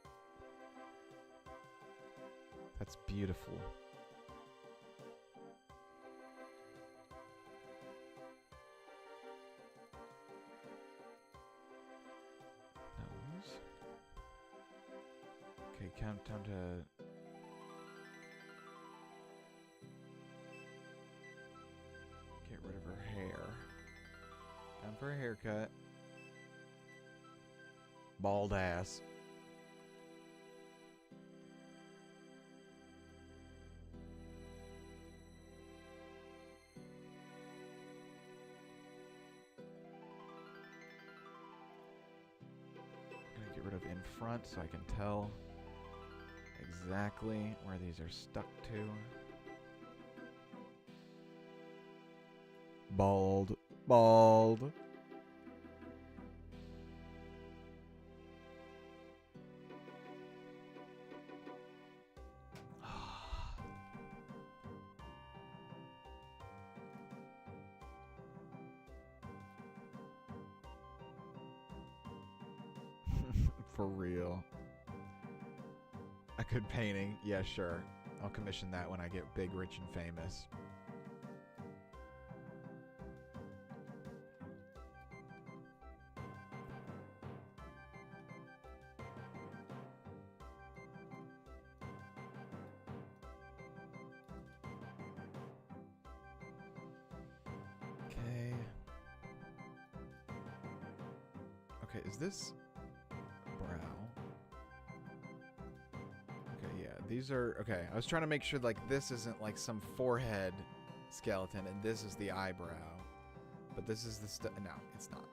That's beautiful. Nose. Okay, time to... get rid of her hair. Time for a haircut. Bald ass. I'm gonna get rid of in front so I can tell exactly where these are stuck to. Bald. Bald. For real. A good painting. Yeah, sure. I'll commission that when I get big, rich, and famous. Okay, is this brow? Okay, yeah, these are... Okay, I was trying to make sure, like, this isn't, like, some forehead skeleton, and this is the eyebrow. But this is the... No, it's not.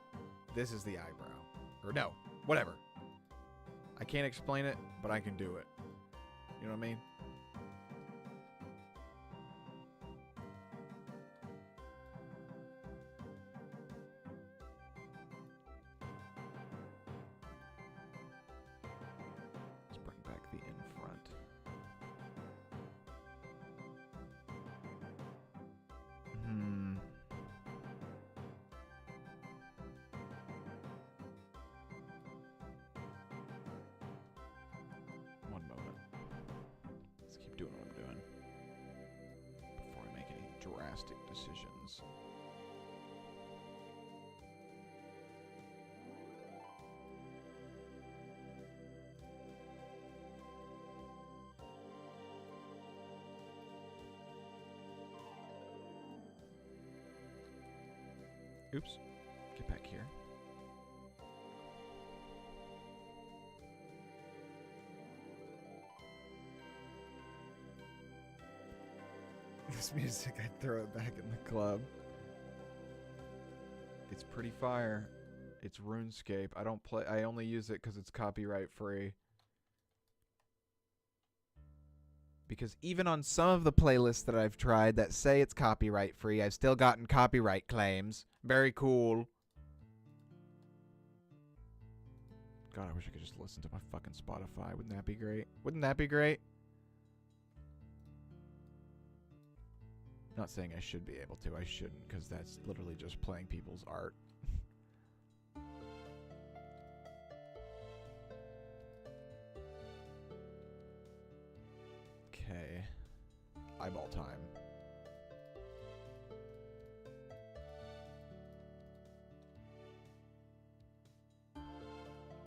This is the eyebrow. Or no, whatever. I can't explain it, but I can do it. You know what I mean? Let's bring back the in front. One moment. Let's keep doing what I'm doing before I make any drastic decisions. Oops. Get back here. This music, I'd throw it back in the club. It's pretty fire. It's RuneScape. I only use it because it's copyright free. Because even on some of the playlists that I've tried that say it's copyright free, I've still gotten copyright claims. Very cool. God, I wish I could just listen to my fucking Spotify. Wouldn't that be great? Wouldn't that be great? Not saying I should be able to. I shouldn't, because that's literally just playing people's art. Okay. Eyeball time.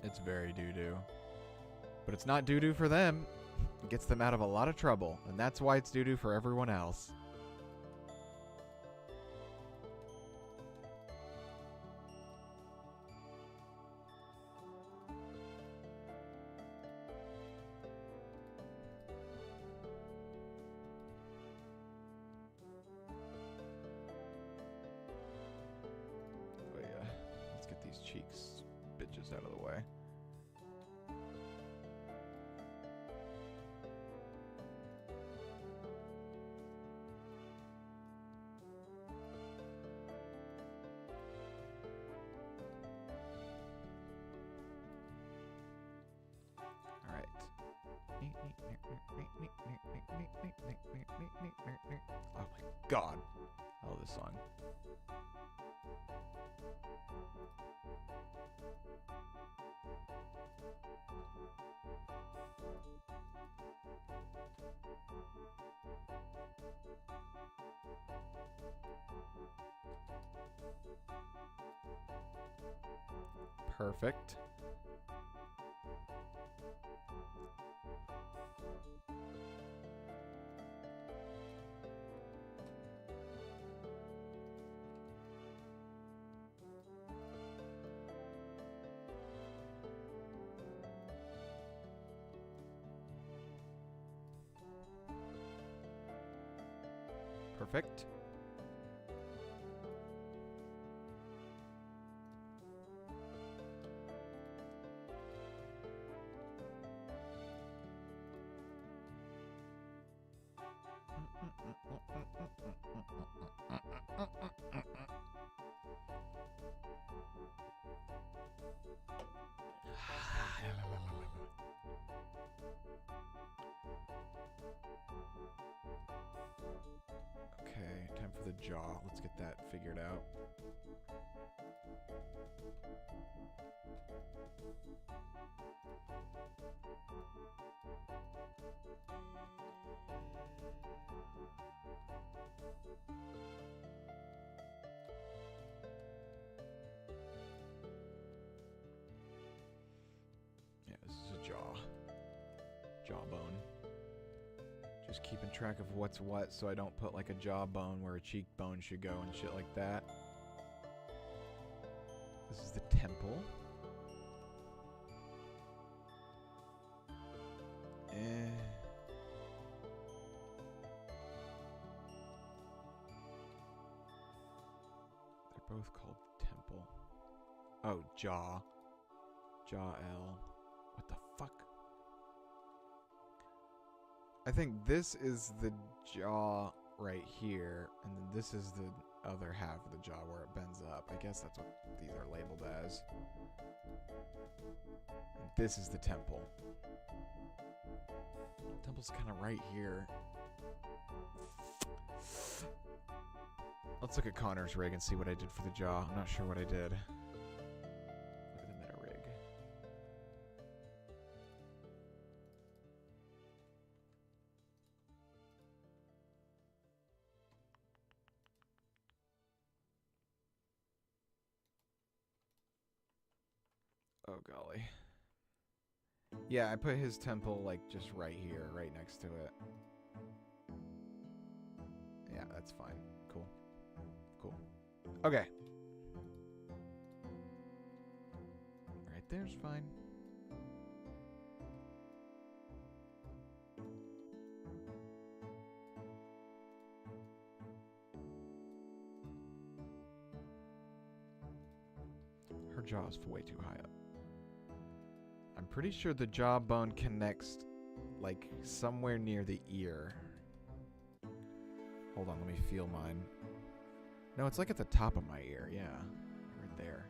It's very doo-doo. But it's not doo-doo for them. It gets them out of a lot of trouble, and that's why it's doo-doo for everyone else. Cheeks bitches out of the way. All right. Oh my God. I love this song. Perfect. Perfect. Okay, time for the jaw. Let's get that figured out. Yeah, this is a jawbone. Just keeping track of what's what so I don't put like a jawbone where a cheekbone should go and shit like that. This is the temple. both called temple. Oh, jaw. Jaw L. What the fuck? I think this is the jaw right here, and then this is the other half of the jaw where it bends up. I guess that's what these are labeled as. And this is the temple. Temple's kind of right here. Let's look at Connor's rig and see what I did for the jaw. I'm not sure what I did. Look at the meta rig. Oh, golly. Yeah, I put his temple, like, just right here, right next to it. Yeah, that's fine. Cool. Cool. Okay. Right there's fine. Her jaw is way too high up. I'm pretty sure the jawbone connects, like, somewhere near the ear. Hold on, let me feel mine. No, it's like at the top of my ear, yeah. Right there.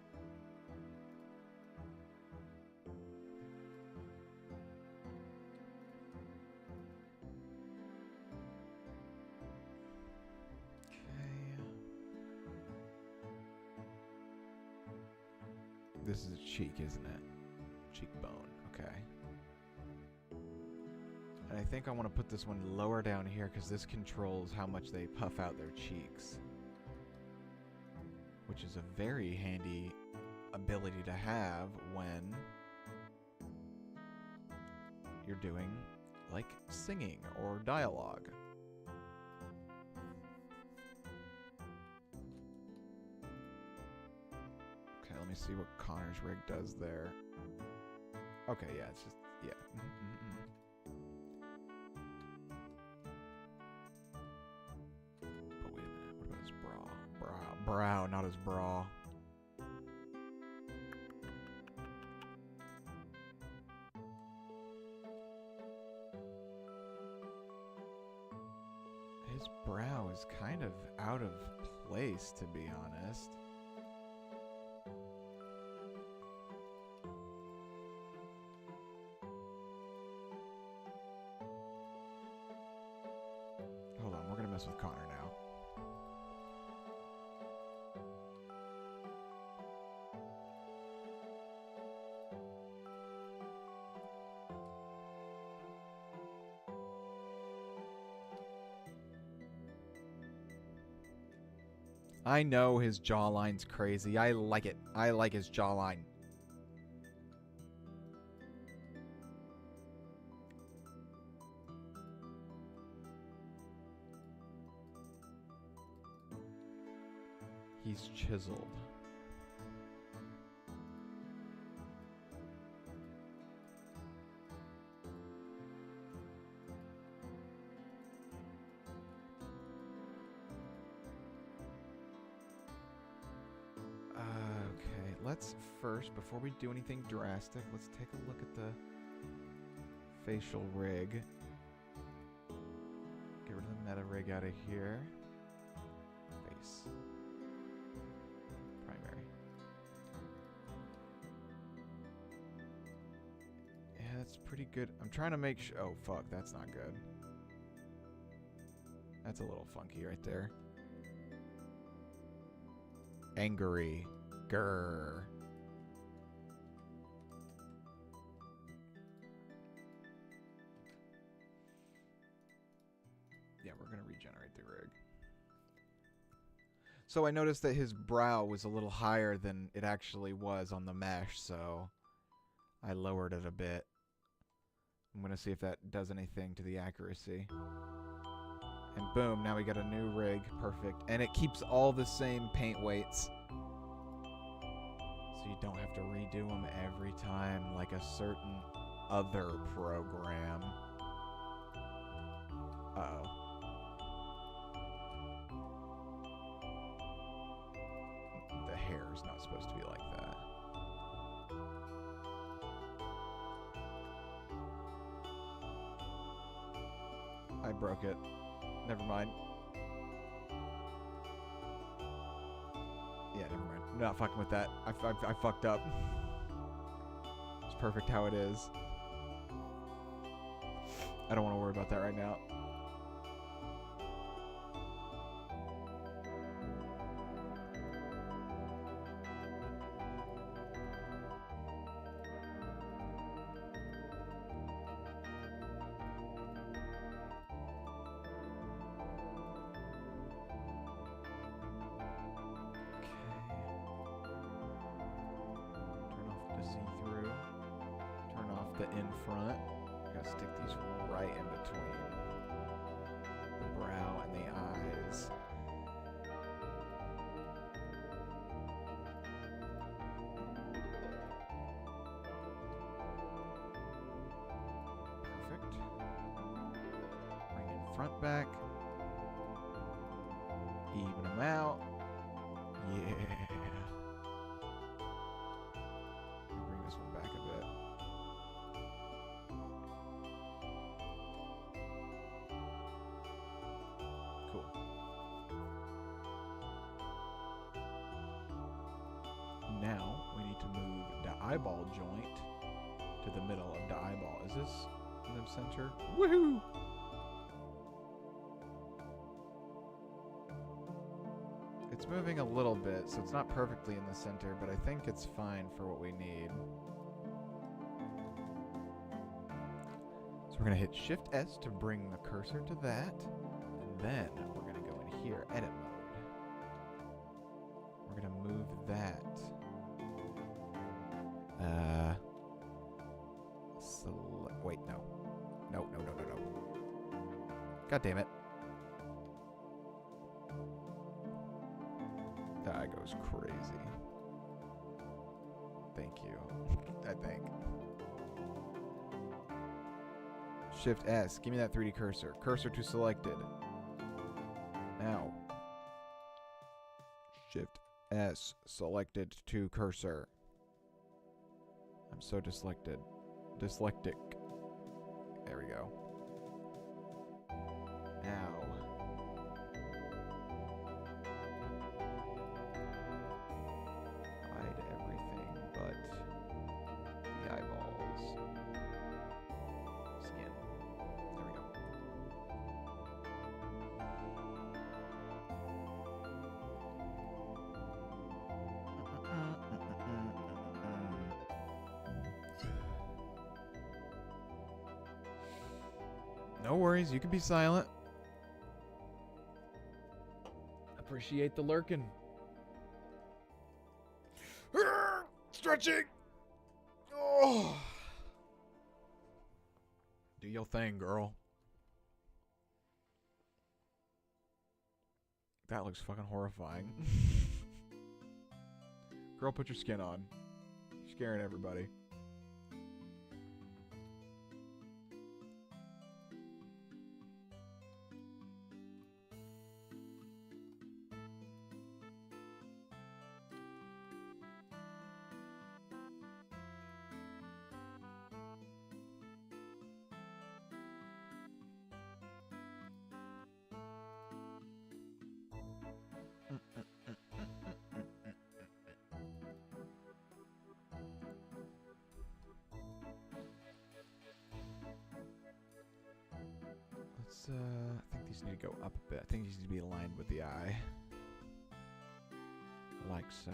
Okay. This is a cheek, isn't it? Cheekbone, okay. And I think I want to put this one lower down here because this controls how much they puff out their cheeks. Which is a very handy ability to have when you're doing, like, singing or dialogue. Okay, let me see what Connor's rig does there. Okay, yeah, it's just, yeah. But wait a minute, what about his bra? Brow, not his bra. His brow is kind of out of place, to be honest. Hold on, we're gonna mess with Connor now. I know his jawline's crazy. I like it. I like his jawline. He's chiseled. Okay, let's first, before we do anything drastic, let's take a look at the facial rig. Get rid of the meta rig out of here. Face. Primary. Yeah, that's pretty good. I'm trying to make sure. Oh, fuck, that's not good. That's a little funky right there. Angry. Grrr. Yeah, we're going to regenerate the rig. So I noticed that his brow was a little higher than it actually was on the mesh, so I lowered it a bit. I'm going to see if that does anything to the accuracy. And boom, now we got a new rig. Perfect. And it keeps all the same paint weights. So you don't have to redo them every time like a certain other program. Uh-oh. I broke it. Never mind. Yeah, never mind. I'm not fucking with that. I fucked up. It's perfect how it is. I don't want to worry about that right now. In front. Gotta stick these right in between the brow and the eyes. Perfect. Bring in front back. Even them out. Yeah. Bring this one back a bit. Now we need to move the eyeball joint to the middle of the eyeball. Is this in the center? Woohoo! It's moving a little bit, so it's not perfectly in the center, but I think it's fine for what we need. So we're going to hit Shift S to bring the cursor to that, and then we're going to go in here, Edit Mode. We're going to move that. Wait, no. No. God damn it. That goes crazy. Thank you. I think. Shift S. Give me that 3D cursor. Cursor to selected. Now. Shift S. Selected to cursor. I'm so dyslectic. There we go. Now. Hide everything but the eyeballs. Skin. There we go. No worries, you can be silent. Appreciate the lurking. Stretching! Oh. Do your thing, girl. That looks fucking horrifying. Girl, put your skin on. You're scaring everybody. I think these need to go up a bit. I think these need to be aligned with the eye. Like so.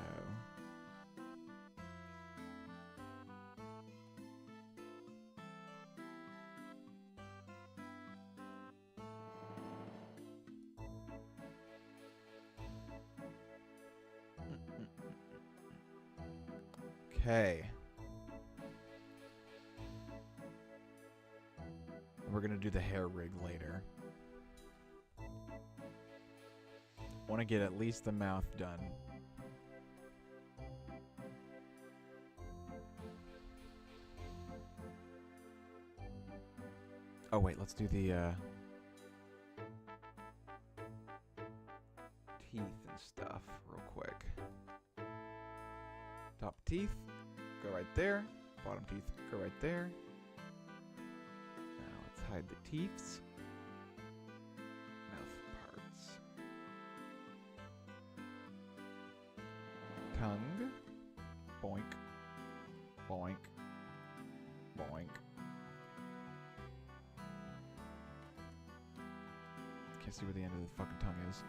Okay. We're gonna do the hair rig later. Want to get at least the mouth done. Oh wait, let's do the teeth and stuff real quick. Top teeth, go right there. Bottom teeth, go right there. Now let's hide the teeths. tongue. Boink. Boink. Boink. Can't see where the end of the fucking tongue is.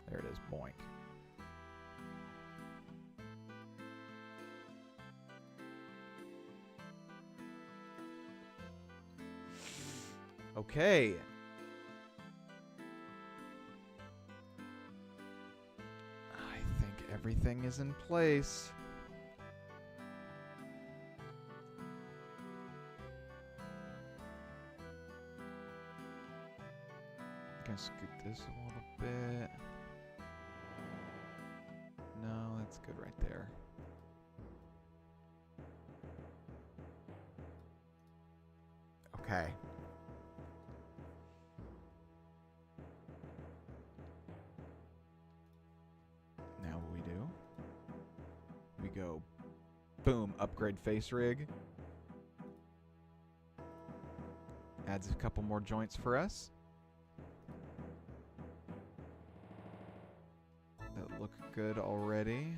There it is. Boink. Okay. I think everything is in place. Gonna scoot this a little bit. No, that's good right there. Okay. Now what we do? We go, boom, upgrade face rig. Adds a couple more joints for us. That look good already.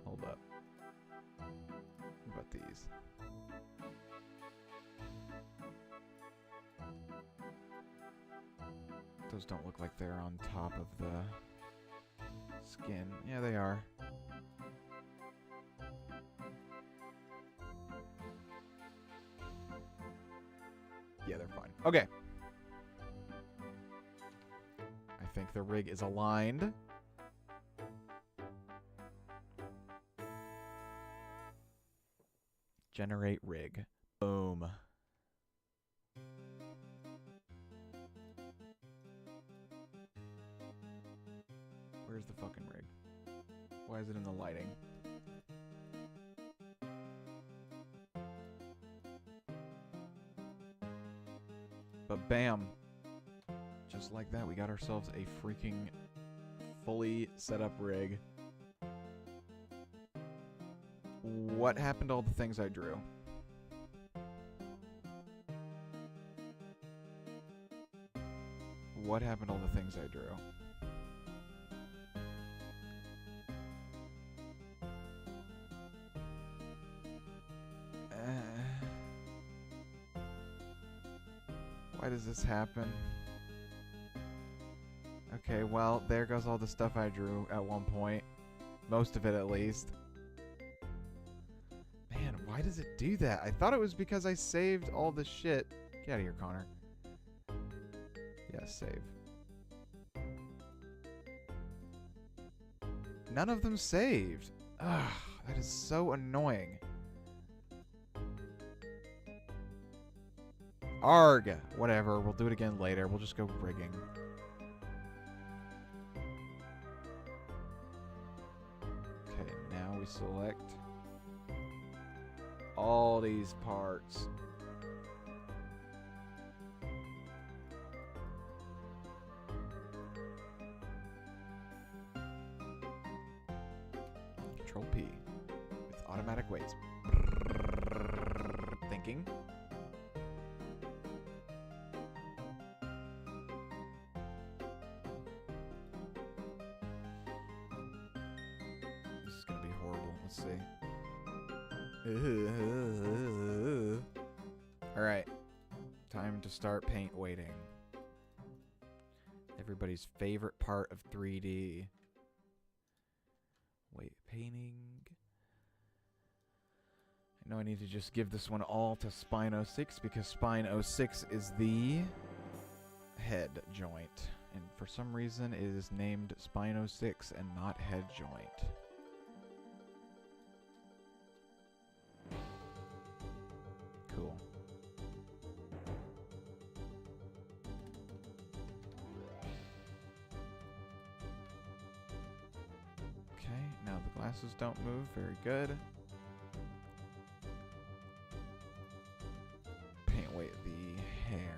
Hold up. What about these? Those don't look like they're on top of the skin. Yeah, they are. Yeah, they're fine. Okay. I think the rig is aligned. Generate rig. Boom. Where's the fucking rig? Why is it in the lighting? But bam. Just like that, we got ourselves a freaking fully set up rig. What happened to all the things I drew? What happened to all the things I drew? Why does this happen? Okay, well, there goes all the stuff I drew at one point. Most of it, at least. Man, why does it do that? I thought it was because I saved all the shit. Get out of here, Connor. Yes, save. None of them saved. Ugh, that is so annoying. Arg! Whatever, we'll do it again later. We'll just go rigging. Okay, now we select all these parts. Control P with automatic weights. Thinking. This is gonna be horrible. Let's see. Alright. Time to start paint weighting. Everybody's favorite part of 3D. Weight painting. I know I need to just give this one all to Spine 06 because Spine 06 is the head joint. And for some reason it is named Spine 06 and not head joint. Cool. Okay, now the glasses don't move. Very good. Paint weight the hair.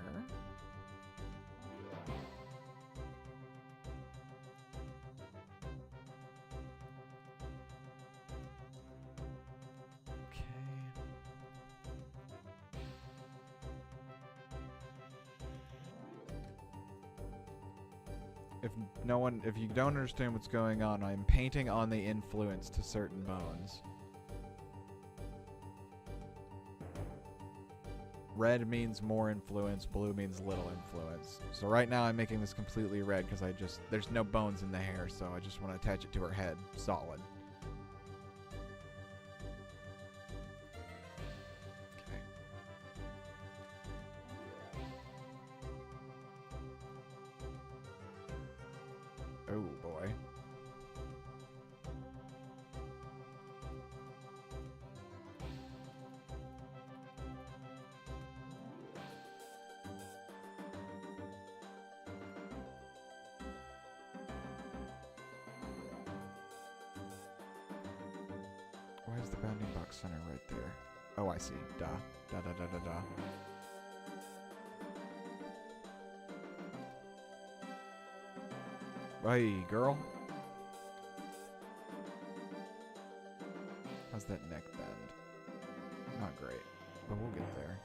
If you don't understand what's going on, I'm painting on the influence to certain bones. Red means more influence, blue means little influence. So right now I'm making this completely red because there's no bones in the hair, so I just want to attach it to her head, solid. Okay. Oh boy. Why is the bounding box center right there? Oh, I see. Da. Da da da da da. Hey, girl. How's that neck bend? Not great, but we'll get there.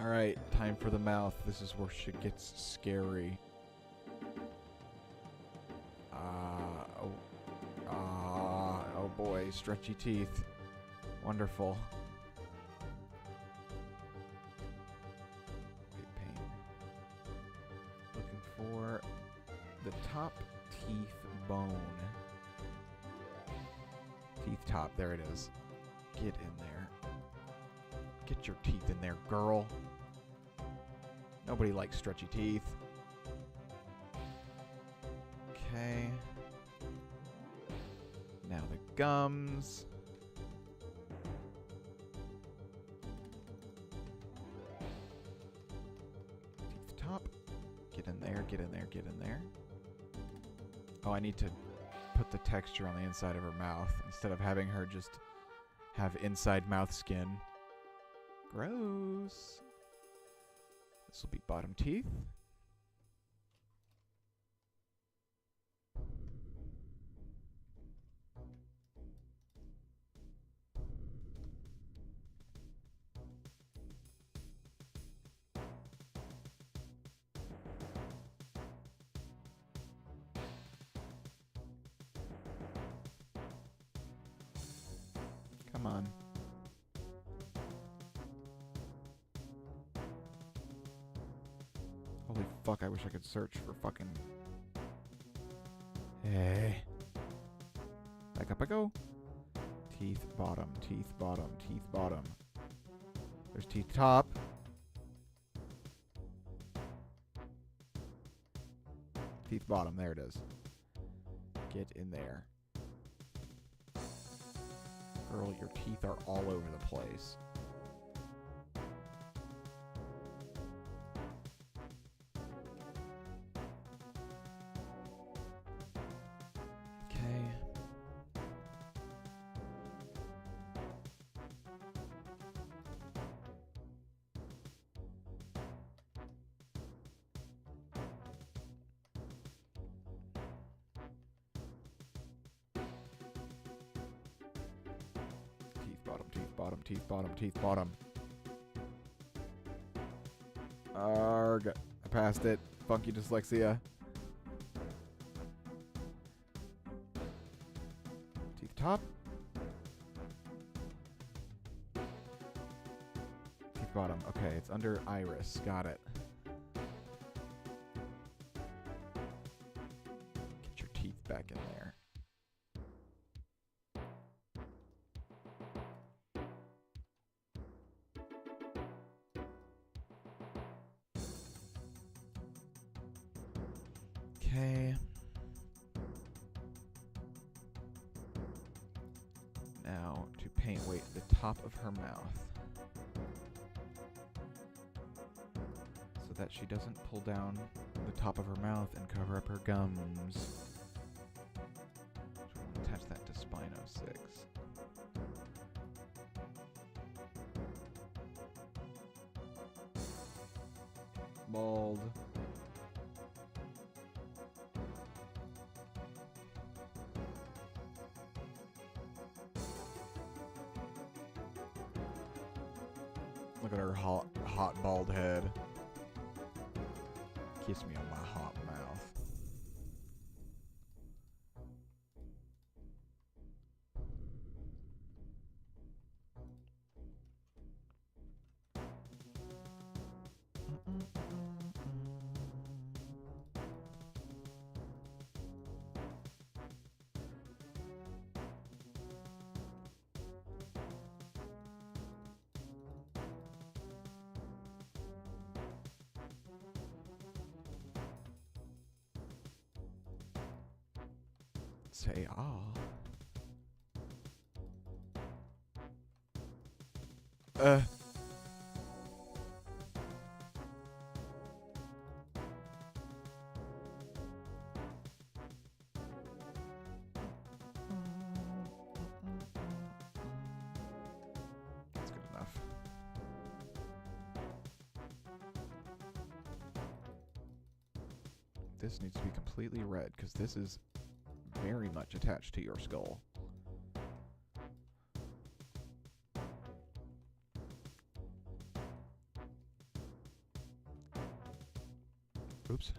Alright, time for the mouth. This is where shit gets scary. Oh boy, stretchy teeth. Wonderful. Wait, paint. Looking for the top teeth bone. Teeth top, there it is. Get in there. Get your teeth in there, girl. Nobody likes stretchy teeth. Okay. Now the gums. Teeth top. Get in there, get in there, get in there. Oh, I need to put the texture on the inside of her mouth instead of having her just have inside mouth skin. Gross. This will be bottom teeth. Come on. Holy fuck, I wish I could search for fucking... Hey. Back up I go. Teeth bottom, teeth bottom, teeth bottom. There's teeth top. Teeth bottom, there it is. Get in there. Girl, your teeth are all over the place. Okay. Teeth bottom, teeth bottom, teeth bottom. Arrgh. I passed it. Funky dyslexia. Teeth top. Teeth bottom. Okay, it's under iris. Got it. Get your teeth back in there. Okay. Now to paint the top of her mouth so that she doesn't pull down the top of her mouth and cover up her gums. So we'll attach that to spine 06. Bald. Look at her hot bald head. Kiss me on my hot mouth. Say ah. That's good enough. This needs to be completely red because this is very much attached to your skull. Oops.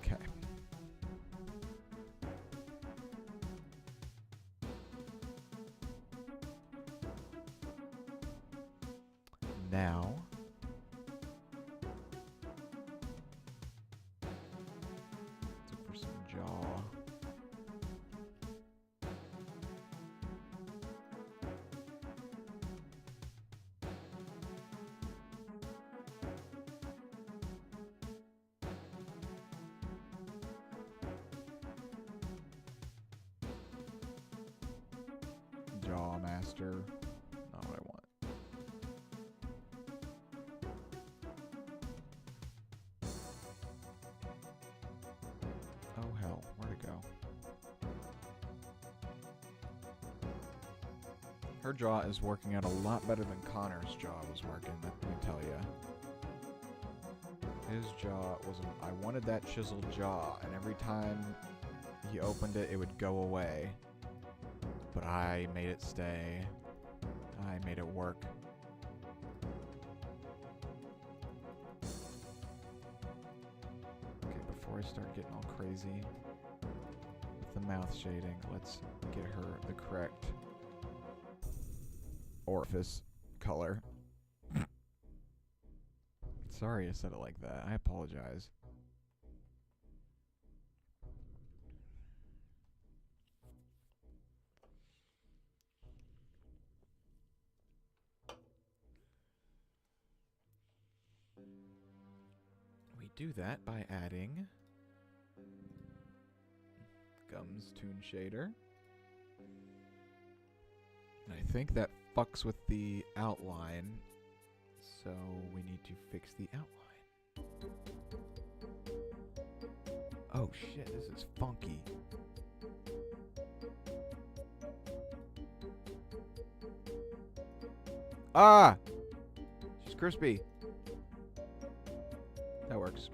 Okay. Now let's look for some jaw. Jaw master. Not what I want. Oh hell, where'd it go? Her jaw is working out a lot better than Connor's jaw was working, let me tell ya. His jaw was I wanted that chiseled jaw, and every time he opened it, it would go away. But I made it stay. I made it work. Okay, before I start getting all crazy with the mouth shading, let's get her the correct orifice color. Sorry I said it like that. I apologize. We do that by adding Gums Toon Shader. And I think that fucks with the outline, so we need to fix the outline. Oh shit, this is funky. Ah! She's crispy. That works.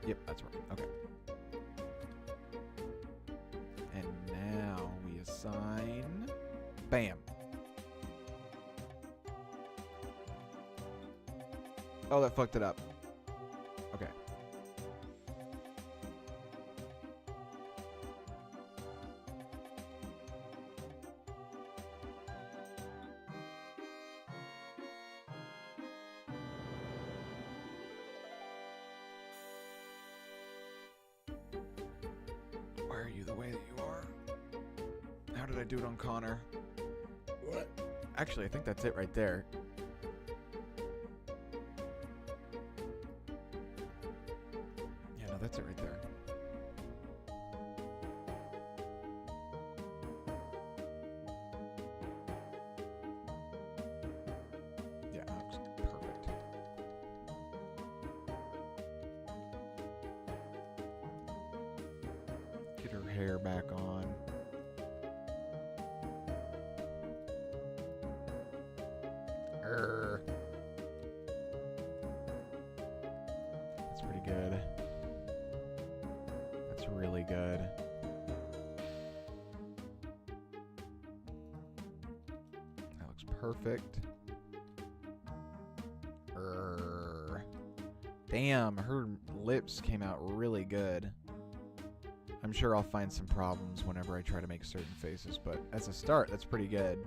Yep, that's working. Okay. And now we assign... Bam! Oh, that fucked it up. Okay. Why are you the way that you are? How did I do it on Connor? What? Actually, I think that's it right there. Yeah, no, that's it right there. Yeah, that looks perfect. Get her hair back on. That's pretty good. good. That looks perfect. Damn, her lips came out really good. I'm sure I'll find some problems whenever I try to make certain faces, but as a start, that's pretty good.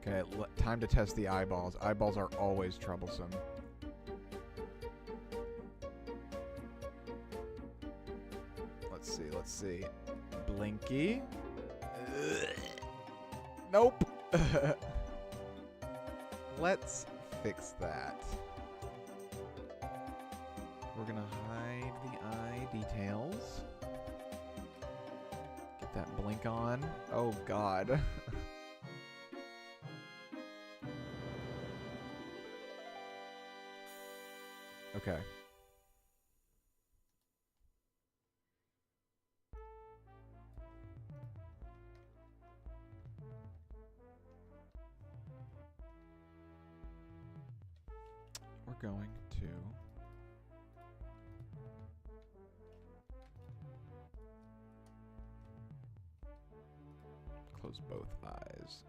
Okay, time to test the eyeballs. Eyeballs are always troublesome. Let's see. Blinky. Nope. Let's fix that. We're gonna hide the eye details. Get that blink on. Oh God. Okay. We're going to close both eyes.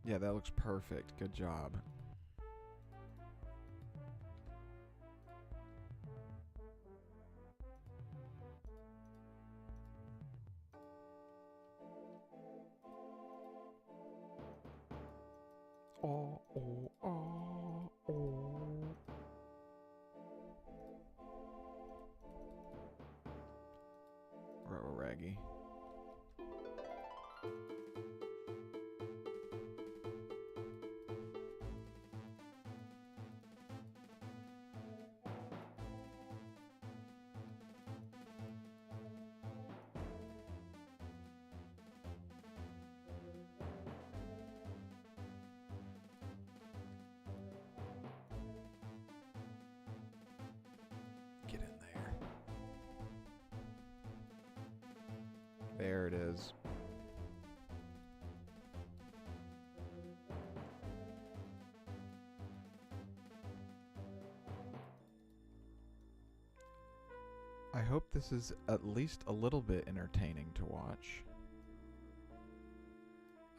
Yeah, that looks perfect. Good job. Oh, oh, oh, oh. Raggy. Get in there. There it is. I hope this is at least a little bit entertaining to watch.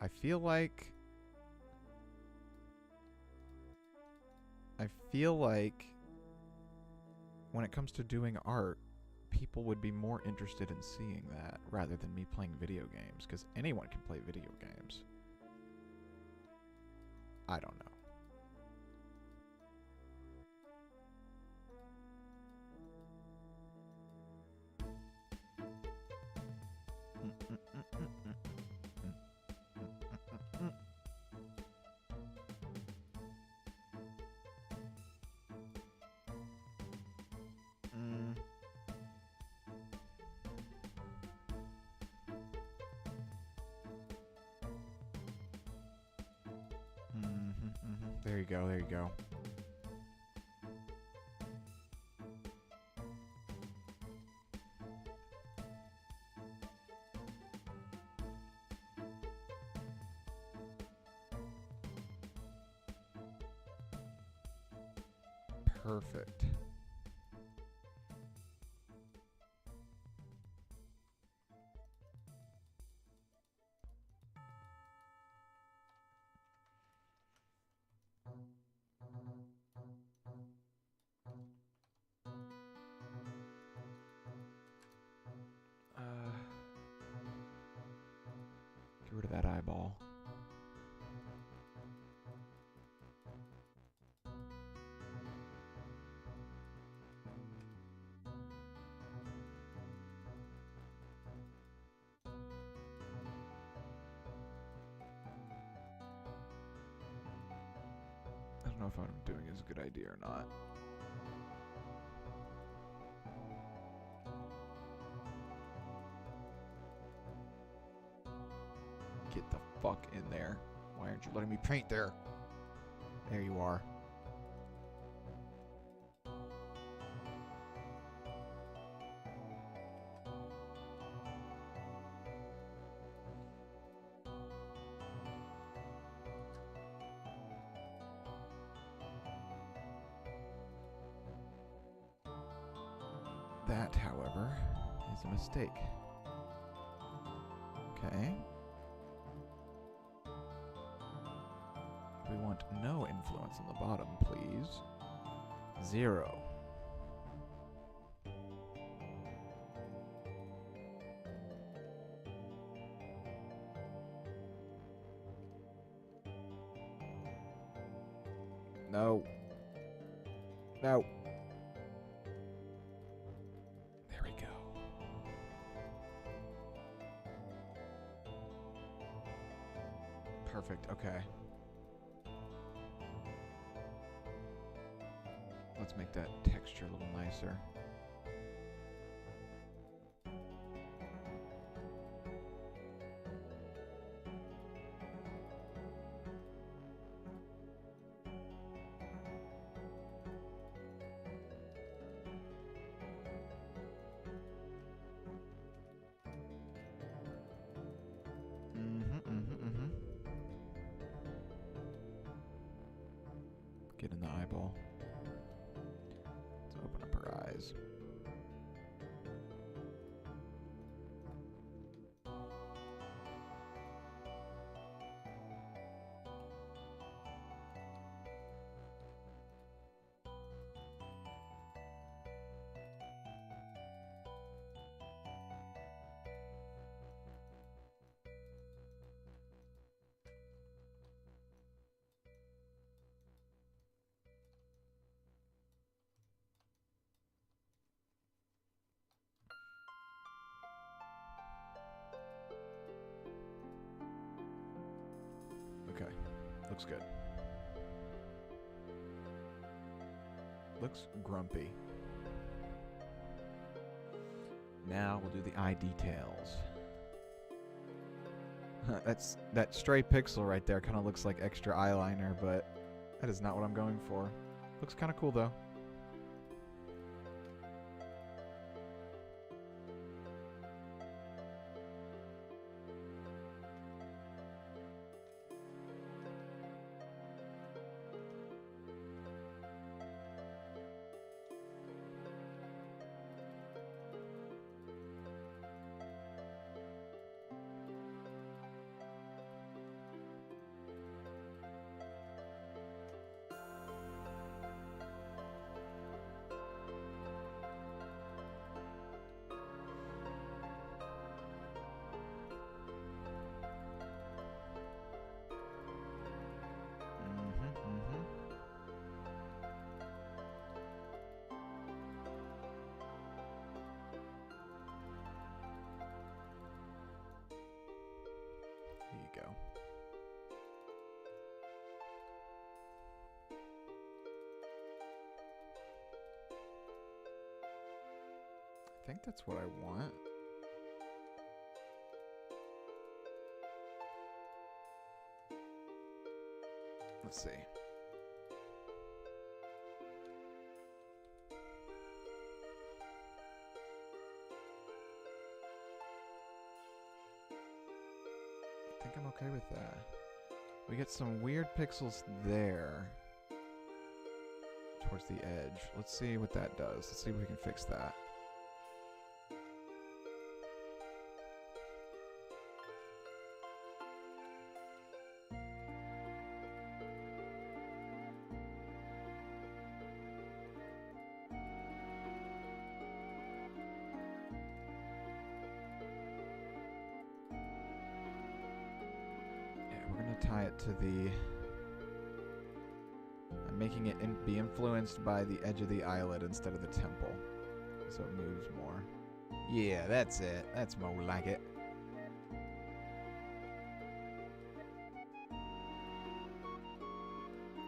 I feel like when it comes to doing art, people would be more interested in seeing that rather than me playing video games, because anyone can play video games. I don't know. There you go, there you go. Perfect. Get rid of that eyeball. I don't know if what I'm doing is a good idea or not. Get the fuck in there. Why aren't you letting me paint there? There you are. That, however, is a mistake. Okay. We want no influence on the bottom, please. 0. No. No. There we go. Perfect, okay. Let's make that texture a little nicer. Get in the eyeball. Let's open up her eyes. Okay, looks good. Looks grumpy. Now we'll do the eye details. That stray pixel right there kind of looks like extra eyeliner, but that is not what I'm going for. Looks kind of cool though. There you go. I think that's what I want. Let's see. I think I'm okay with that. We get some weird pixels there towards the edge. Let's see what that does. Let's see if we can fix that. Tie it to the... I'm making it be influenced by the edge of the eyelid instead of the temple, so it moves more. Yeah, that's it. That's more like it.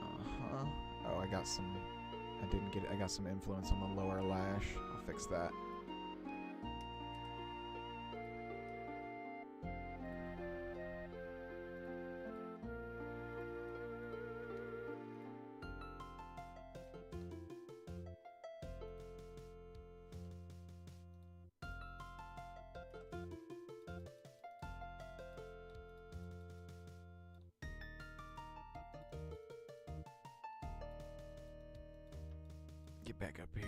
Uh-huh. Oh, I got some... I didn't get it. I got some influence on the lower lash. I'll fix that. Get back up here.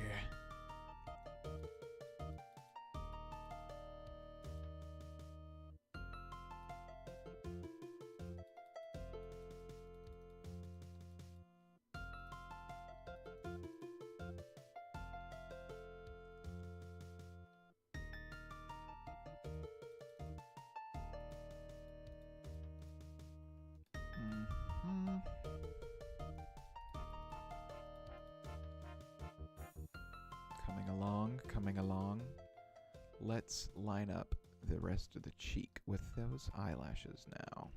let's line up the rest of the cheek with those eyelashes now.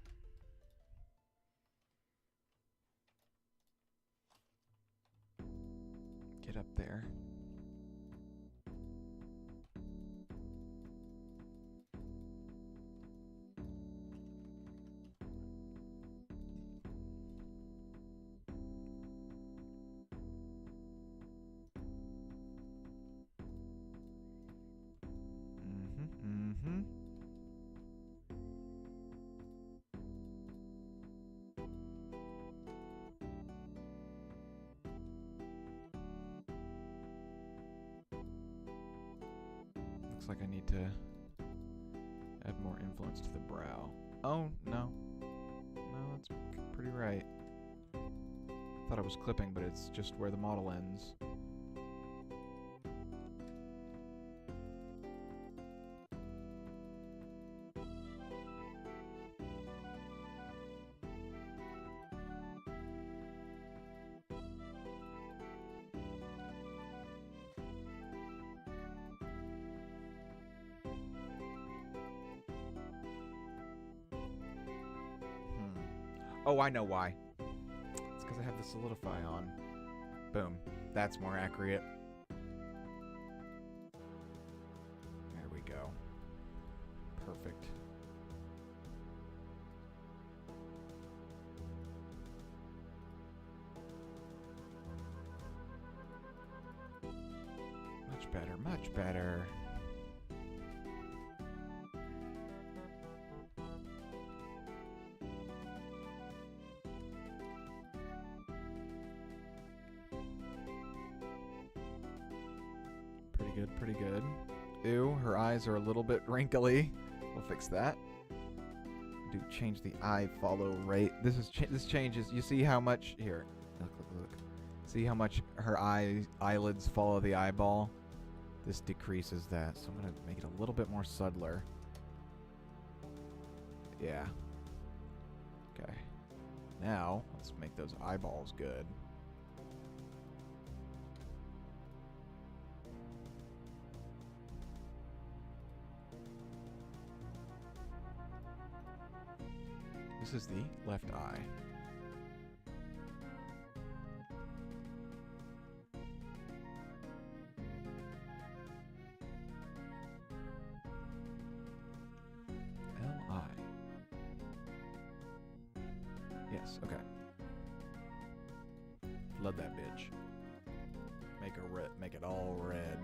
Get up there. Looks like I need to add more influence to the brow. Oh, no. No, that's pretty right. Thought I was clipping, but it's just where the model ends. Oh, I know why. It's because I have the solidify on. Boom. That's more accurate. There we go. Perfect. Much better, much better. Pretty good. Ew, her eyes are a little bit wrinkly. We'll fix that. Do change the eye follow rate. This changes. You see how much here? Look. See how much her eyelids follow the eyeball? This decreases that. So I'm gonna make it a little bit more subtler. Yeah. Okay. Now let's make those eyeballs good. This is the left eye. L-I. Yes, okay. Flood that bitch. Make her red. Make it all red.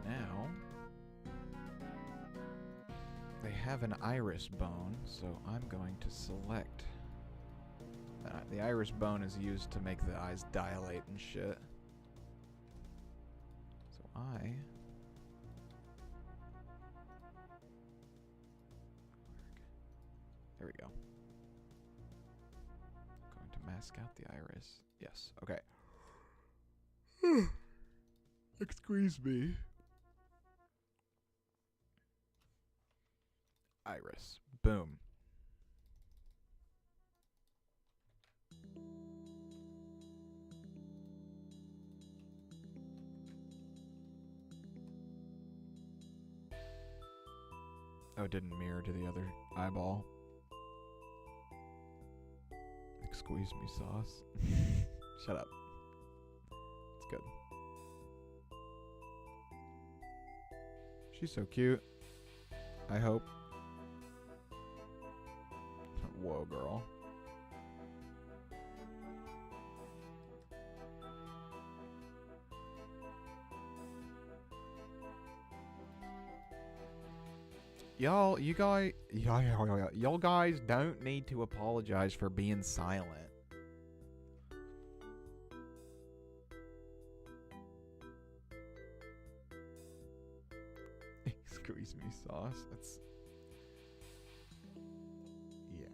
Now, they have an iris bone, so I'm going to select. The iris bone is used to make the eyes dilate and shit. So there we go. I'm going to mask out the iris. Yes, okay. Excuse me. Iris. Boom. Oh, it didn't mirror to the other eyeball. Excuse me, sauce. Shut up. It's good. She's so cute. I hope. Whoa, girl. Y'all guys don't need to apologize for being silent. Excuse me, sauce. That's... yeah.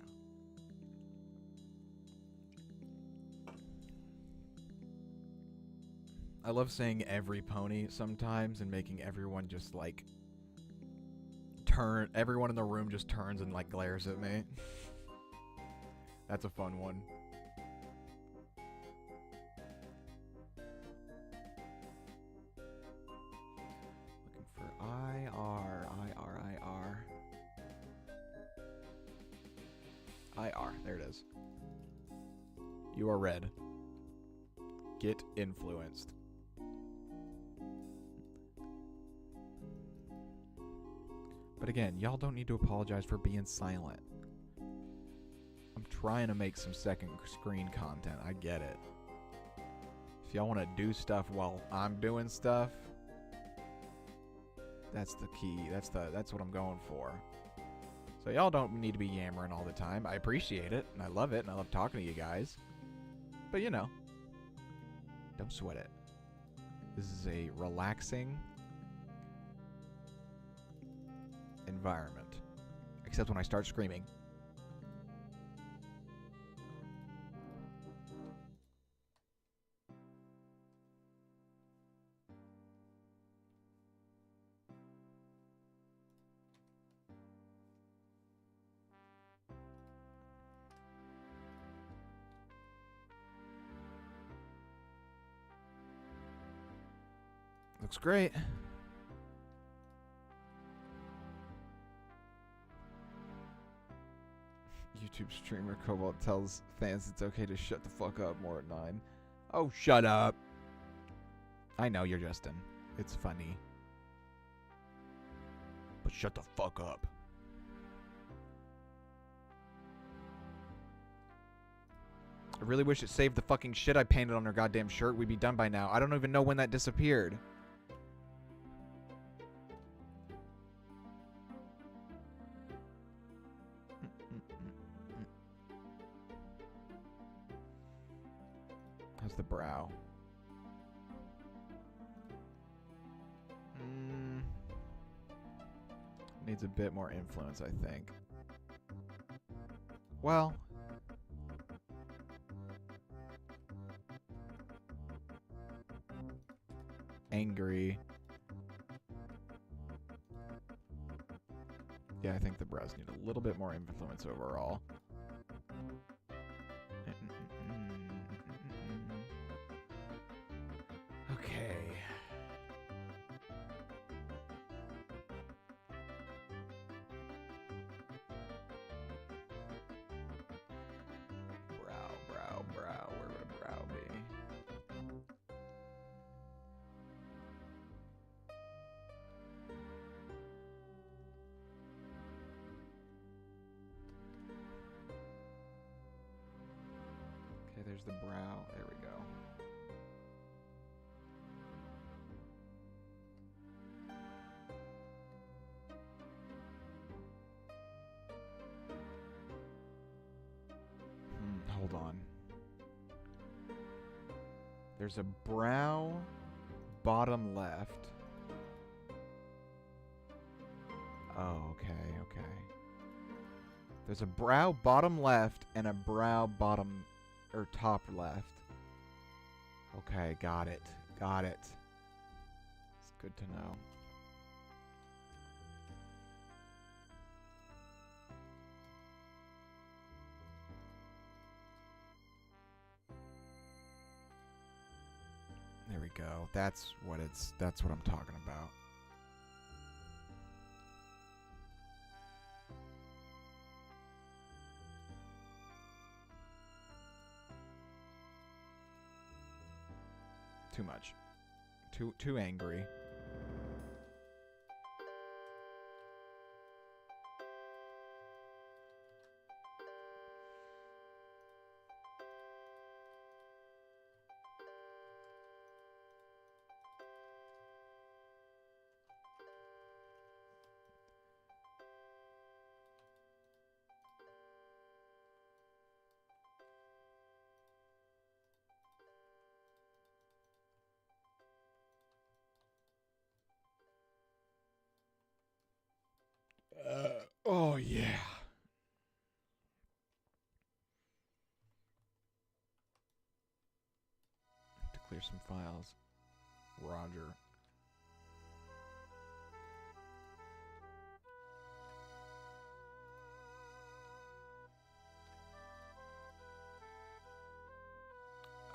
I love saying every pony sometimes and making everyone just like turn. Everyone in the room just turns and like glares at me. That's a fun one. Looking for IR. There it is. You are red. Get influenced. But again, y'all don't need to apologize for being silent. I'm trying to make some second screen content. I get it. If y'all want to do stuff while I'm doing stuff, that's the key. That's what I'm going for. So y'all don't need to be yammering all the time. I appreciate it, and I love it, and I love talking to you guys. But you know, don't sweat it. This is a relaxing environment. Except when I start screaming. Looks great. YouTube streamer Kobalt tells fans it's okay to shut the fuck up more at 9. Oh, shut up. I know you're Justin. It's funny. But shut the fuck up. I really wish it saved the fucking shit I painted on her goddamn shirt. We'd be done by now. I don't even know when that disappeared. How's the brow? Needs a bit more influence, I think. Well, angry. Yeah, I think the brows need a little bit more influence overall. Okay. Brow. Where would a brow be? Okay, there's the brow. There we go. Hold on. There's a brow bottom left. Oh, okay. There's a brow bottom left and a brow bottom or top left. Okay, got it. It's good to know. There we go. That's what I'm talking about. Too much. Too angry. Oh, yeah. To clear some files. Roger.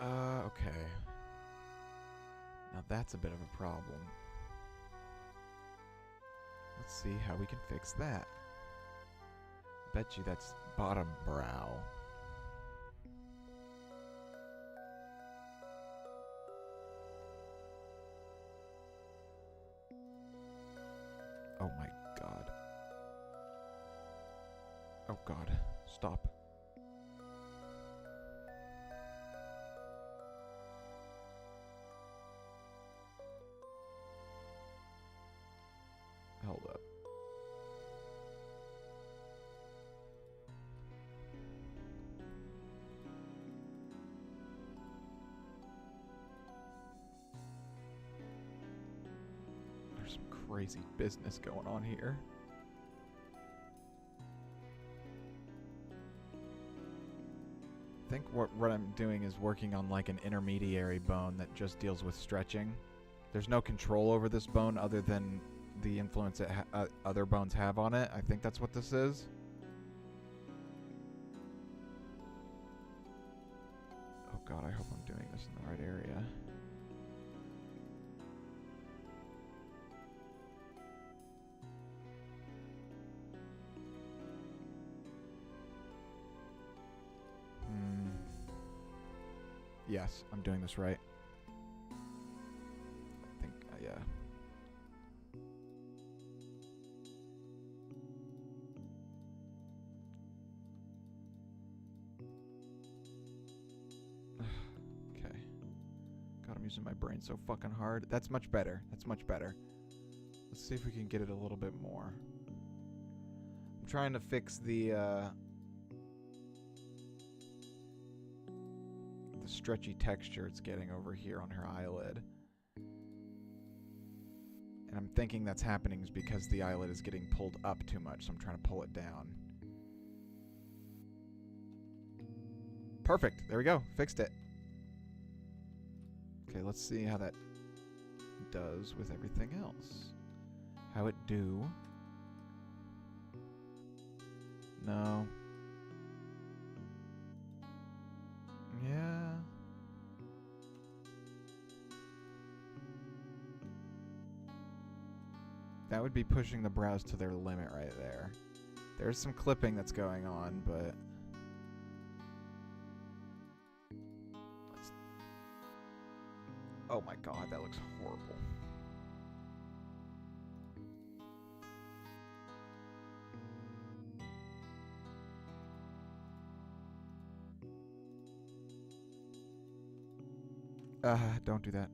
Okay. Now that's a bit of a problem. Let's see how we can fix that. Bet you that's bottom brow. Oh my god. Oh god. Stop. Hold up. There's some crazy business going on here. I think what I'm doing is working on like an intermediary bone that just deals with stretching. There's no control over this bone other than the influence that other bones have on it. I think that's what this is. Oh god, I hope I'm doing this in the right area. Yes, I'm doing this right. I think, yeah. Okay. God, I'm using my brain so fucking hard. That's much better. That's much better. Let's see if we can get it a little bit more. I'm trying to fix the stretchy texture it's getting over here on her eyelid. And I'm thinking that's happening is because the eyelid is getting pulled up too much, so I'm trying to pull it down. Perfect. There we go. Fixed it. Okay, let's see how that does with everything else. How it do. No. Yeah. That would be pushing the brows to their limit right there. There's some clipping that's going on, but... Oh my god, that looks horrible. Don't do that.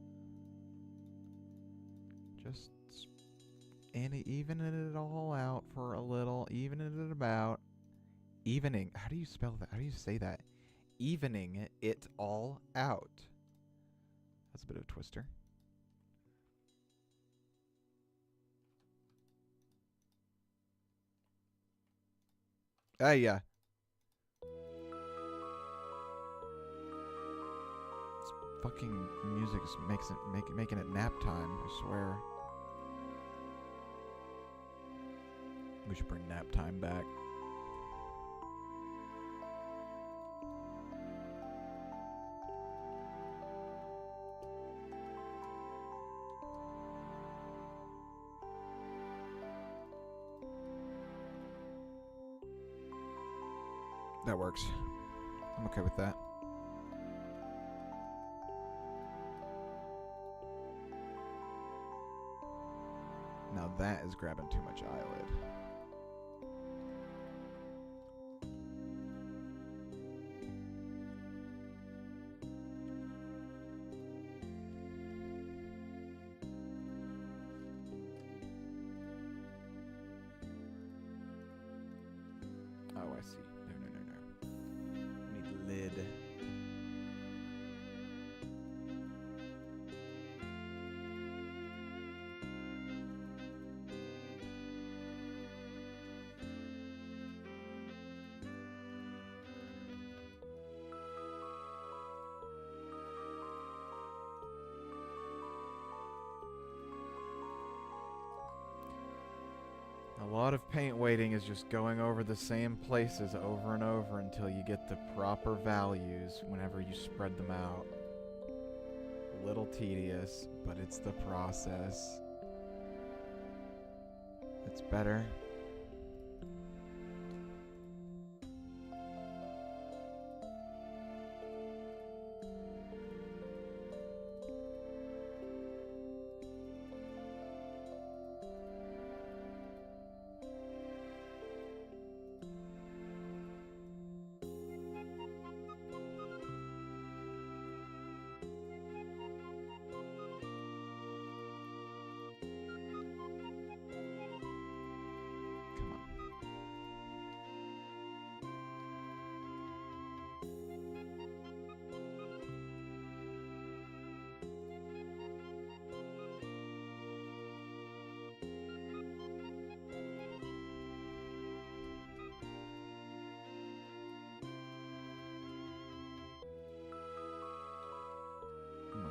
Just even it all out for a little. Even it about. Evening. How do you spell that? How do you say that? Evening it all out. That's a bit of a twister. Yeah. Fucking music is making it nap time, I swear. We should bring nap time back. That works. I'm okay with that. Now that is grabbing too much eyelid. Oh, I see. No. We need lid. lot of paint weighting is just going over the same places over and over until you get the proper values whenever you spread them out. A little tedious, but it's the process. It's better.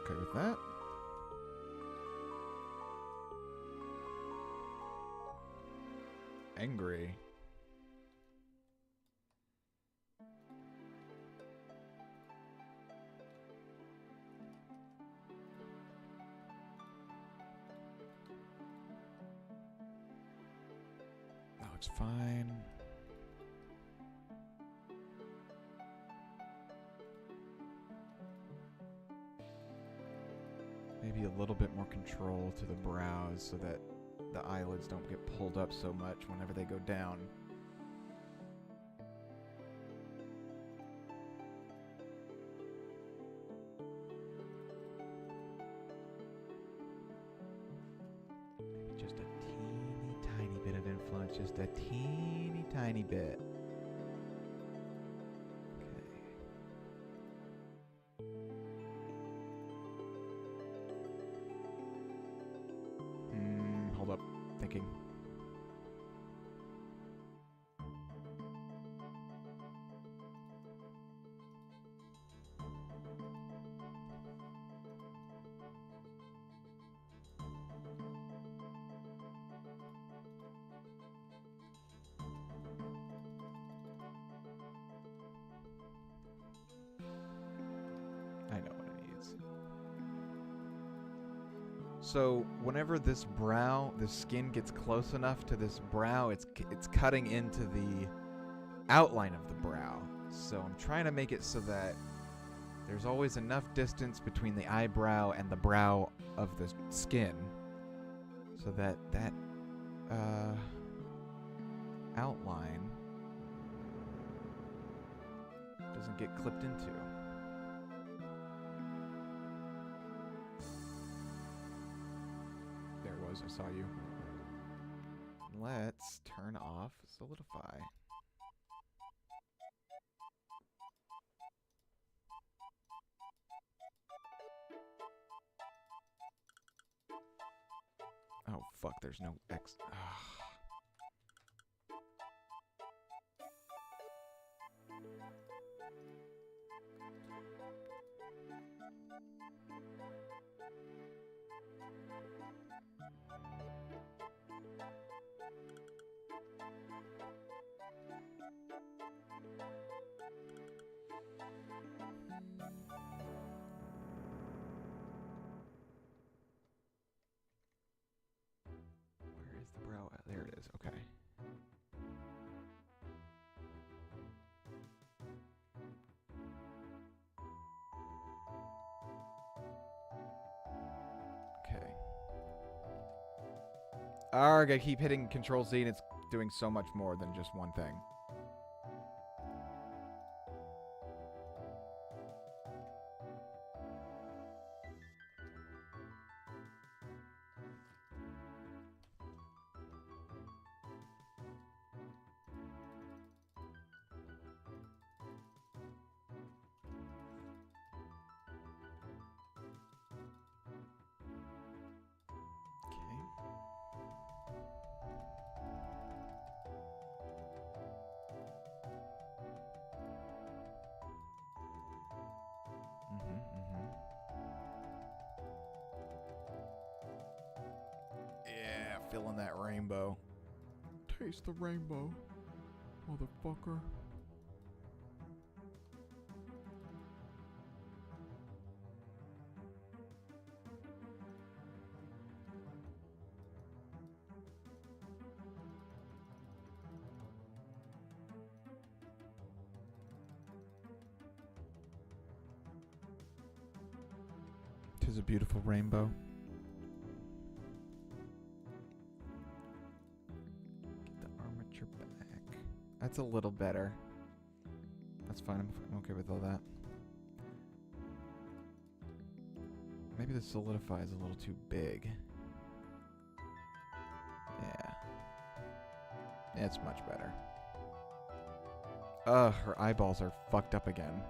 Okay with that. Angry. That looks fine. Maybe a little bit more control to the brows so that the eyelids don't get pulled up so much whenever they go down. Maybe just a teeny tiny bit of influence, just a teeny tiny bit. Thinking. I know what it needs. So whenever this brow, the skin gets close enough to this brow, it's cutting into the outline of the brow. So I'm trying to make it so that there's always enough distance between the eyebrow and the brow of the skin, so that that outline doesn't get clipped into. I saw you. Let's turn off Solidify. Oh fuck, there's no X. There it is, okay. Okay. Arrgh, I keep hitting Control Z and it's doing so much more than just one thing. Yeah, feeling that rainbow. Taste the rainbow, motherfucker. Tis a beautiful rainbow. Get the armature back. That's a little better. That's fine. I'm okay with all that. Maybe the solidify is a little too big. Yeah. It's much better. Ugh, her eyeballs are fucked up again.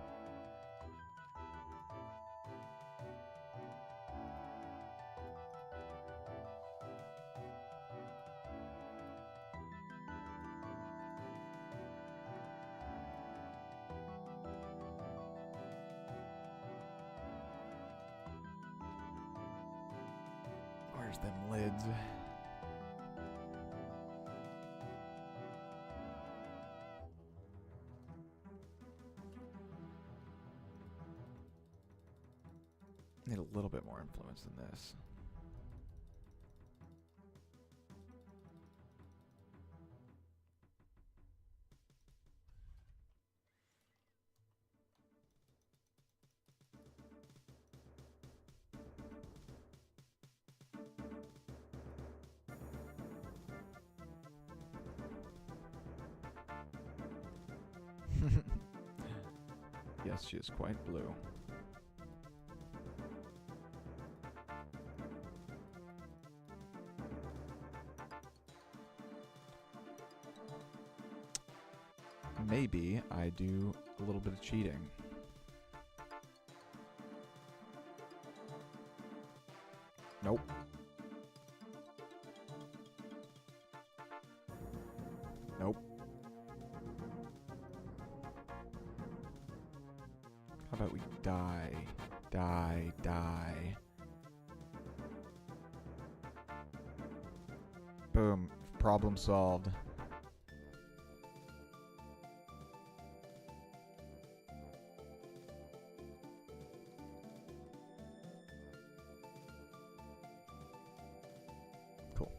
Where's them lids? Need a little bit more influence than this. Yes, she is quite blue. Maybe I do a little bit of cheating. Nope. Nope. How about we die? Die, die. Boom. Problem solved. Cool.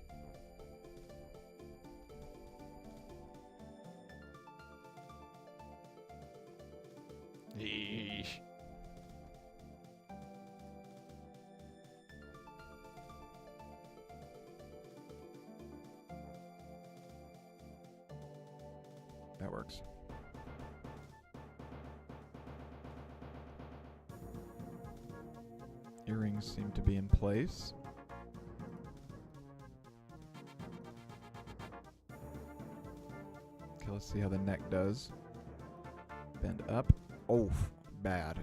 Yeesh. That works. Earrings seem to be in place. Okay, let's see how the neck does. Bend up. Oh, bad.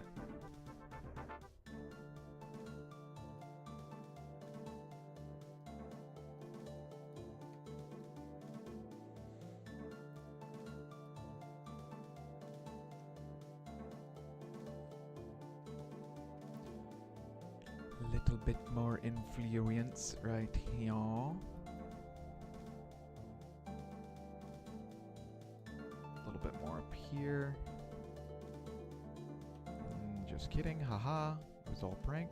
A little bit more influence right here. A little bit more up here. Just kidding, haha. It was all prank.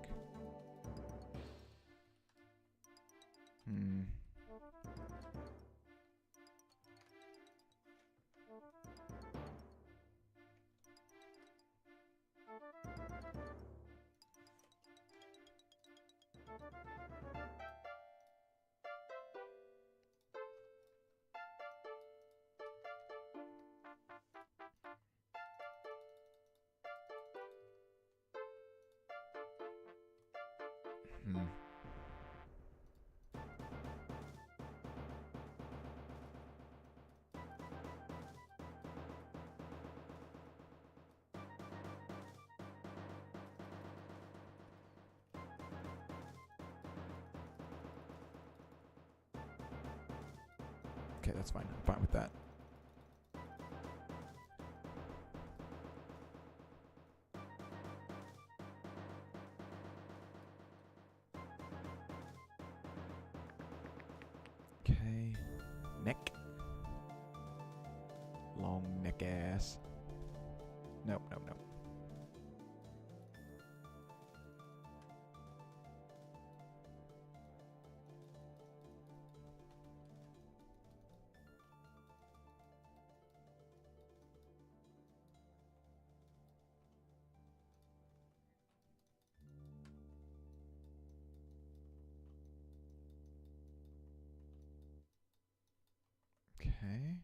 Okay, that's fine. I'm fine with that. Okay. Neck. long neck ass. Nope, nope, nope. Okay.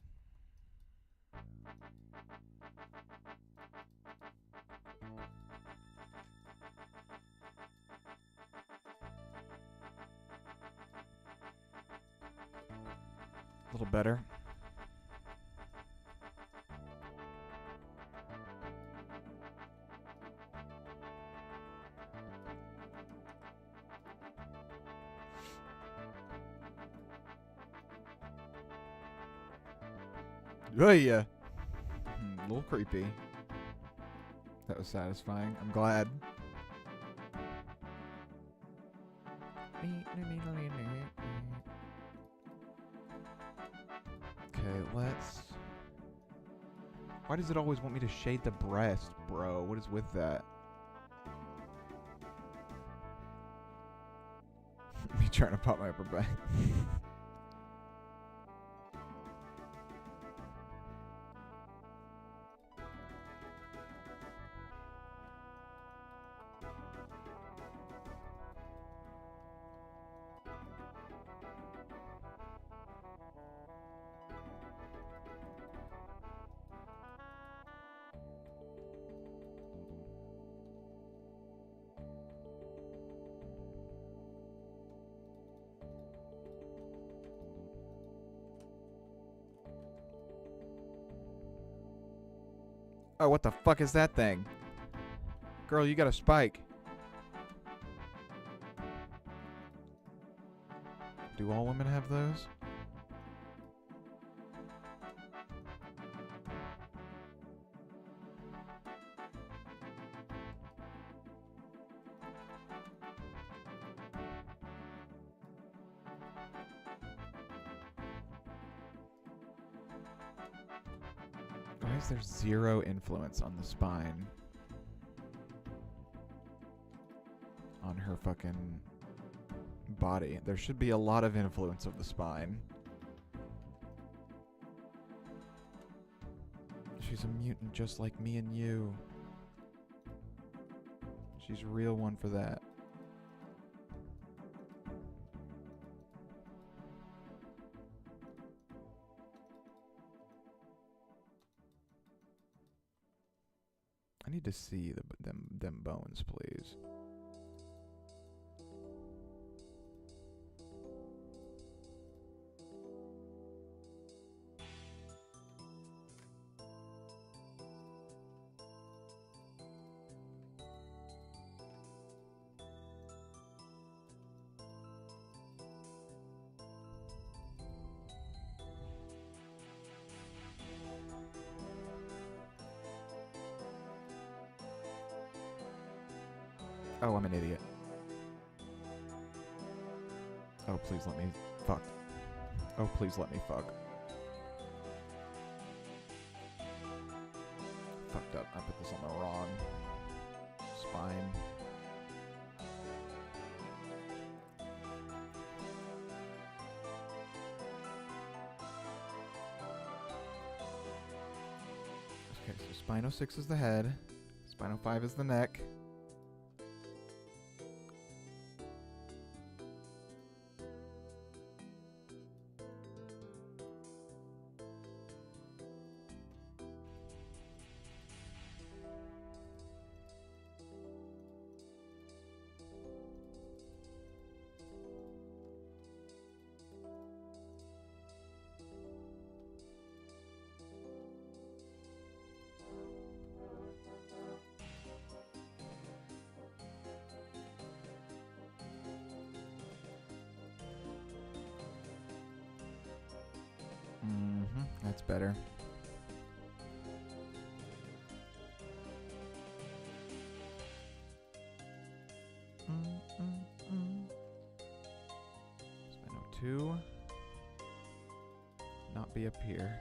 A little better. Oh yeah. A little creepy. That was satisfying. I'm glad. Okay, let's... Why does it always want me to shade the breast, bro? What is with that? Me trying to pop my upper back. Oh, what the fuck is that thing? Girl, you got a spike. Do all women have those? Why is there zero influence on the spine? On her fucking body. There should be a lot of influence of the spine. She's a mutant just like me and you. She's a real one for that. I need to see them bones, please. Oh, I'm an idiot. Oh, please let me fuck. Oh, please let me fuck. Fucked up. I put this on the wrong spine. Okay, so Spino 6 is the head. Spino 5 is the neck. That's better. Spino 2. Not be up here.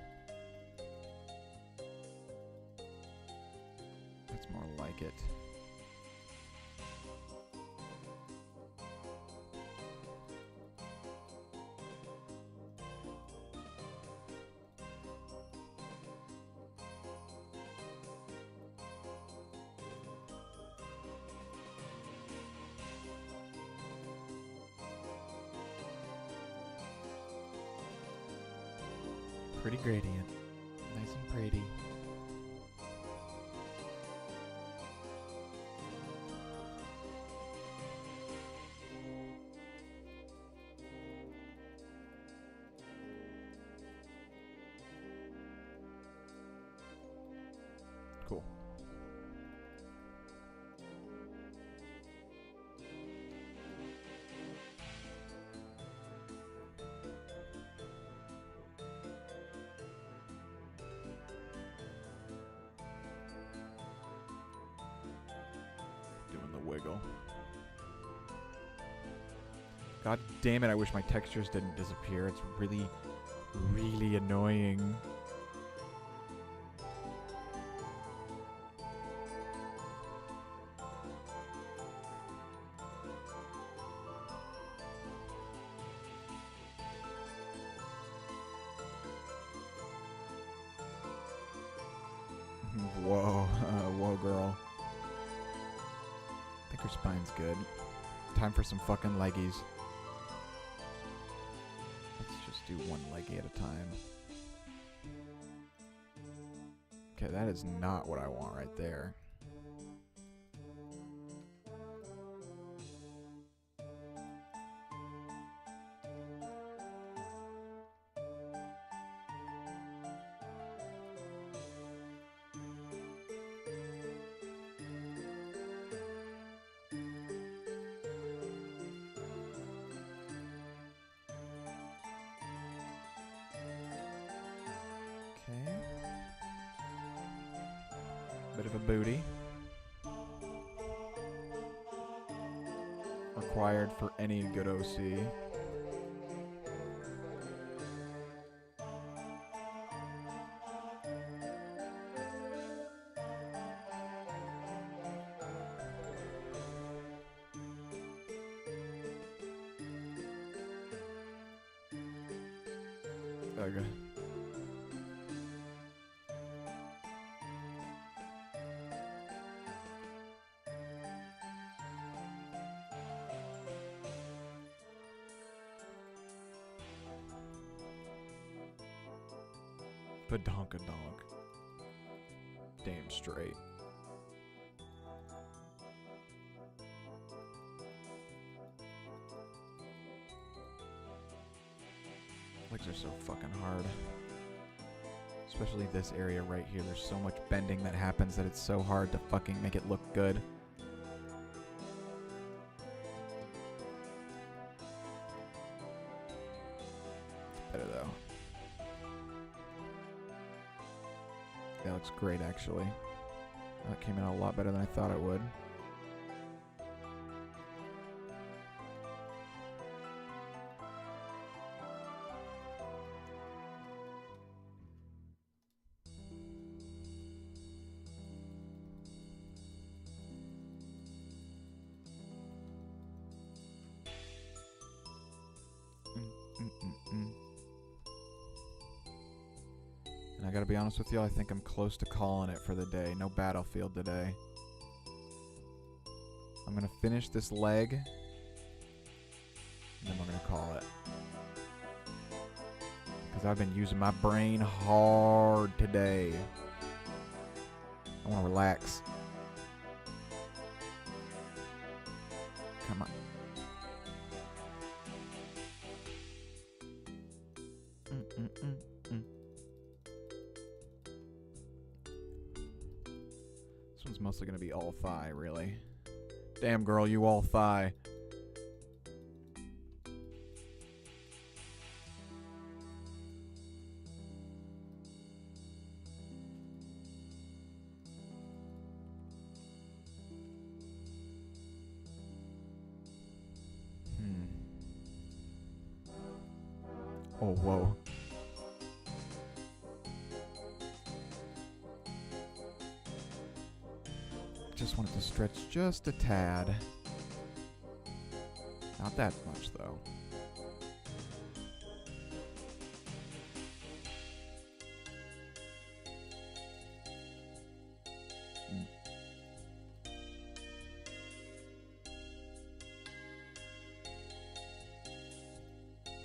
like it. Pretty gradient. Nice and pretty. Cool. Doing the wiggle. God damn it, I wish my textures didn't disappear. It's really, really annoying. Whoa, whoa, girl. I think her spine's good. Time for some fucking leggies. Let's just do one leggy at a time. Okay, that is not what I want right there. Bit of a booty. Required for any good OC. Okay. Badonkadonk. Damn straight. Legs are so fucking hard. Especially this area right here. There's so much bending that happens that it's so hard to fucking make it look good. It's better though. That looks great, actually. That came in a lot better than I thought it would. And I gotta be honest with you, I think I'm close to calling it for the day. No battlefield today. I'm gonna finish this leg, and then we're gonna call it. Because I've been using my brain hard today. I wanna relax. Come on. This one's mostly gonna be all thigh, really. Damn, girl, you all thigh. Oh, whoa. Just want it to stretch just a tad. Not that much, though.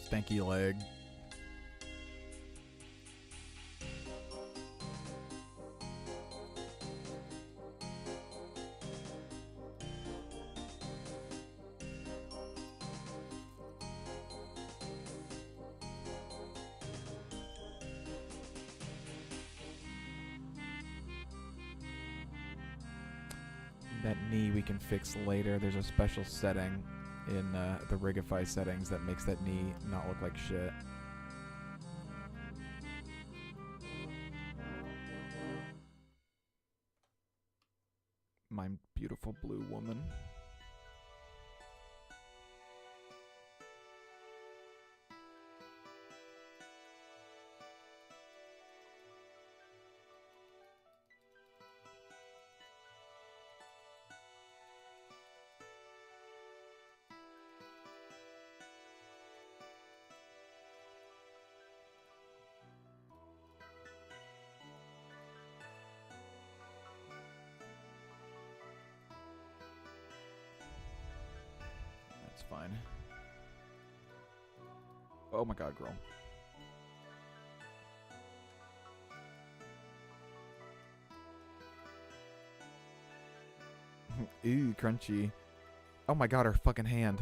Stanky leg. That knee we can fix later. There's a special setting in the Rigify settings that makes that knee not look like shit. My beautiful blue woman. That's fine. Oh my god, girl. Ooh, crunchy. Oh my god, her fucking hand.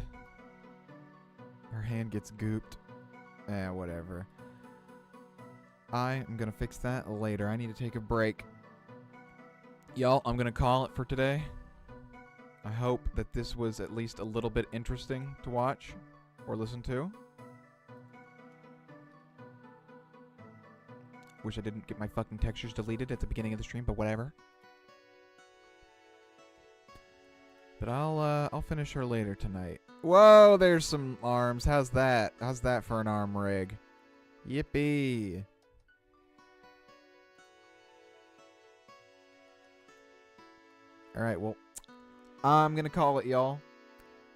Her hand gets gooped. Eh, whatever. I am gonna fix that later. I need to take a break. Y'all, I'm gonna call it for today. I hope that this was at least a little bit interesting to watch or listen to. Wish I didn't get my fucking textures deleted at the beginning of the stream, but whatever. But I'll finish her later tonight. Whoa, there's some arms. How's that? How's that for an arm rig? Yippee. Alright, well, I'm gonna call it, y'all.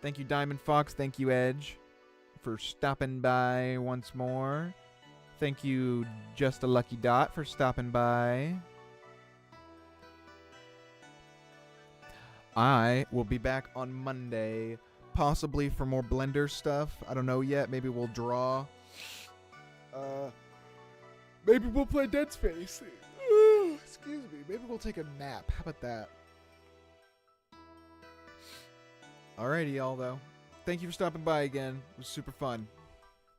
Thank you, Diamond Fox. Thank you, Edge, for stopping by once more. Thank you, Just a Lucky Dot, for stopping by. I will be back on Monday, possibly for more Blender stuff. I don't know yet. Maybe we'll draw. Maybe we'll play Dead Space. Excuse me. Maybe we'll take a nap. How about that? Alrighty, y'all, though. Thank you for stopping by again. It was super fun.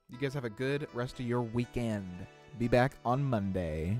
You guys have a good rest of your weekend. Be back on Monday.